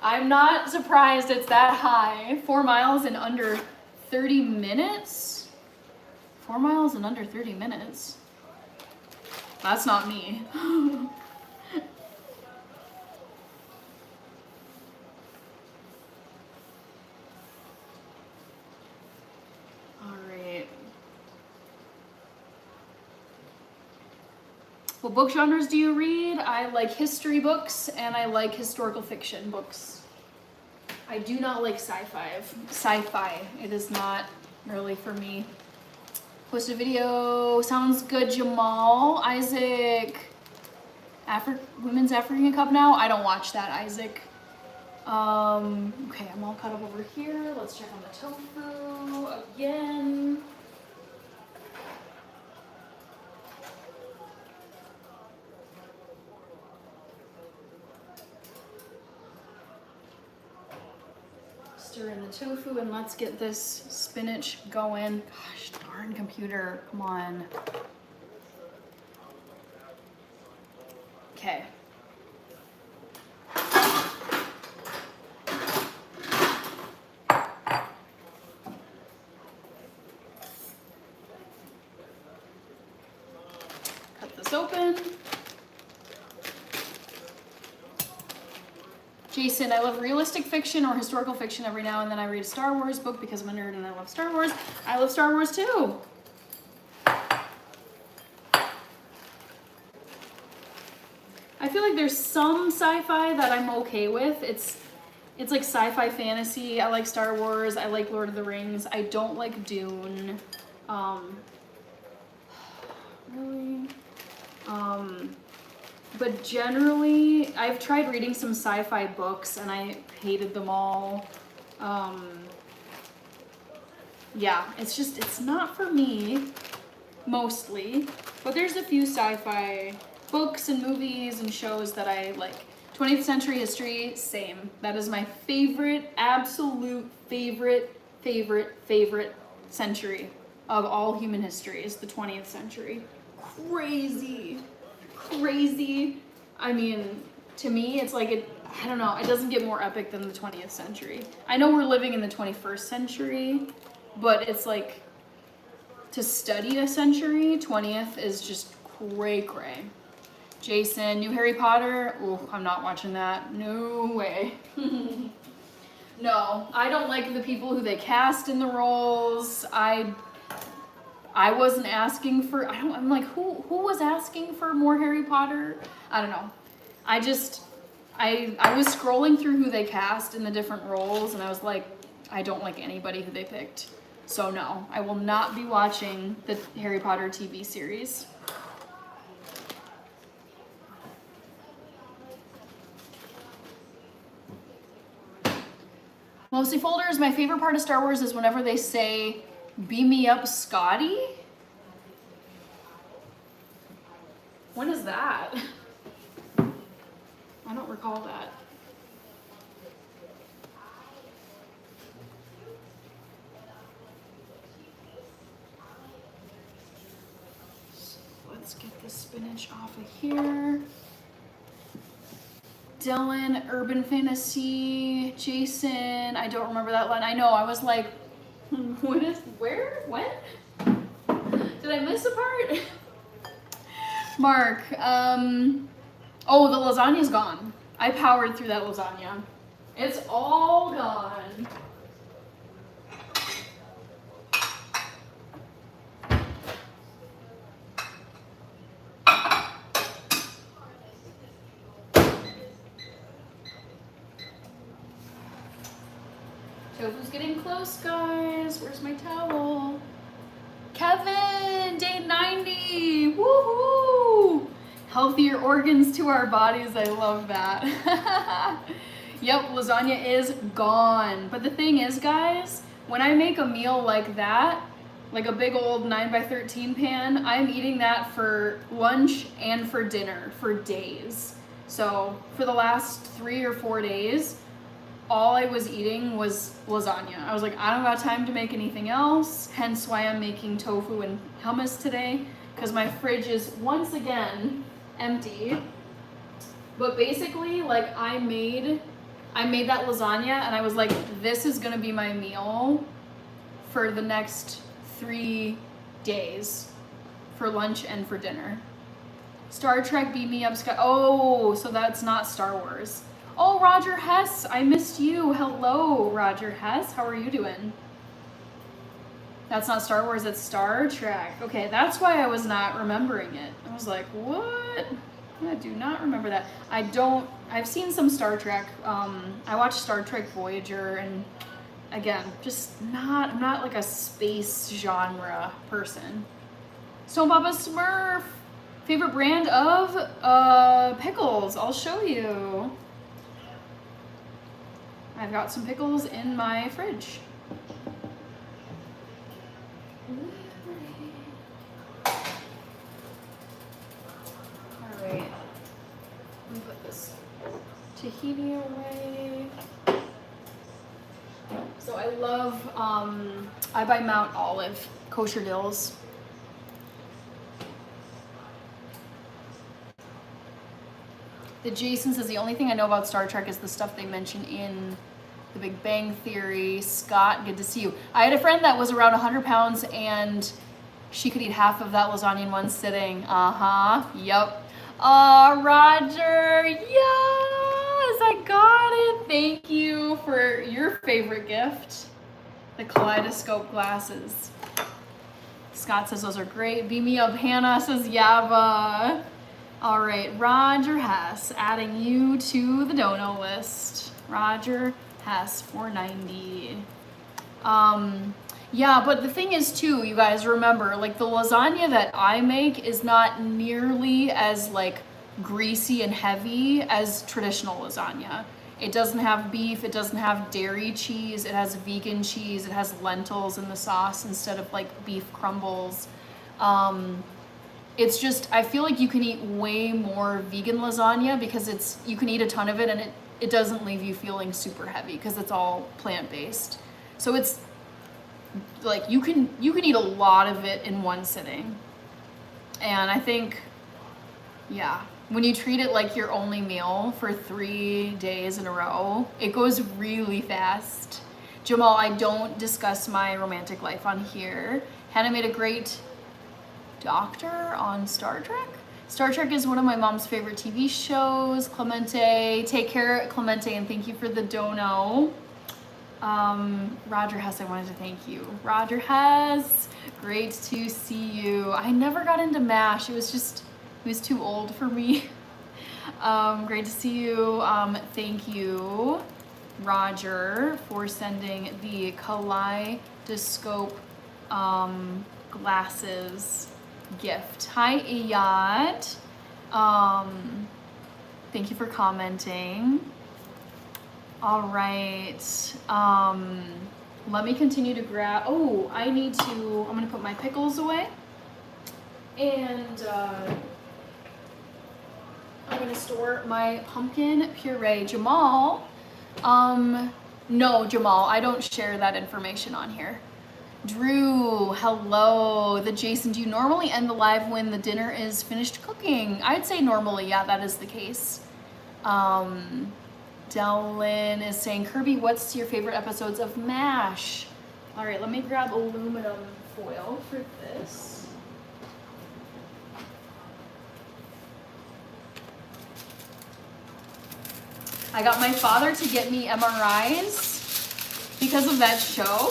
A: I'm not surprised it's that high. 4 miles in under 30 minutes? 4 miles in under 30 minutes? That's not me. Alright. What book genres do you read? I like history books and I like historical fiction books. I do not like sci-fi. It is not really for me. Post a video. Sounds good, Jamal. Isaac. Women's African Cup now? I don't watch that, Isaac. Okay, I'm all caught up over here. Let's check on the tofu again. Stir in the tofu and let's get this spinach going. Gosh darn computer, come on. Okay. Cut this open. Jason, I love realistic fiction or historical fiction. Every now and then I read a Star Wars book because I'm a nerd and I love Star Wars. I love Star Wars too. I feel like there's some sci-fi that I'm okay with. It's like sci-fi fantasy. I like Star Wars. I like Lord of the Rings. I don't like Dune. Really? But generally, I've tried reading some sci-fi books and I hated them all. Yeah, it's not for me, mostly. But there's a few sci-fi books and movies and shows that I like. 20th century history, same. That is my favorite, absolute favorite century of all human history is the 20th century. Crazy. I mean, to me, it's like, I don't know, it doesn't get more epic than the 20th century. I know we're living in the 21st century, but it's like, to study a century, 20th is just cray. Jason, new Harry Potter? Ooh, I'm not watching that. No way. No, I don't like the people who they cast in the roles. I wasn't asking for, I'm like, who was asking for more Harry Potter? I don't know. I was scrolling through who they cast in the different roles and I was like, I don't like anybody who they picked. So no, I will not be watching the Harry Potter TV series. Mostly folders, my favorite part of Star Wars is whenever they say, beam me up, Scotty? When is that? I don't recall that. So let's get the spinach off of here. Dylan, Urban Fantasy, Jason, I don't remember that line. I know, I was like, where? Did I miss a part? Mark, oh, the lasagna's gone. I powered through that lasagna. It's all gone. Tofu's getting close, guys. Where's my towel? Kevin, day 90. Woohoo! Healthier organs to our bodies. I love that. Yep, lasagna is gone. But the thing is, guys, when I make a meal like that, like a big old 9x13 pan, I'm eating that for lunch and for dinner for days. So for the last 3 or 4 days, all I was eating was lasagna. I was like, I don't got time to make anything else, hence why I'm making tofu and hummus today, because my fridge is once again empty. But basically, like, I made that lasagna and I was like, this is gonna be my meal for the next 3 days, for lunch and for dinner. Star Trek, beat me up, Scott. Oh, so that's not Star Wars. Oh, Roger Hess, I missed you. Hello, Roger Hess. How are you doing? That's not Star Wars, it's Star Trek. Okay, that's why I was not remembering it. I was like, what? I do not remember that. I've seen some Star Trek. I watched Star Trek Voyager, and again, I'm not like a space genre person. Stone Papa Smurf, favorite brand of pickles. I'll show you. I've got some pickles in my fridge. All right, let me put this tahini away. So I love, I buy Mount Olive kosher dills. The Jason says the only thing I know about Star Trek is the stuff they mention in The Big Bang Theory. Scott, good to see you. I had a friend that was around 100 pounds and she could eat half of that lasagna in one sitting. Yep. Roger, yes, I got it. Thank you for your favorite gift, the kaleidoscope glasses. Scott says those are great. Beam me up, Hannah says Yava. All right, Roger Hess, adding you to the dono list. Roger Hess, 490. Yeah, but the thing is too, you guys remember, like the lasagna that I make is not nearly as like greasy and heavy as traditional lasagna. It doesn't have beef, it doesn't have dairy cheese, it has vegan cheese, it has lentils in the sauce instead of like beef crumbles. It's just, I feel like you can eat way more vegan lasagna because you can eat a ton of it and it doesn't leave you feeling super heavy because it's all plant-based. So it's like you can eat a lot of it in one sitting. And I think, yeah, when you treat it like your only meal for 3 days in a row, it goes really fast. Jamal, I don't discuss my romantic life on here. Hannah made a great doctor on Star Trek. Star Trek is one of my mom's favorite TV shows. Clemente, take care, Clemente, and thank you for the dono. Roger Hess, I wanted to thank you. Roger Hess, great to see you. I never got into MASH. It was too old for me. Great to see you. Thank you, Roger, for sending the kaleidoscope glasses gift. Hi, Iyad. Thank you for commenting. All right. Let me continue to grab. Oh, I'm gonna put my pickles away. And I'm gonna store my pumpkin puree. Jamal, no, Jamal, I don't share that information on here. Drew, hello. The Jason, do you normally end the live when the dinner is finished cooking? I'd say normally, yeah, that is the case. Dylan is saying, Kirby, what's your favorite episodes of MASH? All right, let me grab aluminum foil for this. I got my father to get me MRIs because of that show.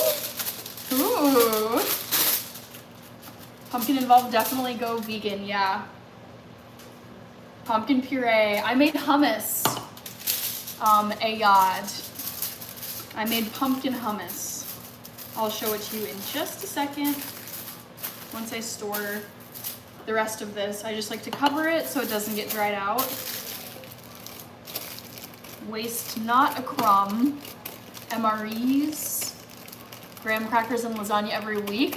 A: Ooh. Pumpkin involved, definitely go vegan, yeah. Pumpkin puree. I made hummus. Ayad. I made pumpkin hummus. I'll show it to you in just a second. Once I store the rest of this, I just like to cover it so it doesn't get dried out. Waste not a crumb. MREs. Graham crackers and lasagna every week.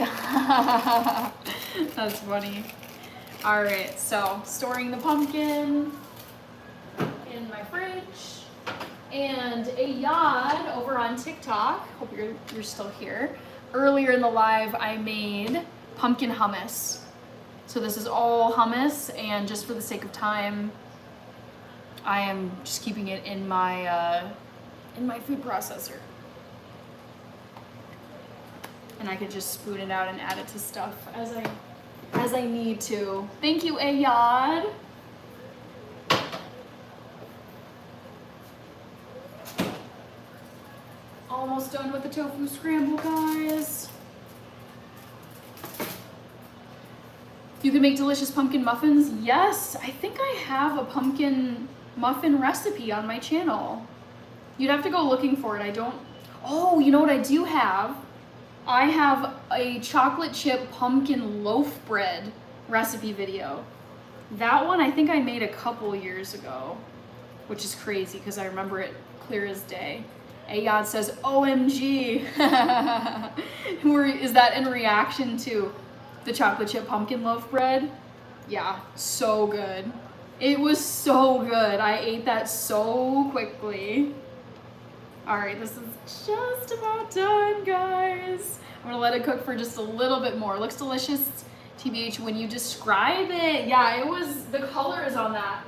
A: That's funny. All right, so storing the pumpkin in my fridge. And Ayad over on TikTok, hope you're still here. Earlier in the live, I made pumpkin hummus. So this is all hummus, and just for the sake of time, I am just keeping it in my food processor. And I could just spoon it out and add it to stuff as I need to. Thank you, Ayad. Almost done with the tofu scramble, guys. You can make delicious pumpkin muffins. Yes, I think I have a pumpkin muffin recipe on my channel. You'd have to go looking for it. Oh, you know what I do have? I have a chocolate chip pumpkin loaf bread recipe video. That one I think I made a couple years ago, which is crazy because I remember it clear as day. Ayad says, OMG. Is that in reaction to the chocolate chip pumpkin loaf bread? Yeah, so good. It was so good. I ate that so quickly. All right, this is just about done, guys. I'm gonna let it cook for just a little bit more. It looks delicious, TBH, when you describe it. Yeah, the color is on that.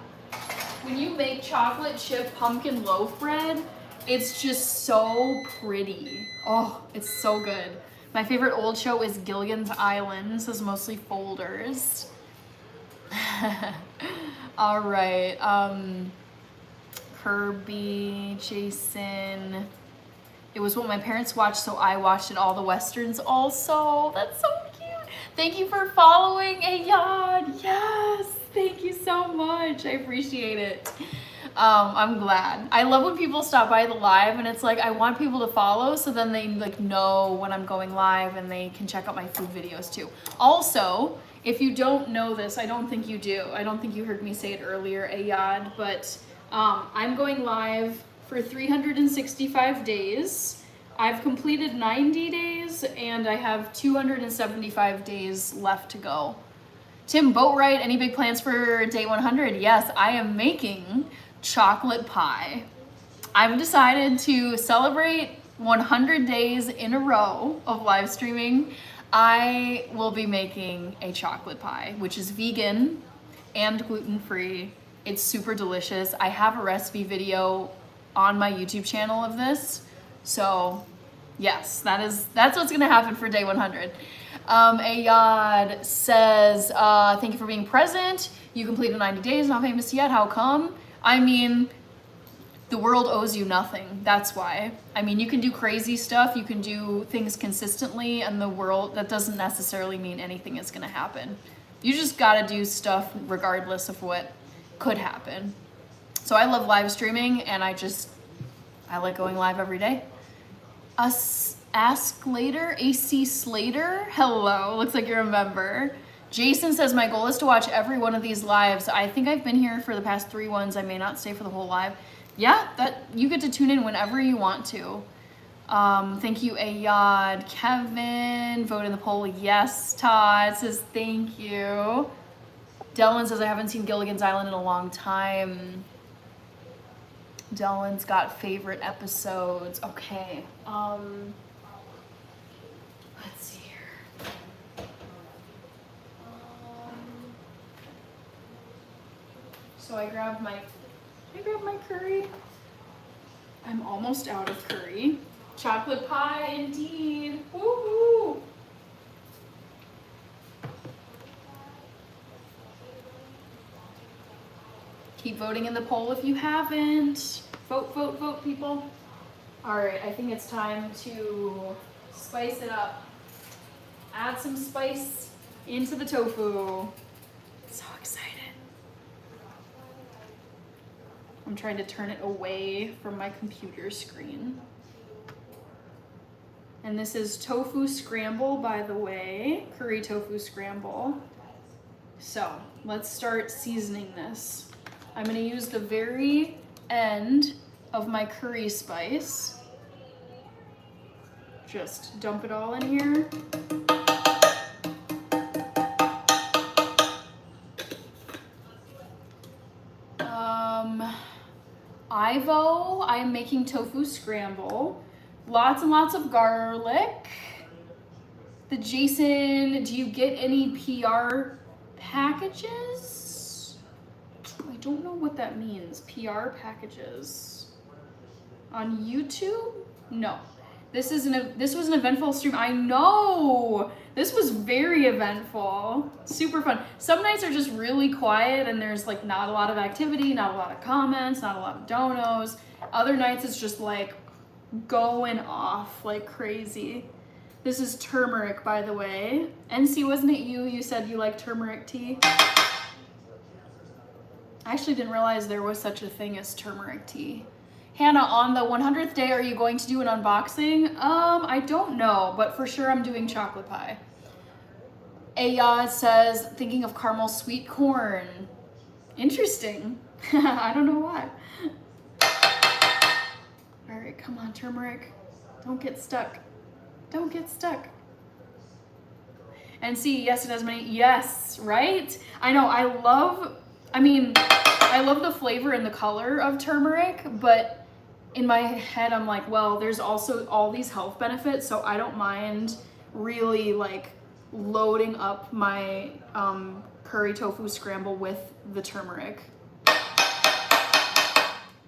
A: When you make chocolate chip pumpkin loaf bread, it's just so pretty. Oh, it's so good. My favorite old show is Gilligan's Island. This is mostly folders. All right, Kirby, Jason. It was what my parents watched, so I watched it, all the Westerns also. That's so cute. Thank you for following, Ayad. Yes, thank you so much. I appreciate it. I'm glad. I love when people stop by the live and it's like, I want people to follow so then they like know when I'm going live and they can check out my food videos too. Also, if you don't know this, I don't think you do. I don't think you heard me say it earlier, Ayad, but I'm going live for 365 days. I've completed 90 days and I have 275 days left to go. Tim Boatwright, any big plans for day 100? Yes, I am making chocolate pie. I've decided to celebrate 100 days in a row of live streaming. I will be making a chocolate pie, which is vegan and gluten-free. It's super delicious. I have a recipe video on my YouTube channel of this. So yes, that's what's gonna happen for day 100. Ayad says, thank you for being present. You completed 90 days, not famous yet. How come? I mean, the world owes you nothing. That's why. I mean, you can do crazy stuff. You can do things consistently, and the world, that doesn't necessarily mean anything is going to happen. You just got to do stuff regardless of what could happen. So I love live streaming, and I like going live every day. Ask Later, AC Slater. Hello, looks like you're a member. Jason says, my goal is to watch every one of these lives. I think I've been here for the past 3 ones. I may not stay for the whole live. Yeah, that you get to tune in whenever you want to. Thank you, Ayad. Kevin, vote in the poll. Yes, Todd says thank you. Dylan says, I haven't seen Gilligan's Island in a long time. Dylan's got favorite episodes. Okay. Let's see here. So I grabbed my curry. I'm almost out of curry. Chocolate pie, indeed. Woohoo! Keep voting in the poll if you haven't. Vote, vote, vote, people. All right, I think it's time to spice it up. Add some spice into the tofu. So excited. I'm trying to turn it away from my computer screen. And this is tofu scramble, by the way, curry tofu scramble. So let's start seasoning this. I'm gonna use the very end of my curry spice. Just dump it all in here. Ivo, I am making tofu scramble. Lots and lots of garlic. The Jason, do you get any PR packages? I don't know what that means. PR packages. On YouTube? No. This was an eventful stream. I know. This was very eventful. Super fun. Some nights are just really quiet and there's like not a lot of activity, not a lot of comments, not a lot of donos. Other nights it's just like going off like crazy. This is turmeric, by the way. NC, wasn't it you? You said you like turmeric tea. I actually didn't realize there was such a thing as turmeric tea. Hannah, on the 100th day, are you going to do an unboxing? I don't know, but for sure I'm doing chocolate pie. Aya says, thinking of caramel sweet corn. Interesting. I don't know why. All right, come on, turmeric. Don't get stuck. Don't get stuck. And see, yes, it has many, yes, right? I know, I love the flavor and the color of turmeric, but in my head, I'm like, well, there's also all these health benefits, so I don't mind really like loading up my curry tofu scramble with the turmeric.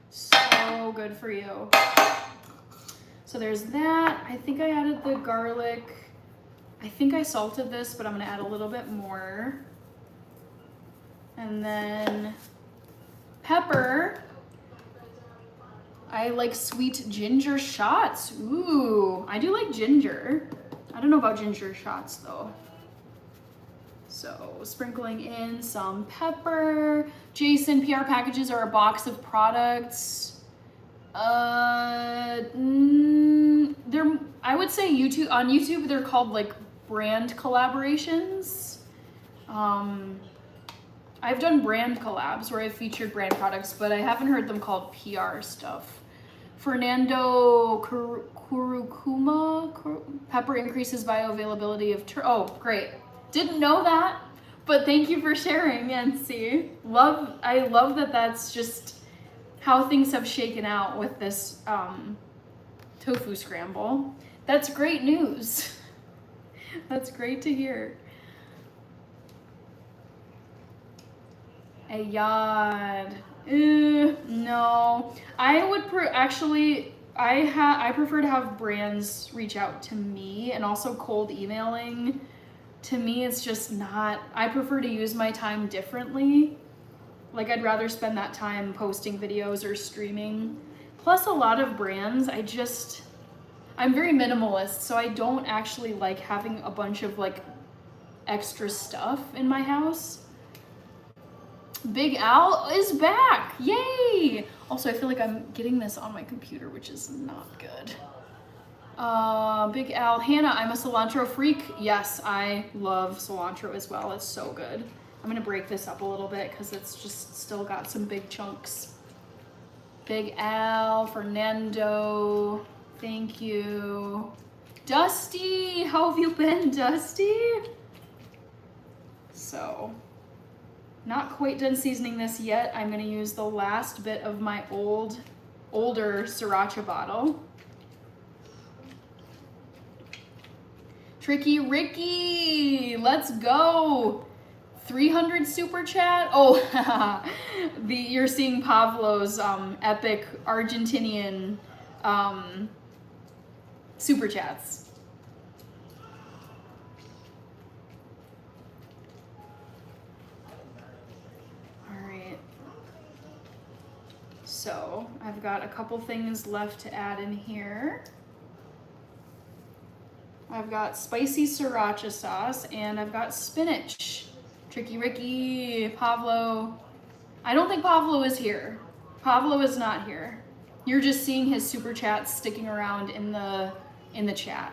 A: So good for you. So there's that. I think I added the garlic. I think I salted this, but I'm gonna add a little bit more. And then pepper. I like sweet ginger shots. Ooh, I do like ginger. I don't know about ginger shots though. So sprinkling in some pepper. Jason Jason, PR packages are a box of products. They're, I would say YouTube, on YouTube, they're called like brand collaborations. I've done brand collabs where I've featured brand products, but I haven't heard them called PR stuff. Fernando Curukuma, pepper increases bioavailability of oh, great. Didn't know that, but thank you for sharing, Yancy. I love that that's just how things have shaken out with this tofu scramble. That's great news. That's great to hear. Ayad. No. I would actually, I prefer to have brands reach out to me, and also cold emailing. To me, it's just not, I prefer to use my time differently. Like, I'd rather spend that time posting videos or streaming. Plus, a lot of brands, I'm very minimalist, so I don't actually like having a bunch of like extra stuff in my house. Big Al is back, yay! Also, I feel like I'm getting this on my computer, which is not good. Big Al, Hannah, I'm a cilantro freak. Yes, I love cilantro as well, it's so good. I'm gonna break this up a little bit because it's just still got some big chunks. Big Al, Fernando, thank you. Dusty, how have you been, Dusty? So, not quite done seasoning this yet. I'm gonna use the last bit of my older sriracha bottle. Tricky Ricky, let's go. 300 super chat. Oh, you're seeing Pablo's epic Argentinian super chats. So I've got a couple things left to add in here. I've got spicy sriracha sauce and I've got spinach. Tricky Ricky, Pablo. I don't think Pablo is here. Pablo is not here. You're just seeing his super chats sticking around in the chat.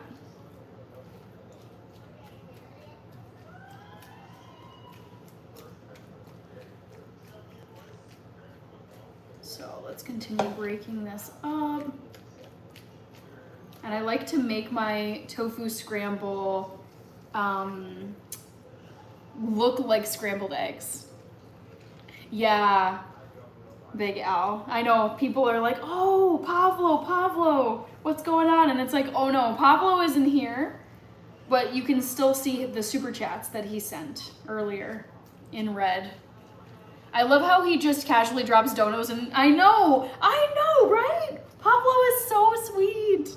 A: So let's continue breaking this up. And I like to make my tofu scramble look like scrambled eggs. Yeah, Big Al. I know people are like, oh, Pablo, what's going on? And it's like, oh no, Pablo isn't here, but you can still see the super chats that he sent earlier in red. I love how he just casually drops donos, and I know, right? Pablo is so sweet.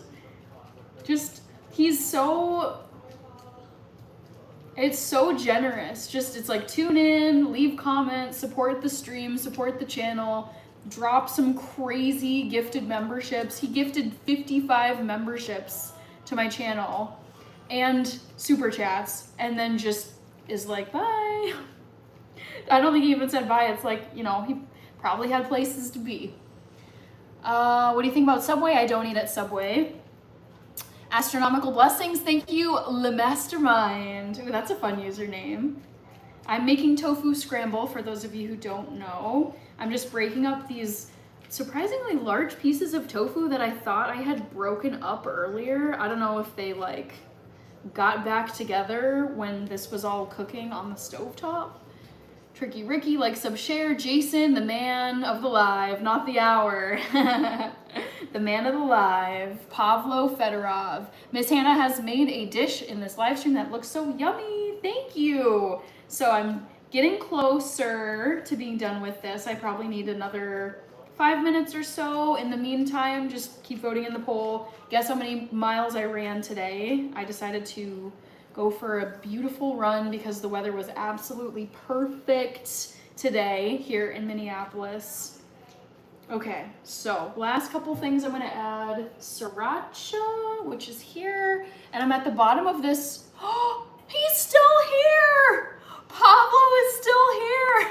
A: It's so generous. It's like tune in, leave comments, support the stream, support the channel, drop some crazy gifted memberships. He gifted 55 memberships to my channel and super chats, and then just is like, bye. I don't think he even said bye. It's like, you know, he probably had places to be. What do you think about Subway? I don't eat at Subway. Astronomical blessings, thank you, Le Mastermind. Ooh, that's a fun username. I'm making tofu scramble, for those of you who don't know. I'm just breaking up these surprisingly large pieces of tofu that I thought I had broken up earlier. I don't know if they like got back together when this was all cooking on the stovetop. Tricky Ricky, like, sub, share. Jason, the man of the live, not the hour. The man of the live. Pavlo Fedorov. Miss Hannah has made a dish in this live stream that looks so yummy. Thank you. So I'm getting closer to being done with this. I probably need another 5 minutes or so. In the meantime, just keep voting in the poll. Guess how many miles I ran today. I decided to go for a beautiful run because the weather was absolutely perfect today here in Minneapolis. Okay, so last couple things I'm gonna add. Sriracha, which is here, and I'm at the bottom of this. Oh, he's still here! Pablo is still here!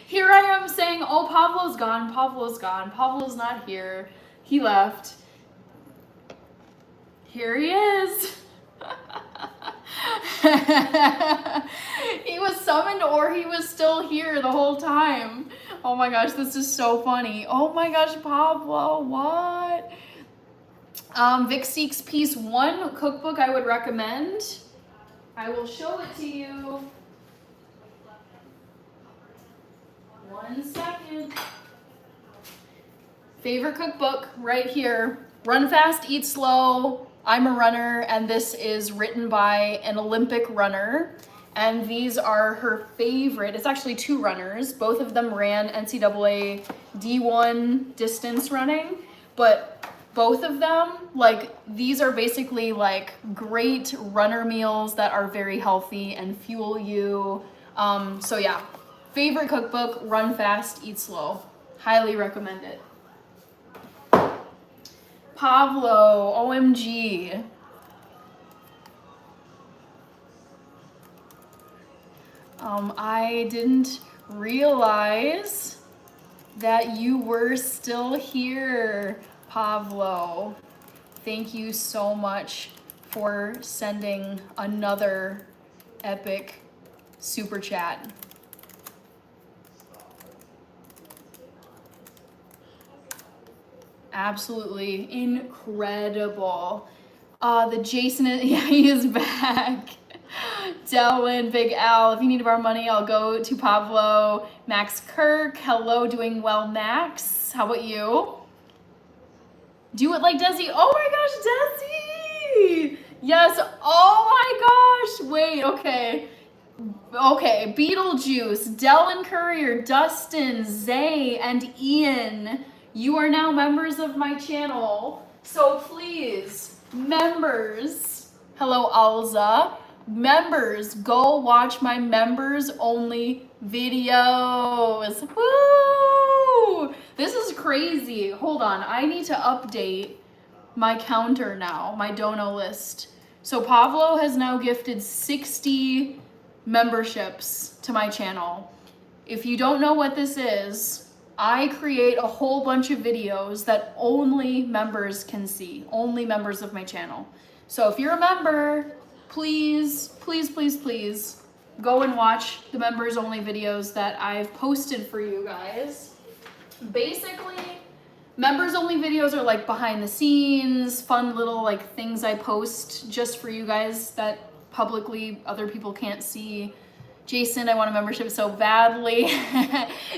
A: Here I am saying, oh, Pablo's gone, Pablo's gone, Pablo's not here. He left. Here he is. He was summoned or he was still here the whole time. Oh my gosh, this is so funny. Oh my gosh, Pablo, what? Vic Seeks Peace 1 cookbook I would recommend. I will show it to you. 1 second. Favorite cookbook right here. Run Fast, Eat Slow. I'm a runner, and this is written by an Olympic runner. And these are her favorite. It's actually 2 runners. Both of them ran NCAA D1 distance running, but both of them, like, these are basically like great runner meals that are very healthy and fuel you. So yeah, favorite cookbook, Run Fast, Eat Slow. Highly recommend it. Pablo, OMG. I didn't realize that you were still here, Pablo. Thank you so much for sending another epic super chat. Absolutely incredible. The Jason, yeah, he is back. Delwyn, Big Al, if you need to borrow money, I'll go to Pablo. Max Kirk, hello, doing well, Max. How about you? Do it like Desi. Oh my gosh, Desi! Yes, oh my gosh. Wait, okay. Okay, Beetlejuice, Dylan Courier, Dustin, Zay, and Ian. You are now members of my channel. So please, members, hello Alza, members, go watch my members only videos. Woo! This is crazy. Hold on, I need to update my counter now, my dono list. So Pablo has now gifted 60 memberships to my channel. If you don't know what this is, I create a whole bunch of videos that only members can see, only members of my channel. So if you're a member, please, please, please, please go and watch the members only videos that I've posted for you guys. Basically, members only videos are like behind the scenes, fun little like things I post just for you guys that publicly other people can't see. Jason, I want a membership so badly.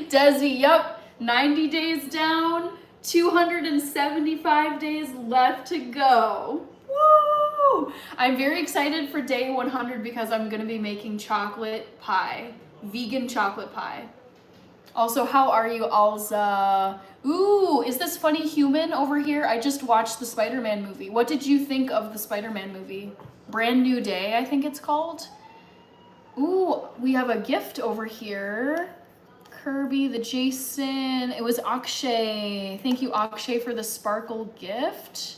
A: Desi, yep. 90 days down, 275 days left to go. Woo! I'm very excited for day 100 because I'm gonna be making chocolate pie, vegan chocolate pie. Also, how are you, Alza? Ooh, is this funny human over here? I just watched the Spider-Man movie. What did you think of the Spider-Man movie? Brand New Day, I think it's called. Ooh, we have a gift over here. Kirby, the Jason, it was Akshay. Thank you, Akshay, for the sparkle gift.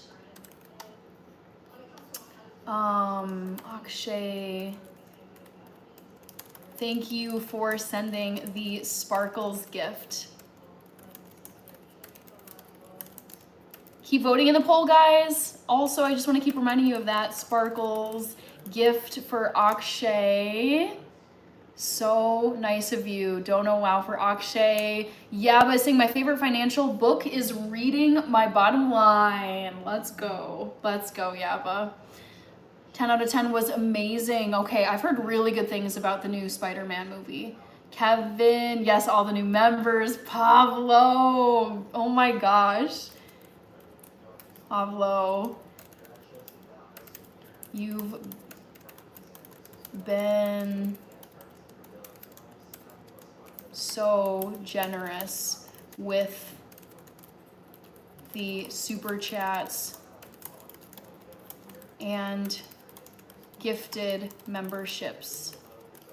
A: Akshay, thank you for sending the sparkles gift. Keep voting in the poll, guys. Also, I just want to keep reminding you of that sparkles gift for Akshay. So nice of you. Don't know, wow, for Akshay. Yaba saying my favorite financial book is Reading My Bottom Line. Let's go. Let's go, Yaba. 10 out of 10 was amazing. Okay, I've heard really good things about the new Spider-Man movie. Kevin, yes, all the new members. Pablo, oh my gosh. Pablo, you've been so generous with the super chats and gifted memberships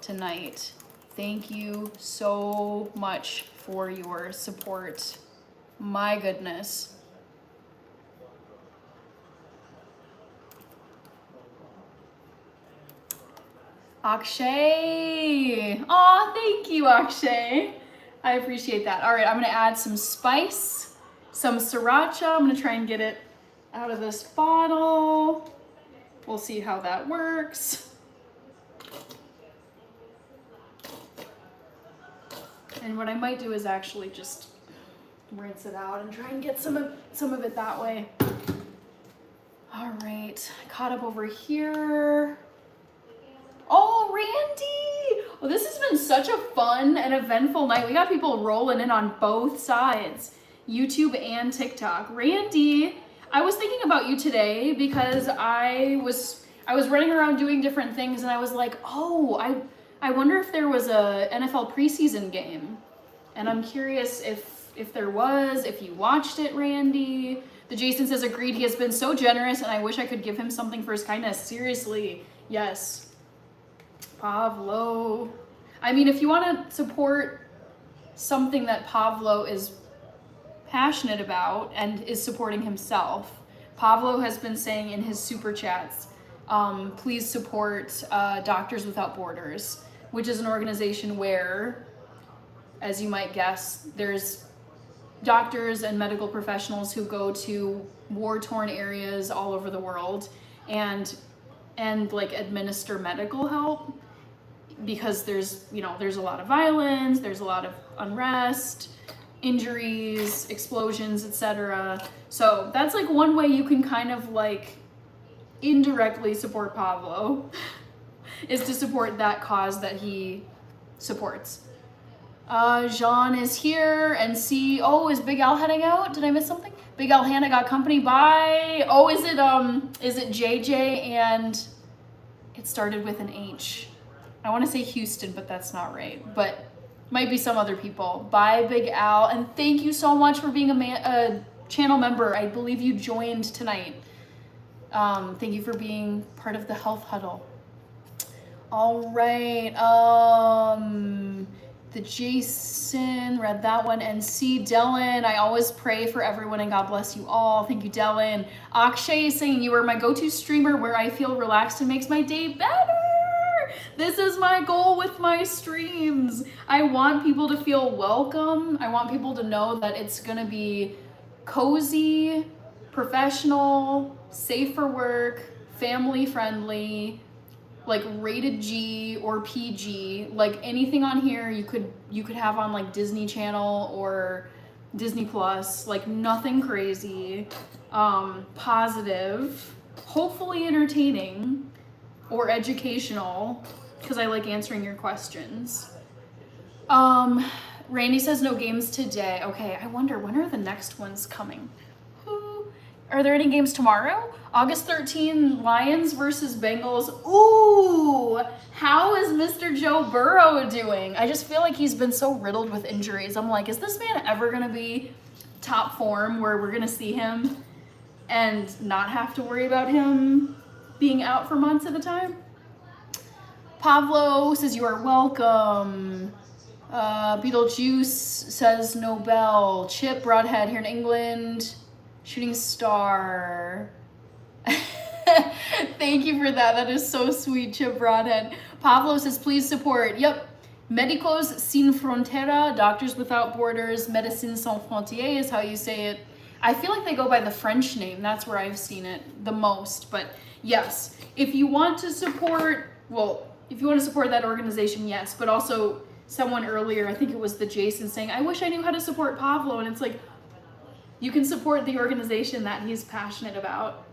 A: tonight. Thank you so much for your support. My goodness. Akshay. Aw, thank you, Akshay. I appreciate that. All right, I'm gonna add some spice, some sriracha. I'm gonna try and get it out of this bottle. We'll see how that works. And what I might do is actually just rinse it out and try and get some of it that way. All right, caught up over here. Oh, Randy! Well, this has been such a fun and eventful night. We got people rolling in on both sides, YouTube and TikTok. Randy, I was thinking about you today because I was running around doing different things, and I was like, oh, I wonder if there was a NFL preseason game, and I'm curious if there was, if you watched it, Randy. The Jason says, agreed, he has been so generous, and I wish I could give him something for his kindness. Seriously, yes. Pablo. I mean, if you want to support something that Pablo is passionate about and is supporting himself, Pablo has been saying in his super chats, please support Doctors Without Borders, which is an organization where, as you might guess, there's doctors and medical professionals who go to war-torn areas all over the world and like administer medical help, because there's a lot of violence, there's a lot of unrest, injuries, explosions, etc. So that's like one way you can kind of like indirectly support Pablo is to support that cause that he supports. Jean is here, and is Big Al heading out? Did I miss something? Big Al Hannah got company by, is it JJ and it started with an H. I want to say Houston, but that's not right. But might be some other people. Bye, Big Al, and thank you so much for being a channel member. I believe you joined tonight. Thank you for being part of the Health Huddle. All right. The Jason read that one, and C. Dylan, I always pray for everyone and God bless you all. Thank you, Dylan. Akshay is saying, you are my go-to streamer where I feel relaxed and makes my day better. This is my goal with my streams. I want people to feel welcome. I want people to know that it's gonna be cozy, professional, safe for work, family friendly, like rated G or PG, like anything on here you could have on like Disney Channel or Disney Plus, like nothing crazy, positive, hopefully entertaining or educational, because I like answering your questions. Randy says no games today. Okay, I wonder when are the next ones coming? Are there any games tomorrow? August 13, Lions versus Bengals. Ooh, how is Mr. Joe Burrow doing? I just feel like he's been so riddled with injuries. I'm like, is this man ever gonna be top form where we're gonna see him and not have to worry about him being out for months at a time? Pablo says you are welcome. Beetlejuice says Nobel. Chip Broadhead here in England. Shooting star. Thank you for that. That is so sweet, Chip Broadhead. Pablo says, please support. Yep. Médicos Sin Frontera, Doctors Without Borders, Médecins Sans Frontières is how you say it. I feel like they go by the French name. That's where I've seen it the most. But yes, if you want to support, that organization, yes. But also someone earlier, I think it was the Jason, saying, I wish I knew how to support Pablo. And it's like, you can support the organization that he's passionate about.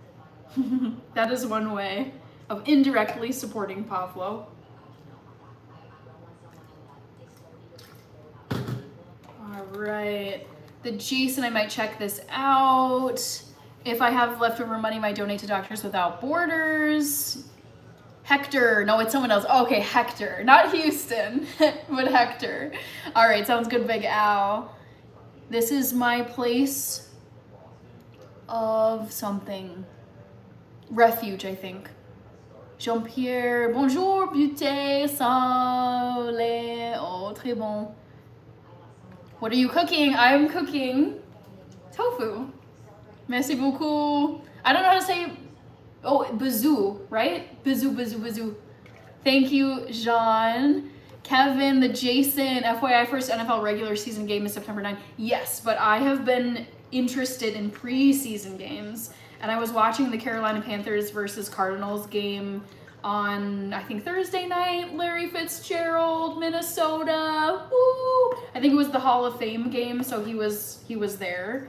A: That is one way of indirectly supporting Pablo. All right. The Jason, I might check this out. If I have leftover money, I might donate to Doctors Without Borders. Hector, no, it's someone else. Oh, okay, Hector, not Houston, but Hector. All right, sounds good, Big Al. This is my place of something. Refuge, I think. Jean-Pierre, bonjour, beauté, soleil. Oh, très bon. What are you cooking? I'm cooking tofu. Merci beaucoup. I don't know how to say, bisou, right? Bisou, bisou, bisou. Thank you, Jean. Kevin, the Jason, FYI, first NFL regular season game is September 9th. Yes, but I have been interested in preseason games, and I was watching the Carolina Panthers versus Cardinals game on, I think, Thursday night. Larry Fitzgerald, Minnesota. Woo! I think it was the Hall of Fame game, so he was there.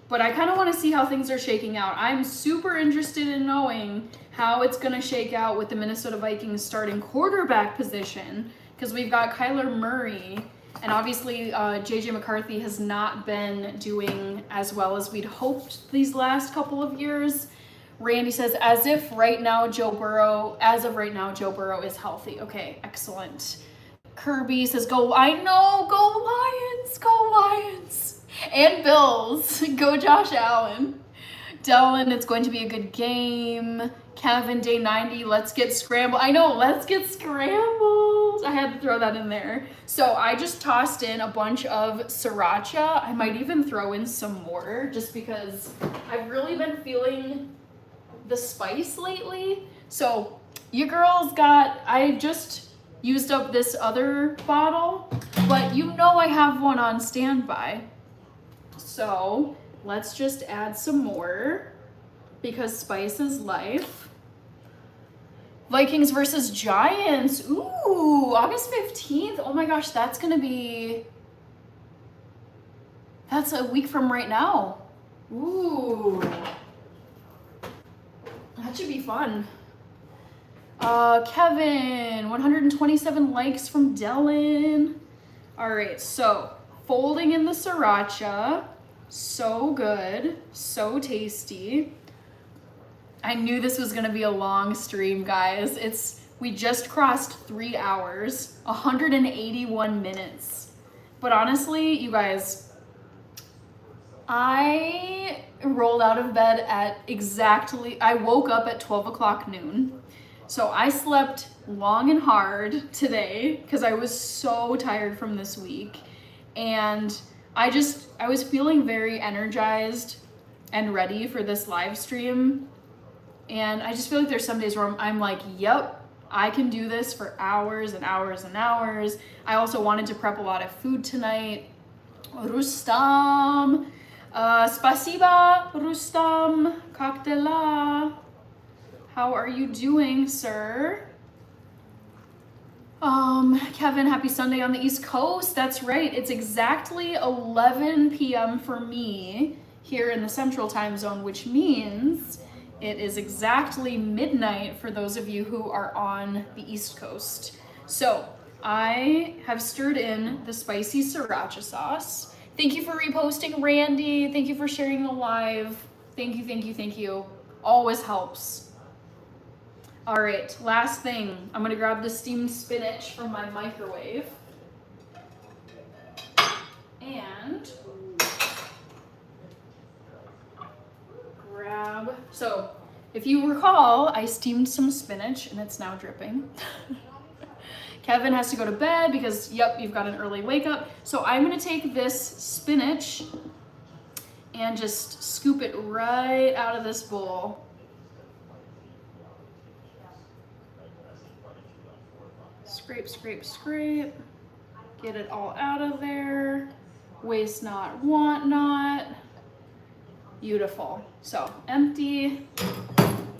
A: But I kind of want to see how things are shaking out. I'm super interested in knowing how it's going to shake out with the Minnesota Vikings starting quarterback position, because we've got Kyler Murray, and obviously JJ McCarthy has not been doing as well as we'd hoped these last couple of years. Randy says, as of right now, Joe Burrow is healthy. Okay, excellent. Kirby says, I know, go Lions, go Lions. And Bills, go Josh Allen. Dylan, it's going to be a good game. Kevin, day 90, let's get scrambled. I know, let's get scrambled. I had to throw that in there. So I just tossed in a bunch of sriracha. I might even throw in some more just because I've really been feeling the spice lately. So you girls I just used up this other bottle, but you know I have one on standby. So let's just add some more because spice is life. Vikings versus Giants. Ooh, August 15th. Oh my gosh, that's a week from right now. Ooh. That should be fun. Kevin, 127 likes from Dylan. All right, so folding in the sriracha. So good, so tasty. I knew this was gonna be a long stream, guys. We just crossed 3 hours, 181 minutes. But honestly, you guys, I rolled out of bed I woke up at 12 o'clock noon. So I slept long and hard today because I was so tired from this week. And I was feeling very energized and ready for this live stream. And I just feel like there's some days where I'm like, yep, I can do this for hours and hours and hours. I also wanted to prep a lot of food tonight. Rustam, spasiba, Rustam, Kaktela. How are you doing, sir? Kevin, happy Sunday on the East Coast. That's right. It's exactly 11 p.m. for me here in the Central Time Zone, which means it is exactly midnight for those of you who are on the East Coast. So I have stirred in the spicy sriracha sauce. Thank you for reposting, Randy. Thank you for sharing the live. Thank you, thank you, thank you. Always helps. All right, last thing. I'm gonna grab the steamed spinach from my microwave. And so if you recall, I steamed some spinach and it's now dripping. Kevin has to go to bed because, yep, you've got an early wake up. So I'm gonna take this spinach and just scoop it right out of this bowl. Scrape, scrape, scrape. Get it all out of there. Waste not, want not. Beautiful. So empty.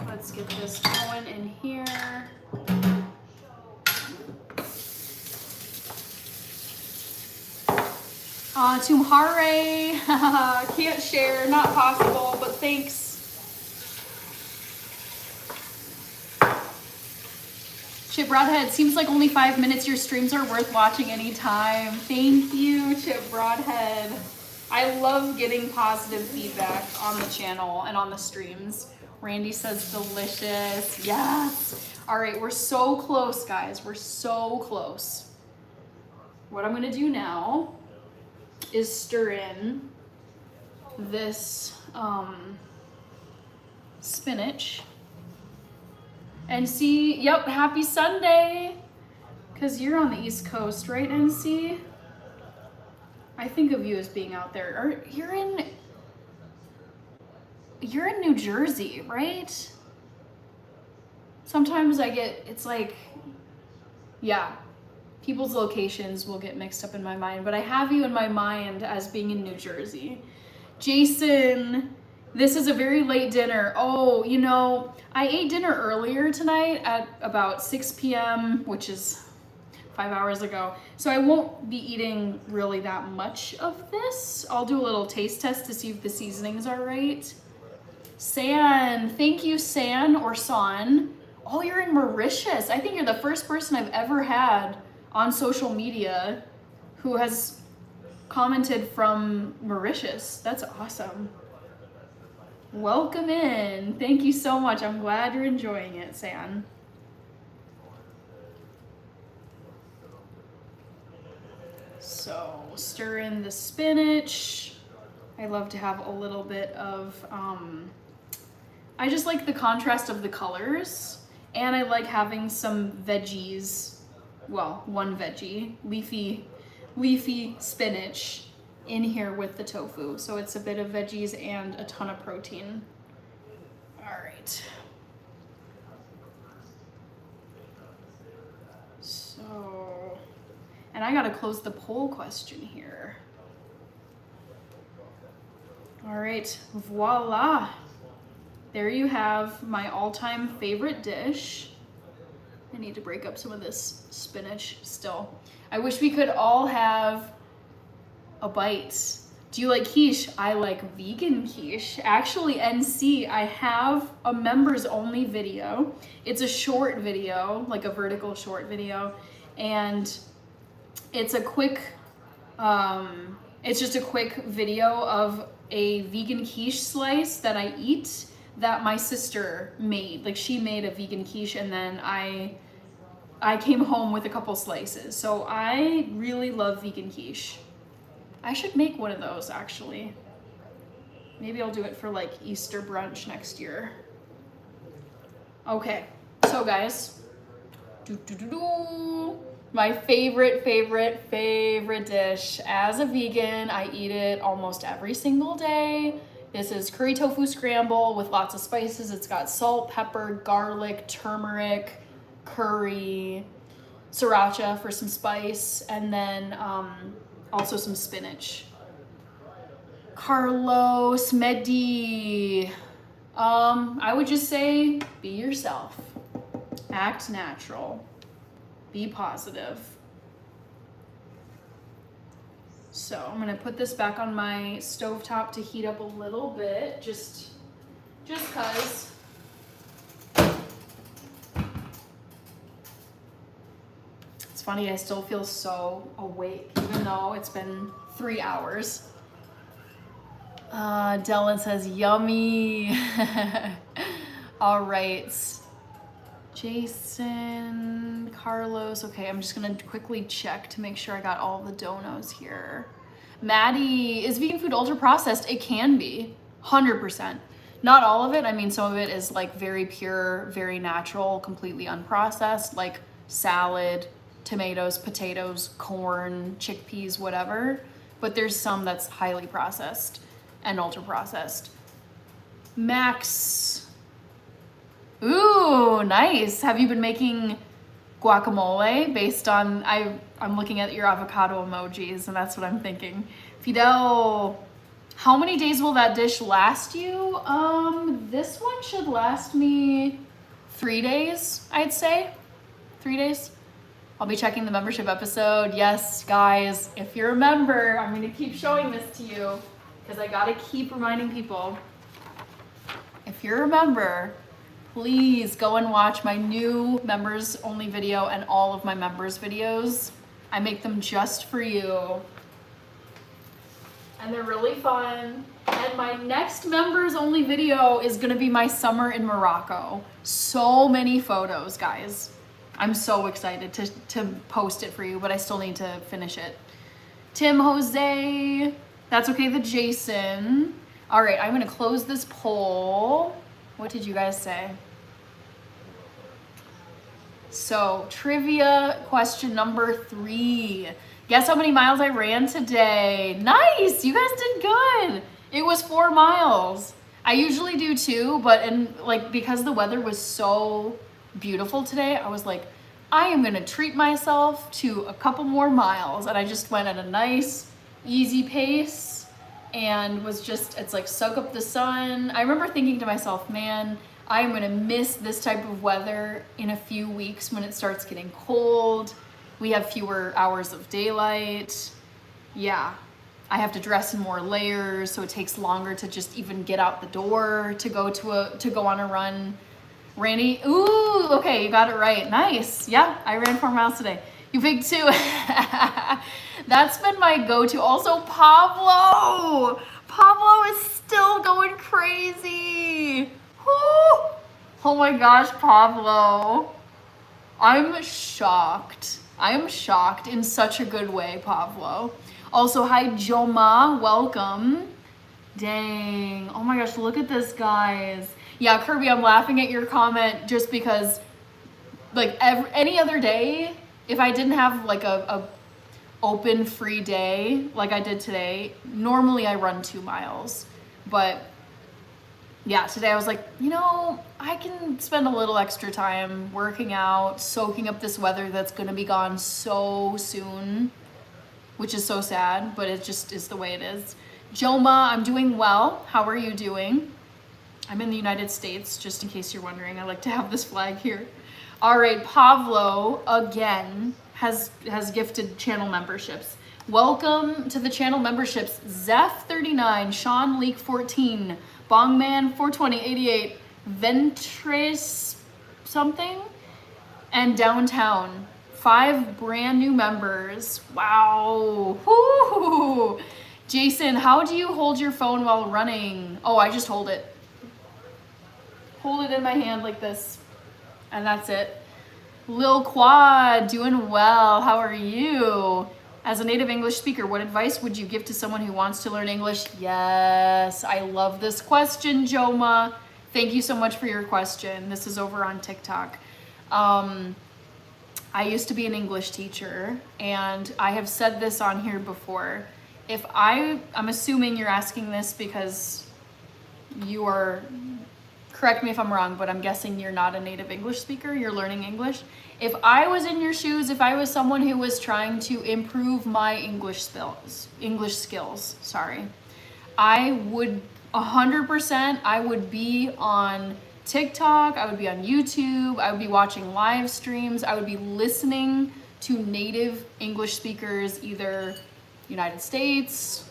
A: Let's get this going in here. Tumhare. Can't share, not possible, but thanks. Chip Broadhead, seems like only 5 minutes. Your streams are worth watching anytime. Thank you, Chip Broadhead. I love getting positive feedback on the channel and on the streams. Randy says delicious. Yes. All right, we're so close, guys. We're so close. What I'm gonna do now is stir in this spinach. And see, yep, happy Sunday. Because you're on the East Coast, right, NC? I think of you as being out there. Or you're in New Jersey, right? Sometimes it's like Yeah, people's locations will get mixed up in my mind, but I have you in my mind as being in New Jersey. Jason, this is a very late dinner. Oh, you know, I ate dinner earlier tonight at about 6 p.m., which is 5 hours ago. So I won't be eating really that much of this. I'll do a little taste test to see if the seasonings are right. San, thank you, San or San. Oh, you're in Mauritius. I think you're the first person I've ever had on social media who has commented from Mauritius. That's awesome. Welcome in. Thank you so much. I'm glad you're enjoying it, San. So stir in the spinach. I love to have a little bit of, I just like the contrast of the colors, and I like having some veggies, well, one veggie, leafy spinach in here with the tofu. So it's a bit of veggies and a ton of protein. All right. So, and I gotta close the poll question here. All right, voila. There you have my all-time favorite dish. I need to break up some of this spinach still. I wish we could all have a bite. Do you like quiche? I like vegan quiche. Actually, NC, I have a members only video. It's a short video, like a vertical short video. And it's a quick, it's just a quick video of a vegan quiche slice that I eat that my sister made. Like she made a vegan quiche and then I came home with a couple slices. So I really love vegan quiche. I should make one of those actually. Maybe I'll do it for like Easter brunch next year. Okay, so guys, my favorite dish. As a vegan, I eat it almost every single day. This is curry tofu scramble with lots of spices. It's got salt, pepper, garlic, turmeric, curry, sriracha for some spice, and then also some spinach. Carlos, Mehdi, I would just say be yourself, act natural, be positive. So I'm gonna put this back on my stovetop to heat up a little bit, just cause. It's funny, I still feel so awake, even though it's been 3 hours. Dylan says, yummy. All right. Jason, Carlos. Okay, I'm just gonna quickly check to make sure I got all the donos here. Maddie, is vegan food ultra processed? It can be, 100%. Not all of it. I mean, some of it is like very pure, very natural, completely unprocessed, like salad, tomatoes, potatoes, corn, chickpeas, whatever. But there's some that's highly processed and ultra processed. Max, ooh, nice. Have you been making guacamole based on, I'm looking at your avocado emojis and that's what I'm thinking. Fidel, how many days will that dish last you? This one should last me 3 days, I'd say. 3 days. I'll be checking the membership episode. Yes, guys, if you're a member, I'm gonna keep showing this to you because I gotta keep reminding people. If you're a member, please go and watch my new members only video and all of my members videos. I make them just for you. And they're really fun. And my next members only video is gonna be my summer in Morocco. So many photos, guys. I'm so excited to post it for you, but I still need to finish it. Tim Jose, that's okay, the Jason. All right, I'm gonna close this poll. What did you guys say? So, trivia question number 3. Guess how many miles I ran today? Nice, you guys did good. It was 4 miles. I usually do 2, but because the weather was so beautiful today, I was like, I am gonna treat myself to a couple more miles. And I just went at a nice, easy pace and was just, it's like soak up the sun. I remember thinking to myself, man, I am gonna miss this type of weather in a few weeks when it starts getting cold. We have fewer hours of daylight. Yeah, I have to dress in more layers, so it takes longer to just even get out the door to go on a run. Randy, ooh, okay, you got it right. Nice. Yeah, I ran 4 miles today. You picked 2. That's been my go-to. Also, Pablo. Pablo is still going crazy. Woo. Oh my gosh, Pablo. I'm shocked. I am shocked in such a good way, Pablo. Also, hi, Joma. Welcome. Dang. Oh my gosh, look at this, guys. Yeah, Kirby, I'm laughing at your comment just because, like, any other day, if I didn't have, like, a open, free day like I did today, normally I run 2 miles. But, yeah, today I was like, you know, I can spend a little extra time working out, soaking up this weather that's going to be gone so soon, which is so sad, but it just is the way it is. Joma, I'm doing well. How are you doing? I'm in the United States, just in case you're wondering. I like to have this flag here. All right, Pablo, again, has gifted channel memberships. Welcome to the channel memberships. Zeph39, Sean Leak 14, Bongman 42088, Ventres something, and Downtown. 5 brand new members. Wow. Woo! Jason, how do you hold your phone while running? Oh, I just hold it. Hold it in my hand like this, and that's it. Lil Quad, doing well. How are you? As a native English speaker, what advice would you give to someone who wants to learn English? Yes, I love this question, Joma. Thank you so much for your question. This is over on TikTok. I used to be an English teacher, and I have said this on here before. I'm assuming you're asking this because you are, correct me if I'm wrong, but I'm guessing you're not a native English speaker, you're learning English. If I was in your shoes, if I was someone who was trying to improve my English skills, I would 100%, I would be on TikTok, I would be on YouTube, I would be watching live streams, I would be listening to native English speakers, either United States,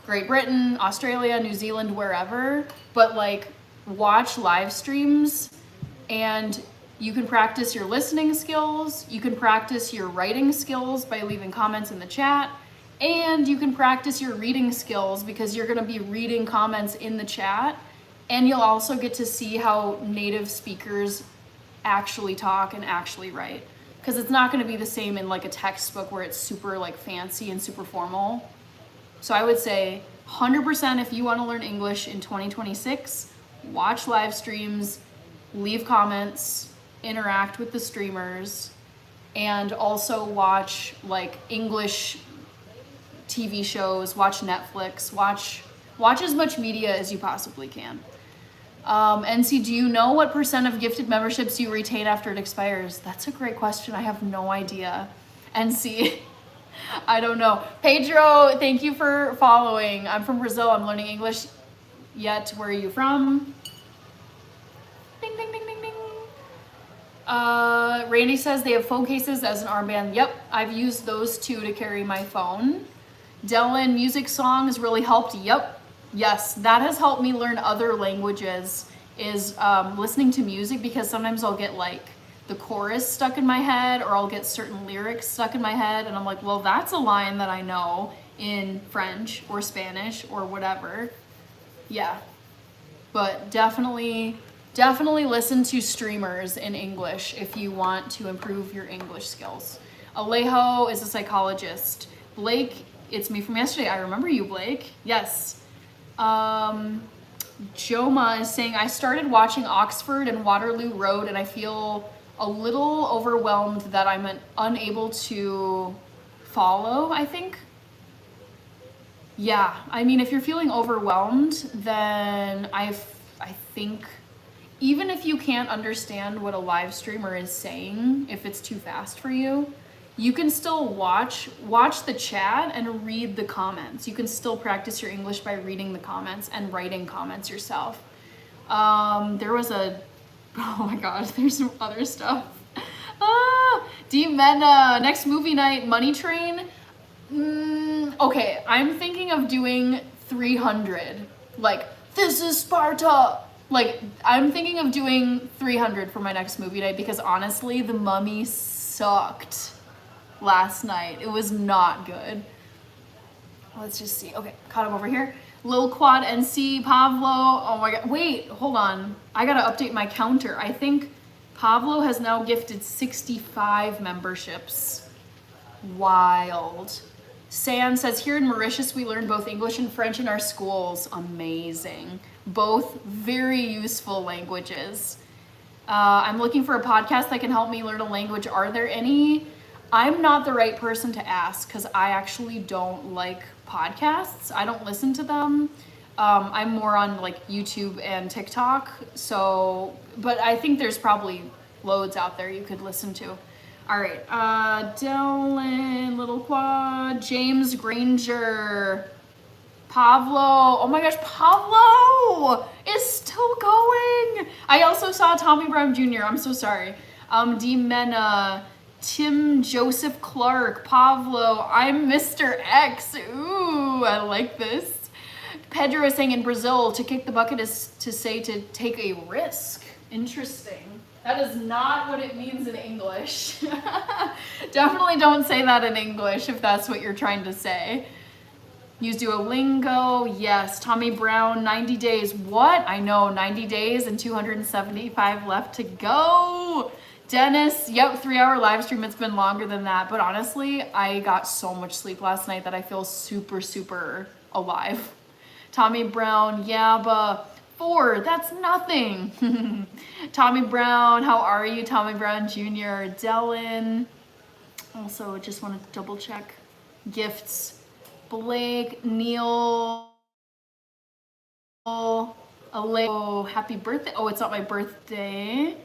A: Great Britain, Australia, New Zealand, wherever, but like watch live streams, and you can practice your listening skills, you can practice your writing skills by leaving comments in the chat, and you can practice your reading skills because you're gonna be reading comments in the chat, and you'll also get to see how native speakers actually talk and actually write. Because it's not gonna be the same in like a textbook where it's super like fancy and super formal. So I would say 100% if you wanna learn English in 2026, watch live streams, leave comments, interact with the streamers, and also watch like English TV shows, watch Netflix, watch as much media as you possibly can. NC, do you know what % of gifted memberships you retain after it expires? That's a great question. I have no idea. NC, I don't know. Pedro, thank you for following. I'm from Brazil. I'm learning English yet. Where are you from? Ding, ding, ding, ding, ding. Randy says they have phone cases as an armband. Yep, I've used those 2 to carry my phone. Dylan, music songs really helped. Yep. Yes, that has helped me learn other languages, is listening to music, because sometimes I'll get like the chorus stuck in my head, or I'll get certain lyrics stuck in my head, and I'm like, well, that's a line that I know in French or Spanish or whatever. Yeah, but definitely listen to streamers in English if you want to improve your English skills. Alejo is a psychologist. Blake, it's me from yesterday. I remember you, Blake. Yes. Joma is saying, I started watching Oxford and Waterloo Road, and I feel a little overwhelmed that I'm unable to follow, I think. Yeah, I mean, if you're feeling overwhelmed, then I think even if you can't understand what a live streamer is saying, if it's too fast for you, you can still watch the chat and read the comments. You can still practice your English by reading the comments and writing comments yourself. There was a, oh my gosh, there's some other stuff. D Mena, next movie night, Money Train. Okay, I'm thinking of doing 300. Like, this is Sparta. Like, I'm thinking of doing 300 for my next movie night because honestly, The Mummy sucked last night. It was not good. Let's just see. Okay, caught him over here. Lil Quad NC, Pablo. Oh my god. Wait, hold on. I gotta update my counter. I think Pablo has now gifted 65 memberships. Wild. Sam says, here in Mauritius, we learn both English and French in our schools. Amazing. Both very useful languages. I'm looking for a podcast that can help me learn a language. Are there any? I'm not the right person to ask because I actually don't like podcasts. I don't listen to them. I'm more on like YouTube and TikTok. So, but I think there's probably loads out there you could listen to. All right, Dylan, Little Quad, James Granger, Pablo. Oh my gosh, Pablo is still going. I also saw Tommy Brown Jr. I'm so sorry. D Mena, Tim Joseph Clark, Pablo. I'm Mr. X. Ooh, I like this. Pedro is saying in Brazil, to kick the bucket is to say to take a risk. Interesting. That is not what it means in English. Definitely don't say that in English if that's what you're trying to say. Use Duolingo. Yes. Tommy Brown, 90 days. What? I know, 90 days and 275 left to go. Dennis, yep, 3-hour live stream. It's been longer than that. But honestly, I got so much sleep last night that I feel super, super alive. Tommy Brown, yeah, but 4, that's nothing. Tommy Brown, how are you? Tommy Brown Jr., Dylan. Also, just want to double check. Gifts. Blake, Neil, Aleo, happy birthday. Oh, it's not my birthday.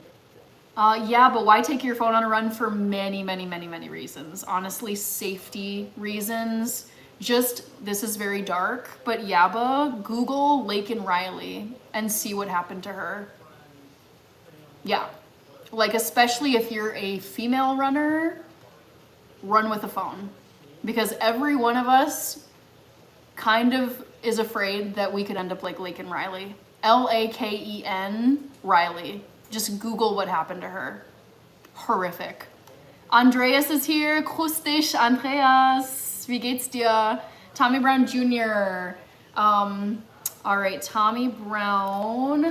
A: Yeah, but why take your phone on a run? For many, many, many, many reasons. Honestly, safety reasons. Just, this is very dark, but Yaba, Google Laken Riley and see what happened to her. Yeah, like especially if you're a female runner, run with a phone. Because every one of us kind of is afraid that we could end up like Laken Riley. Laken Riley. Just Google what happened to her. Horrific. Andreas is here. Grüß dich, Andreas. Wie geht's dir? Tommy Brown Jr. All right, Tommy Brown.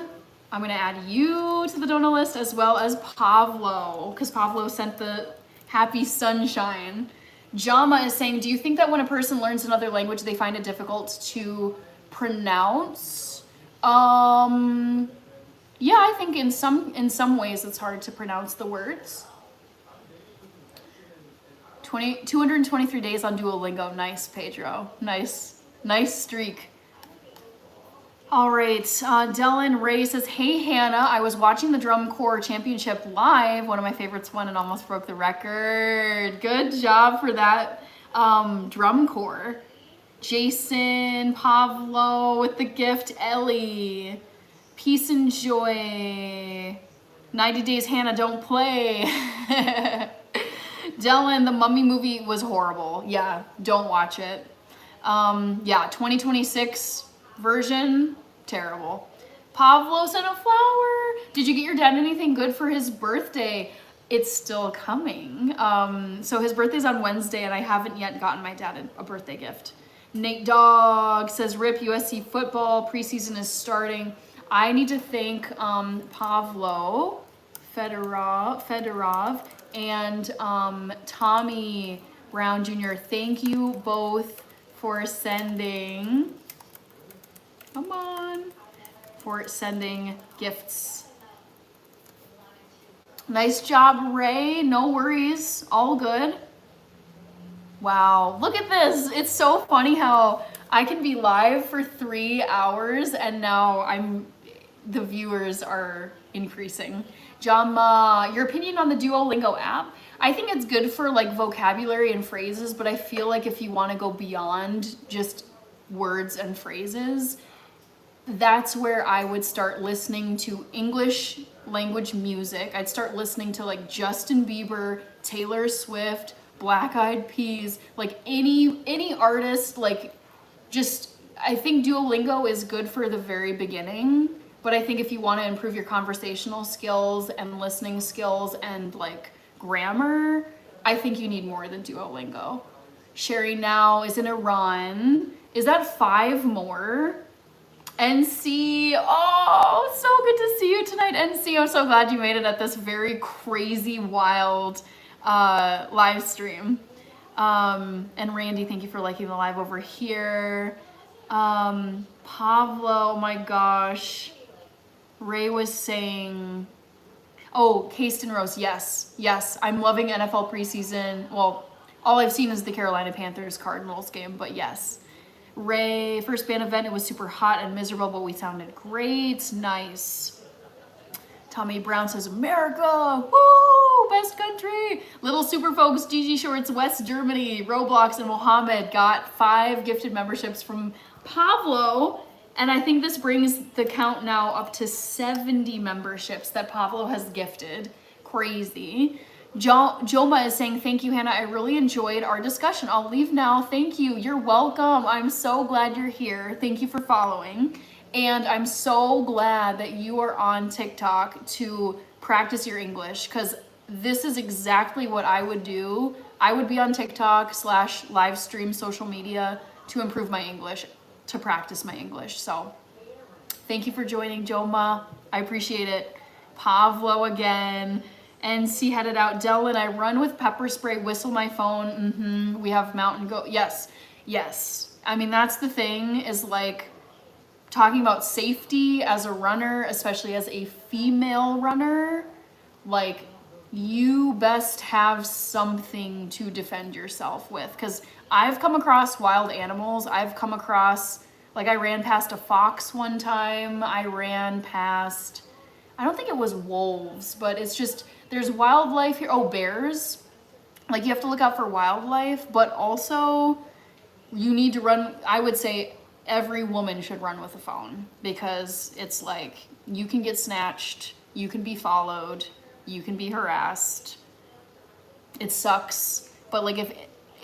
A: I'm gonna add you to the donor list as well as Pablo, because Pablo sent the happy sunshine. Jama is saying, do you think that when a person learns another language, they find it difficult to pronounce? Yeah, I think in some ways it's hard to pronounce the words. 223 days on Duolingo. Nice, Pedro. Nice streak. All right, Dylan Ray says, hey, Hannah, I was watching the Drum Corps Championship live. One of my favorites won and almost broke the record. Good job for that Drum Corps. Jason, Pablo with the gift, Ellie. Peace and joy. 90 Days, Hannah, don't play. Dylan, the Mummy movie was horrible. Yeah, don't watch it. Yeah, 2026 version, terrible. Pablo sent a flower. Did you get your dad anything good for his birthday? It's still coming. So his birthday's on Wednesday and I haven't yet gotten my dad a birthday gift. Nate Dog says, RIP USC football, preseason is starting. I need to thank Pavlo Fedorov and Tommy Brown Jr. Thank you both for sending, come on, for sending gifts. Nice job, Ray. No worries. All good. Wow. Look at this. It's so funny how I can be live for 3 hours and now I'm the viewers are increasing. Jama, your opinion on the Duolingo app? I think it's good for like vocabulary and phrases, but I feel like if you want to go beyond just words and phrases, that's where I would start listening to English language music. I'd start listening to like Justin Bieber, Taylor Swift, Black Eyed Peas, like any artist, like just, I think Duolingo is good for the very beginning, but I think if you want to improve your conversational skills and listening skills and like grammar, I think you need more than Duolingo. Sherry now is in Iran. Is that 5 more? NC, oh, so good to see you tonight, NC. I'm so glad you made it at this very crazy, wild live stream. And Randy, thank you for liking the live over here. Pablo, oh my gosh. Ray was saying, oh, Kasten Rose, yes. I'm loving NFL preseason. Well, all I've seen is the Carolina Panthers Cardinals game, but yes. Ray, first band event, it was super hot and miserable, but we sounded great. Nice. Tommy Brown says, America, woo, best country. Little Super Folks, GG Shorts, West Germany, Roblox, and Mohammed got 5 gifted memberships from Pablo. And I think this brings the count now up to 70 memberships that Pablo has gifted. Crazy. Joma is saying, thank you, Hannah. I really enjoyed our discussion. I'll leave now. Thank you. You're welcome. I'm so glad you're here. Thank you for following. And I'm so glad that you are on TikTok to practice your English, because this is exactly what I would do. I would be on TikTok / live stream social media to improve my English, to practice my English. So thank you for joining, Joma. I appreciate it. Pavlo again. NC headed out. Dylan, I run with pepper spray, whistle my phone. We have mountain goat. Yes. I mean, that's the thing, is like talking about safety as a runner, especially as a female runner, like you best have something to defend yourself with. Because I've come across wild animals. I've come across, like I ran past a fox one time. I ran past, I don't think it was wolves, but it's just, there's wildlife here. Oh, bears. Like you have to look out for wildlife, but also you need to run. I would say every woman should run with a phone, because it's like you can get snatched, you can be followed, you can be harassed. It sucks, but like if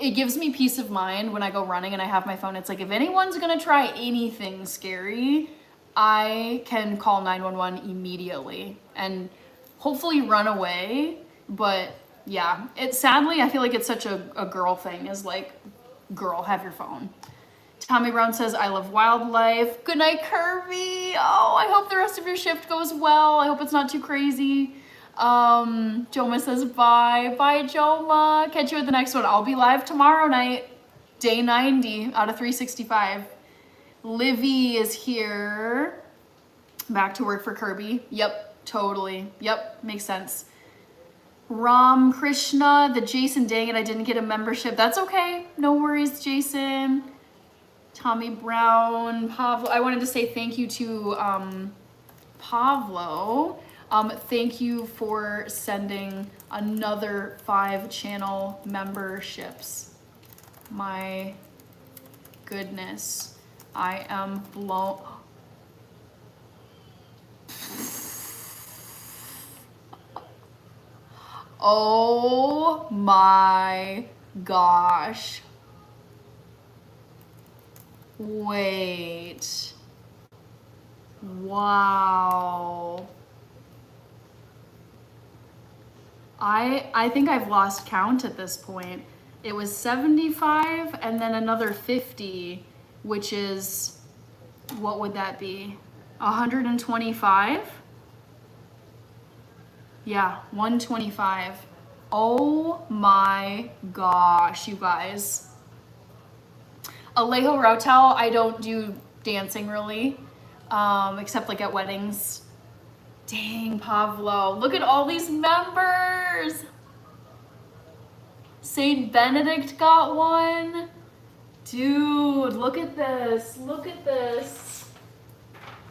A: it gives me peace of mind when I go running and I have my phone, it's like if anyone's gonna try anything scary, I can call 911 immediately and hopefully run away. But yeah, sadly, I feel like it's such a girl thing, is like, girl, have your phone. Tommy Brown says, I love wildlife. Good night, Kirby. Oh, I hope the rest of your shift goes well. I hope it's not too crazy. Joma says, bye. Bye, Joma. Catch you at the next one. I'll be live tomorrow night, day 90 out of 365. Livy is here. Back to work for Kirby. Yep. Totally. Yep. Makes sense. Ram Krishna, the Jason, dang it, I didn't get a membership. That's okay. No worries, Jason. Tommy Brown, Pavlo. I wanted to say thank you to Pavlo. Thank you for sending another 5 channel memberships. My goodness. I am blown. Oh my gosh. Wait. Wow. I think I've lost count at this point. It was 75 and then another 50, which is, what would that be? 125? Yeah, 125. Oh my gosh, you guys. Alejo Rotel, I don't do dancing really, except like at weddings. Dang, Pavlo, look at all these members. Saint Benedict got one. Dude, look at this, look at this.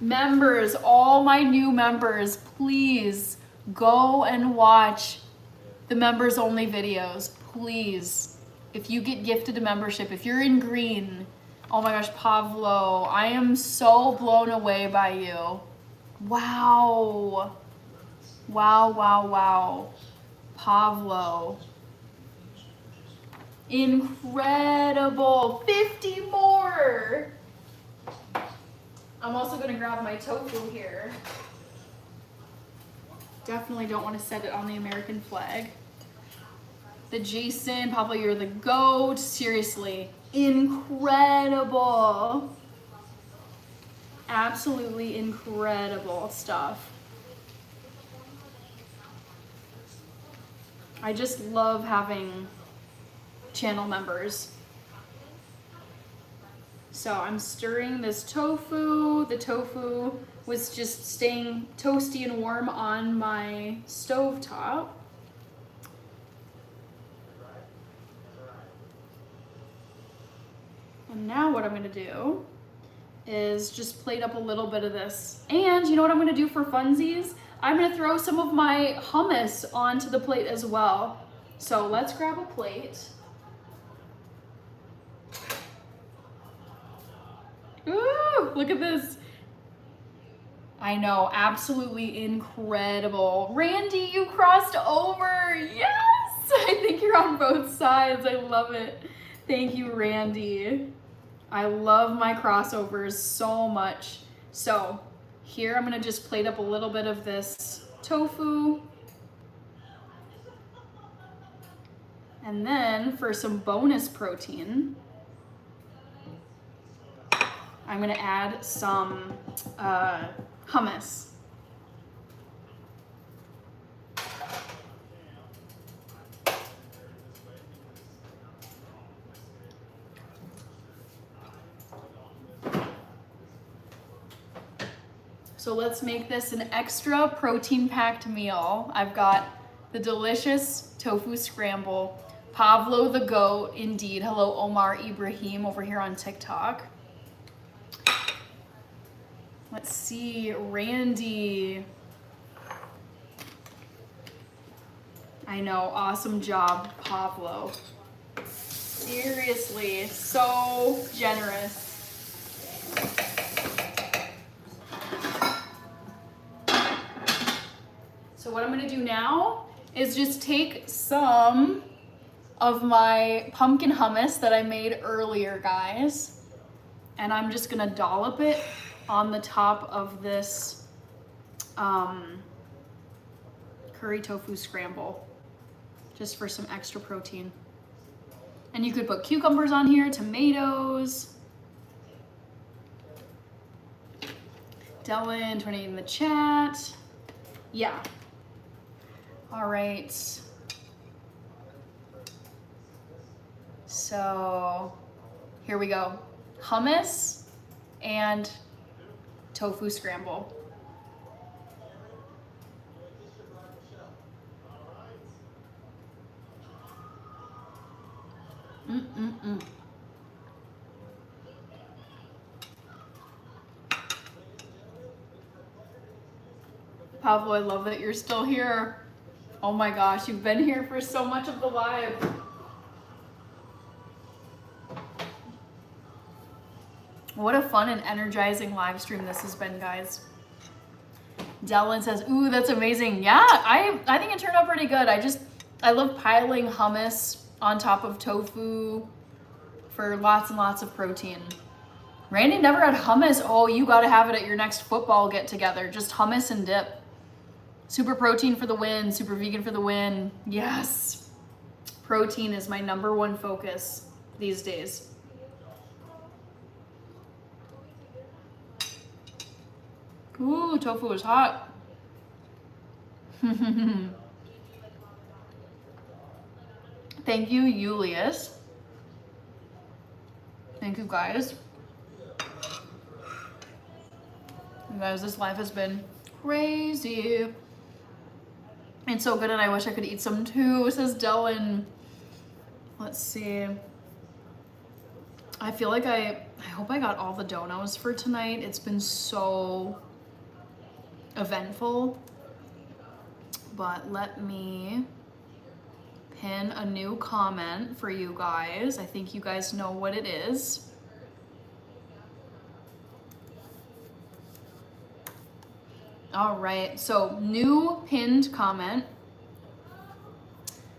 A: Members, all my new members, please go and watch the members only videos, please. If you get gifted a membership, if you're in green, oh my gosh, Pavlo, I am so blown away by you. Wow. Wow, wow, wow. Pavlo. Incredible. 50 more. I'm also gonna grab my tofu here. Definitely don't want to set it on the American flag. The Jason, Pablo, you're the GOAT. Seriously, incredible. Absolutely incredible stuff. I just love having channel members. So I'm stirring this tofu. The tofu was just staying toasty and warm on my stove top. And now what I'm gonna do is just plate up a little bit of this. And you know what I'm gonna do for funsies? I'm gonna throw some of my hummus onto the plate as well. So let's grab a plate. Ooh, look at this. I know, absolutely incredible. Randy, you crossed over. Yes, I think you're on both sides. I love it. Thank you, Randy. I love my crossovers so much. So here I'm gonna just plate up a little bit of this tofu. And then for some bonus protein, I'm gonna add some hummus. So let's make this an extra protein-packed meal. I've got the delicious tofu scramble, Pavlo the GOAT, indeed. Hello, Omar Ibrahim over here on TikTok. Let's see, Randy. I know, awesome job, Pavlo. Seriously, so generous. So what I'm gonna do now is just take some of my pumpkin hummus that I made earlier, guys, and I'm just gonna dollop it on the top of this curry tofu scramble, just for some extra protein. And you could put cucumbers on here, tomatoes. Dylan, 28 in the chat. Yeah. All right. So here we go. Hummus and tofu scramble. Pablo, I love that you're still here. Oh my gosh, you've been here for so much of the live. What a fun and energizing live stream this has been, guys. Dylan says, ooh, that's amazing. Yeah, I think it turned out pretty good. I love piling hummus on top of tofu for lots and lots of protein. Randy never had hummus. Oh, you gotta have it at your next football get together. Just hummus and dip. Super protein for the win, super vegan for the win. Yes. Protein is my #1 focus these days. Ooh, tofu is hot. Thank you, Julius. Thank you, guys. You guys, this life has been crazy. It's so good and I wish I could eat some too, says Dylan. Let's see. I feel like I hope I got all the donos for tonight. It's been so eventful. But let me pin a new comment for you guys. I think you guys know what it is. All right, so new pinned comment.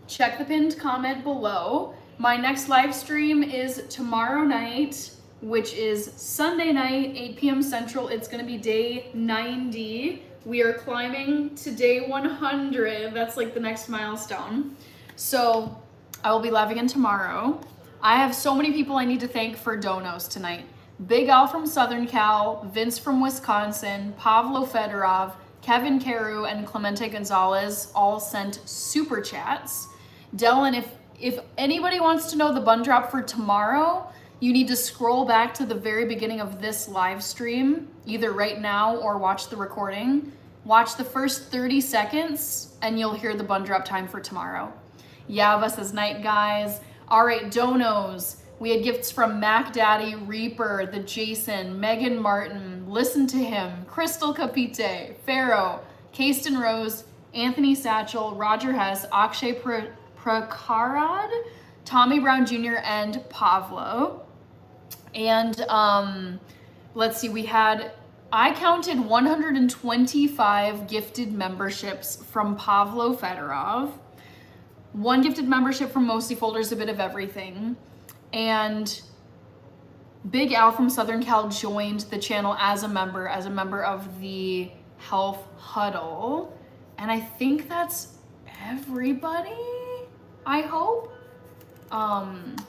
A: Check the pinned comment below. My next live stream is tomorrow night, which is Sunday night, 8 p.m. Central. It's gonna be day 90. We are climbing to day 100. That's like the next milestone. So I will be live again tomorrow. I have so many people I need to thank for donos tonight. Big Al from Southern Cal, Vince from Wisconsin, Pavlo Fedorov, Kevin Carew, and Clemente Gonzalez all sent super chats. Dylan, if anybody wants to know the bun drop for tomorrow, you need to scroll back to the very beginning of this live stream, either right now or watch the recording. Watch the first 30 seconds and you'll hear the bun drop time for tomorrow. Yava says, night guys. All right, donos. We had gifts from Mac Daddy, Reaper, the Jason, Megan Martin, Listen to Him, Crystal Capite, Pharaoh, Kasten Rose, Anthony Satchel, Roger Hess, Akshay Prakarad, Tommy Brown Jr., and Pavlo. And let's see, I counted 125 gifted memberships from Pavlo Fedorov, 1 gifted membership from Mostly Folders, A Bit of Everything, and Big Al from Southern Cal joined the channel as a member of the Health Huddle. And I think that's everybody, I hope. And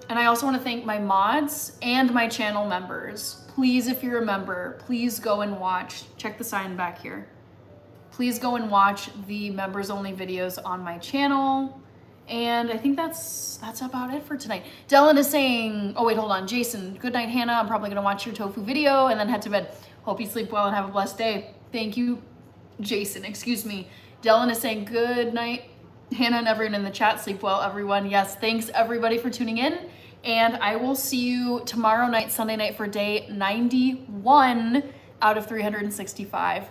A: I also want to thank my mods and my channel members. Please, if you're a member, please go and watch. Check the sign back here. Please go and watch the members only videos on my channel. And I think that's about it for tonight. Dylan is saying, oh wait, hold on. Jason, good night, Hannah. I'm probably gonna watch your tofu video and then head to bed. Hope you sleep well and have a blessed day. Thank you, Jason, excuse me. Dylan is saying good night, Hannah, and everyone in the chat. Sleep well, everyone. Yes, thanks everybody for tuning in. And I will see you tomorrow night, Sunday night, for day 91 out of 365.